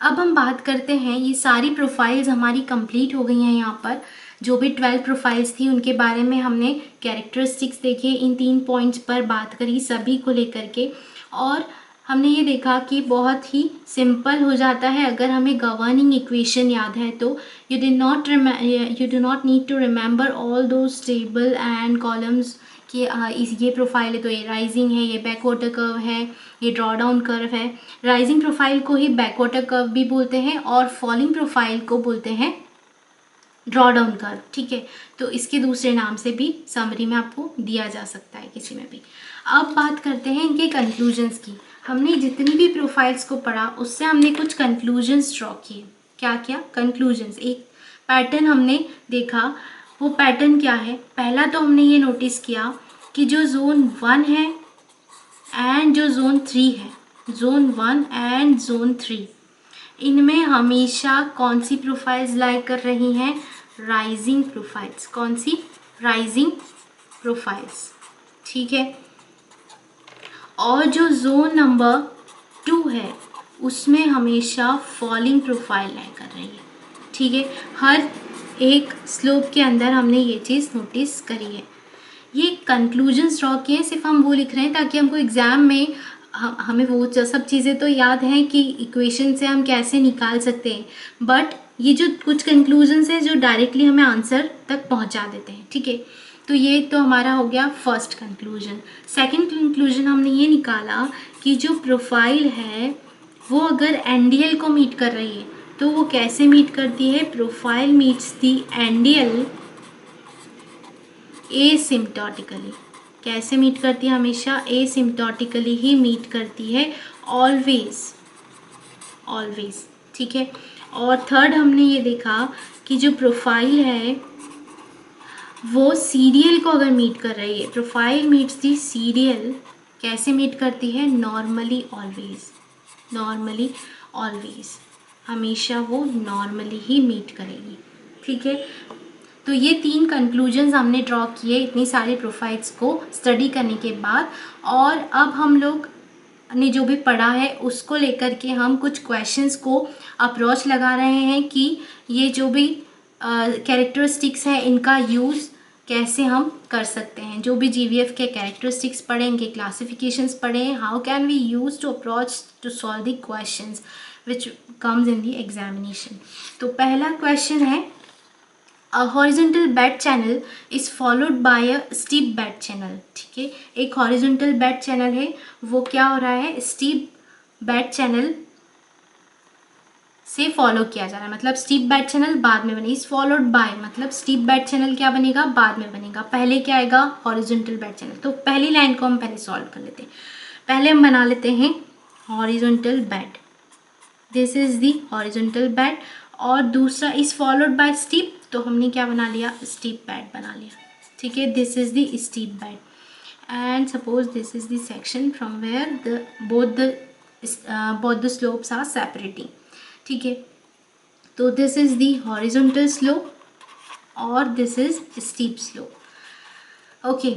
अब हम बात करते हैं, ये सारी प्रोफाइल्स हमारी कंप्लीट हो गई हैं। यहाँ पर जो भी 12 प्रोफाइल्स थी उनके बारे में हमने कैरेक्टरिस्टिक्स देखे, इन 3 पॉइंट्स पर बात करी सभी को लेकर के, और हमने ये देखा कि बहुत ही सिंपल हो जाता है अगर हमें गवर्निंग इक्वेशन याद है तो। You do not need to remember all those table and columns कि ये प्रोफाइल है तो ये राइजिंग है, ये बैकवाटर कर्व है, ये ड्रॉ डाउन कर्व है। राइजिंग प्रोफाइल को ही बैकवाटर कर्व भी बोलते हैं और फॉलिंग प्रोफाइल को बोलते हैं ड्रॉ डाउन कर्व। ठीक है, तो इसके दूसरे नाम से भी समरी में आपको दिया जा सकता है किसी में भी। अब बात करते हैं इनके कंक्लूजन्स की। हमने जितनी भी प्रोफाइल्स को पढ़ा उससे हमने कुछ कंक्लूजन्स ड्रॉ किए। क्या क्या कंक्लूजन्स? एक पैटर्न हमने देखा, वो पैटर्न क्या है? पहला तो हमने ये नोटिस किया कि जो जोन 1 है एंड जो जोन 3 है, जोन 1 एंड जोन 3, इनमें हमेशा कौन सी प्रोफाइल्स लाइक कर रही हैं? Rising profiles. कौन सी? Rising profiles. ठीक है, और जो जोन नंबर 2 है उसमें हमेशा फॉलिंग प्रोफाइल लाइक कर रही है। ठीक है, हर एक स्लोप के अंदर हमने ये चीज़ नोटिस करी है। ये कंक्लूजन्स ड्रॉ किए, सिर्फ हम वो लिख रहे हैं ताकि हमको एग्ज़ाम में हमें वो सब चीज़ें तो याद हैं कि इक्वेशन से हम कैसे निकाल सकते हैं, बट ये जो कुछ कंक्लूजन्स हैं जो डायरेक्टली हमें आंसर तक पहुंचा देते हैं। ठीक है, तो ये तो हमारा हो गया फर्स्ट कंक्लूजन। सेकंड कंक्लूजन हमने ये निकाला कि जो प्रोफाइल है वो अगर एनडीएल को मीट कर रही है तो वो कैसे मीट करती है? Profile meets the NDL एसिम्प्टोटिकली। कैसे मीट करती है? हमेशा एसिम्प्टोटिकली ही मीट करती है, ऑलवेज ऑलवेज। ठीक है, और थर्ड हमने ये देखा कि जो प्रोफाइल है वो सीरियल को अगर मीट कर रही है, प्रोफाइल मीट्स दी सीरियल, कैसे मीट करती है? नॉर्मली ऑलवेज, नॉर्मली ऑलवेज, हमेशा वो नॉर्मली ही मीट करेगी। ठीक है, तो ये 3 कंक्लूजन्स हमने ड्रॉ किए इतनी सारी प्रोफाइल्स को स्टडी करने के बाद। और अब हम लोग ने जो भी पढ़ा है उसको लेकर के हम कुछ क्वेश्चंस को अप्रोच लगा रहे हैं कि ये जो भी कैरेक्टरिस्टिक्स है इनका यूज़ कैसे हम कर सकते हैं। जो भी जीवीएफ के कैरेक्टरिस्टिक्स पढ़े, इनके क्लासिफिकेशंस पढ़े, how can we use to approach to solve the questions which comes in the examination. तो पहला क्वेश्चन है, A horizontal bed channel is followed by a steep bed channel। ठीक है, एक horizontal bed channel है, वो क्या हो रहा है? steep bed channel से फॉलो किया जा रहा है। मतलब steep bed channel बाद में बनेगी, is followed by मतलब steep bed channel क्या बनेगा? बाद में बनेगा। पहले क्या आएगा? horizontal bed channel। तो पहली लाइन को हम पहले सॉल्व कर लेते हैं। पहले हम बना लेते हैं horizontal bed, this is the horizontal bed, और दूसरा is followed by steep, तो हमने क्या बना लिया? स्टीप बेड बना लिया। ठीक है, this is the steep bed, and suppose this is the section from where the both the slopes are separating. ठीक है, तो this is the horizontal slope और this is steep slope. Okay,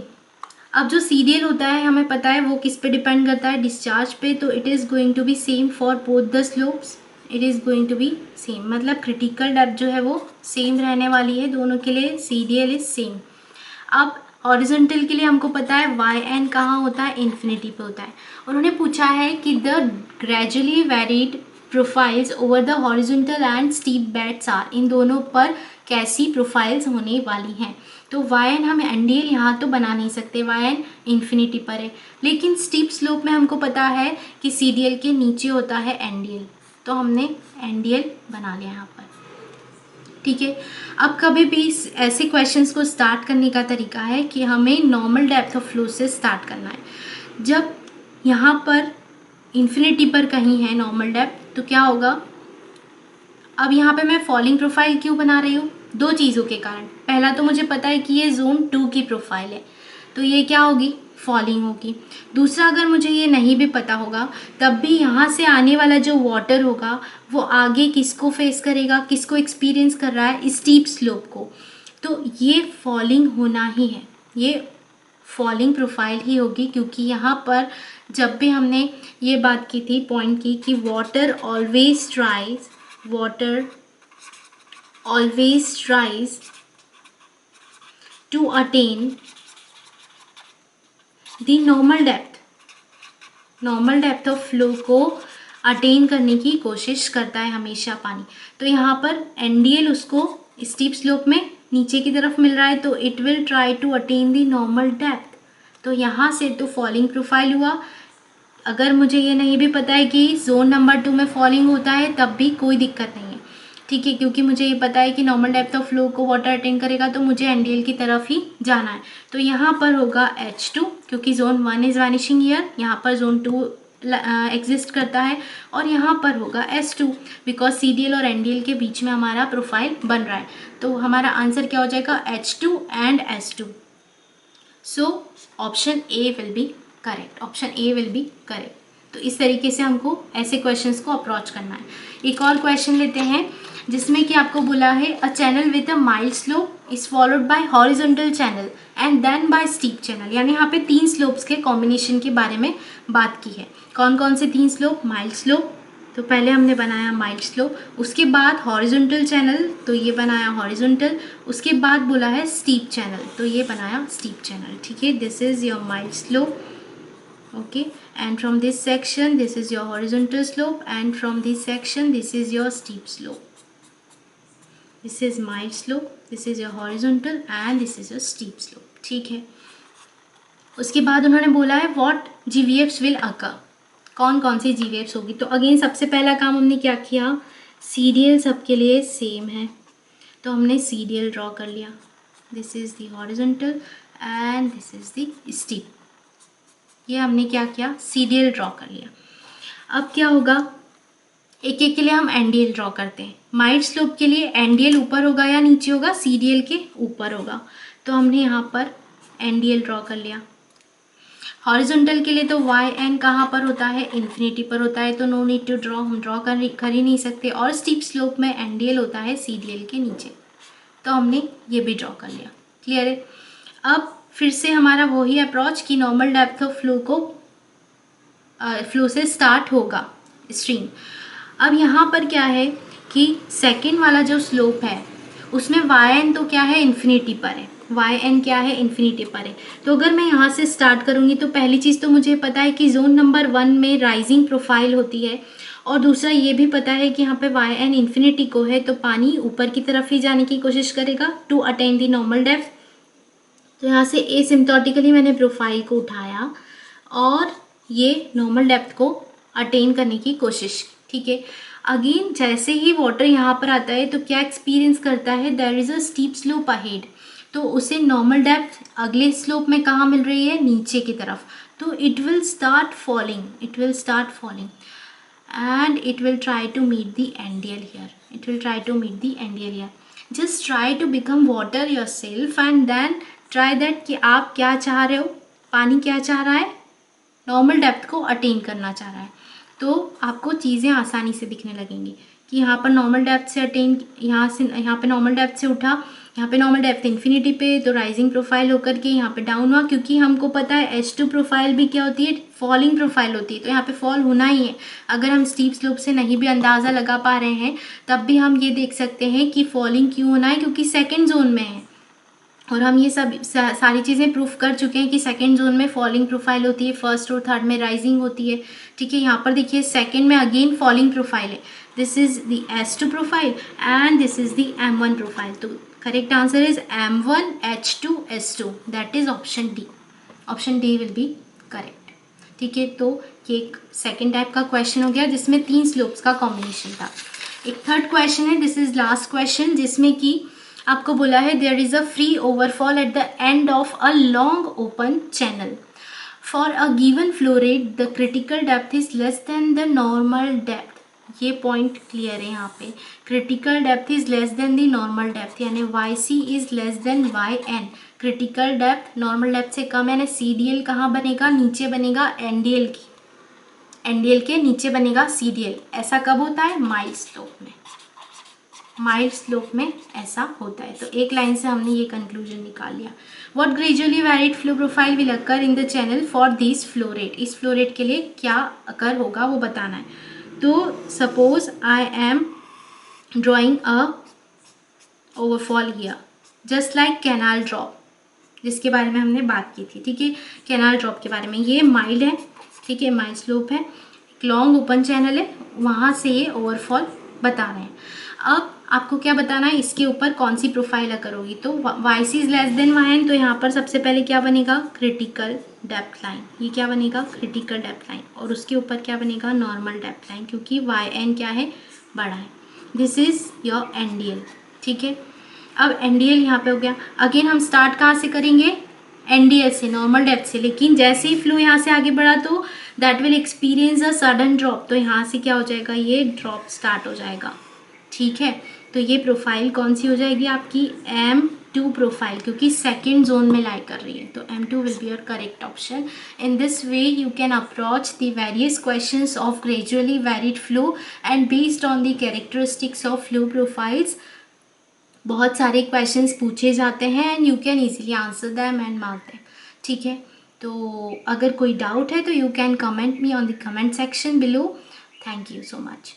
अब जो CDL होता है हमें पता है वो किस पे डिपेंड करता है, डिस्चार्ज पे। तो it is going to be same for both the slopes, it is going to be same, मतलब क्रिटिकल डेप्थ जो है वो सेम रहने वाली है दोनों के लिए, CDL इज सेम। अब हॉरिजॉन्टल के लिए हमको पता है YN कहाँ होता है, इन्फिनिटी पे होता है। उन्होंने पूछा है कि the gradually varied profiles over the horizontal and steep beds are, इन दोनों पर कैसी प्रोफाइल्स होने वाली हैं। तो YN हम NDL यहाँ तो बना नहीं सकते, YN इन्फिनिटी पर है, लेकिन स्टीप स्लोप में हमको पता है कि CDL के नीचे होता है NDL, तो हमने NDL बना लिया यहाँ पर। ठीक है, अब कभी भी ऐसे क्वेश्चंस को स्टार्ट करने का तरीका है कि हमें नॉर्मल डेप्थ ऑफ फ्लो से स्टार्ट करना है। जब यहाँ पर इन्फिनिटी पर कहीं है नॉर्मल डेप्थ तो क्या होगा, अब यहाँ पे मैं फॉलिंग प्रोफाइल क्यों बना रही हूँ, दो चीज़ों के कारण। पहला तो मुझे पता है कि ये जोन 2 की प्रोफाइल है, तो ये क्या होगी, फॉलिंग होगी। दूसरा, अगर मुझे ये नहीं भी पता होगा तब भी यहाँ से आने वाला जो वाटर होगा वो आगे किसको फेस करेगा, किसको एक्सपीरियंस कर रहा है, स्टीप स्लोप को। तो ये फॉलिंग होना ही है, ये फॉलिंग प्रोफाइल ही होगी, क्योंकि यहाँ पर जब भी हमने ये बात की थी, पॉइंट की कि water always tries to attain the normal depth of flow को अटेन करने की कोशिश करता है हमेशा पानी। तो यहाँ पर NDL उसको स्टीप स्लोप में नीचे की तरफ मिल रहा है, तो it will try to attain the normal depth. तो यहाँ से तो फॉलिंग प्रोफाइल हुआ। अगर मुझे ये नहीं भी पता है कि जोन नंबर 2 में फॉलिंग होता है तब भी कोई दिक्कत नहीं है, ठीक है, क्योंकि मुझे ये पता है कि नॉर्मल डेप्थ ऑफ फ्लो को वाटर अटेन करेगा तो मुझे NDL की तरफ ही जाना है। तो यहाँ पर होगा H2, क्योंकि जोन 1 इज़ वैनिशिंग ईयर, यहाँ पर जोन 2 एग्जिस्ट करता है, और यहाँ पर होगा S2 बिकॉज CDL और NDL के बीच में हमारा प्रोफाइल बन रहा है। तो हमारा आंसर क्या हो जाएगा, H2 and S2। So option A will be correct, option A will be correct. तो इस तरीके से हमको ऐसे क्वेश्चंस को अप्रोच करना है। एक और क्वेश्चन लेते हैं जिसमें कि आपको बोला है a channel with a mild slope is followed by horizontal channel and then by steep channel, यानी यहाँ पे 3 स्लोप्स के कॉम्बिनेशन के बारे में बात की है। कौन कौन से 3 स्लोप, माइल्ड स्लोप, तो पहले हमने बनाया माइल्ड स्लोप, उसके बाद हॉरिजॉन्टल चैनल, तो ये बनाया हॉरिजॉन्टल, उसके बाद बोला है स्टीप चैनल, तो ये बनाया स्टीप चैनल। ठीक है, this is your mild slope, okay, and from this section this is your horizontal slope, and from this section this is your steep slope. This is mild slope, this is your horizontal and this is your steep slope. ठीक है, उसके बाद उन्होंने बोला है what GVFs will occur, कौन कौन सी GVFs होगी। तो अगेन सबसे पहला काम हमने क्या किया, CDL सबके लिए सेम है तो हमने CDL ड्रॉ कर लिया, this is the horizontal and this is the steep, ये हमने क्या किया, CDL ड्रॉ कर लिया। अब क्या होगा, एक एक के लिए हम NDL ड्रॉ करते हैं। माइल्ड स्लोप के लिए NDL ऊपर होगा या नीचे होगा, CDL के ऊपर होगा, तो हमने यहाँ पर NDL ड्रॉ कर लिया। हॉरिजॉन्टल के लिए तो YN कहाँ पर होता है, इन्फिनिटी पर होता है, तो नो नीड टू ड्रॉ, हम ड्रॉ कर ही नहीं सकते। और स्टीप स्लोप में NDL होता है CDL के नीचे, तो हमने ये भी ड्रॉ कर लिया। क्लियर है। अब फिर से हमारा वही अप्रोच कि नॉर्मल डेप्थ ऑफ फ्लो को फ्लो से स्टार्ट होगा स्ट्रीम। अब यहाँ पर क्या है कि सेकेंड वाला जो स्लोप है उसमें YN तो क्या है, इन्फिनिटी पर है, YN क्या है, इन्फिनिटी पर है। तो अगर मैं यहाँ से स्टार्ट करूँगी तो पहली चीज़ तो मुझे पता है कि जोन नंबर 1 में राइजिंग प्रोफाइल होती है, और दूसरा ये भी पता है कि यहाँ पे YN इन्फिनिटी को है तो पानी ऊपर की तरफ ही जाने की कोशिश करेगा to attain the normal depth. तो यहाँ से एसिम्प्टोटिकली मैंने प्रोफाइल को उठाया और ये नॉर्मल डेप्थ को अटेन करने की कोशिश की। ठीक है, अगेन जैसे ही वाटर यहाँ पर आता है तो क्या एक्सपीरियंस करता है, there is a steep slope ahead, तो उसे नॉर्मल डेप्थ अगले स्लोप में कहाँ मिल रही है, नीचे की तरफ, तो it will start falling and it will try to meet the NDL here. Just try to become water yourself and then try that कि आप क्या चाह रहे हो, पानी क्या चाह रहा है, नॉर्मल डेप्थ को अटेन करना चाह रहा है, तो आपको चीज़ें आसानी से दिखने लगेंगी कि यहाँ पर नॉर्मल डेप्थ से अटेन, यहाँ पे नॉर्मल डेप्थ से उठा यहाँ पे नॉर्मल डेप्थ इन्फिनिटी पे, तो राइजिंग प्रोफाइल होकर के यहाँ पे डाउन हुआ, क्योंकि हमको पता है H2 प्रोफाइल भी क्या होती है, फॉलिंग प्रोफाइल होती है, तो यहाँ पे फॉल होना ही है। अगर हम स्टीप स्लोप से नहीं भी अंदाज़ा लगा पा रहे हैं तब भी हम ये देख सकते हैं कि फॉलिंग क्यों होना है, क्योंकि सेकेंड जोन में है। और हम ये सब सारी चीज़ें प्रूफ कर चुके हैं कि सेकंड जोन में फॉलिंग प्रोफाइल होती है, फर्स्ट और थर्ड में राइजिंग होती है। ठीक है, यहाँ पर देखिए सेकंड में अगेन फॉलिंग प्रोफाइल है। This is the S2 profile and this is the M1 profile. तो correct answer is M1 H2 S2, that is option D. Option D will be correct. ठीक है, तो ये एक सेकेंड टाइप का क्वेश्चन हो गया जिसमें 3 स्लोप्स का कॉम्बिनेशन था। एक थर्ड क्वेश्चन है, दिस इज लास्ट क्वेश्चन, जिसमें कि आपको बोला है there is a free overfall at the end of a long open channel for a given flow rate, the critical depth is less than the normal depth. ये पॉइंट क्लियर है यहाँ पे, critical depth is less than the normal depth, यानी YC is less than YN। Critical depth normal depth से कम है, यानी CDL कहाँ बनेगा, नीचे बनेगा NDL की, NDL के नीचे बनेगा CDL। ऐसा कब होता है, माइल्ड स्लोप में, माइल्ड स्लोप में ऐसा होता है। तो एक लाइन से हमने ये कंक्लूजन निकाल लिया। What gradually varied flow profile will occur in the channel for this flow rate, इस फ्लो रेट के लिए क्या अकर होगा वो बताना है। तो suppose I am drawing a overfall here just like canal drop, जिसके बारे में हमने बात की थी। ठीक है, कैनाल ड्रॉप के बारे में, ये माइल्ड है, ठीक है, माइल्ड स्लोप है, एक लॉन्ग ओपन चैनल है, वहाँ से ये ओवरफॉल बता रहे हैं। अब आपको क्या बताना है, इसके ऊपर कौन सी प्रोफाइल अकर होगी। तो YC is less than YN, तो यहाँ पर सबसे पहले क्या बनेगा, क्रिटिकल डेप्थ लाइन। ये क्या बनेगा, क्रिटिकल डेप्थ लाइन, और उसके ऊपर क्या बनेगा, नॉर्मल डेप्थ लाइन, क्योंकि YN क्या है, बड़ा है। This is your NDL। ठीक है, अब NDL यहाँ पे हो गया। अगेन हम स्टार्ट कहाँ से करेंगे, NDL से, नॉर्मल डेप्थ से, लेकिन जैसे ही फ्लो यहाँ से आगे बढ़ा तो that will experience a sudden drop, तो यहाँ से क्या हो जाएगा, ये ड्रॉप स्टार्ट हो जाएगा। ठीक है, तो ये प्रोफाइल कौन सी हो जाएगी आपकी, M2 प्रोफाइल, क्योंकि सेकेंड जोन में लाई कर रही है, तो M2 will be your correct option. In this way you can approach the various questions of gradually varied flow and based on the characteristics of flow profiles. बहुत सारे क्वेश्चंस पूछे जाते हैं and you can easily answer them and mark them. ठीक है, तो अगर कोई डाउट है तो you can comment me on the comment section below. Thank you so much.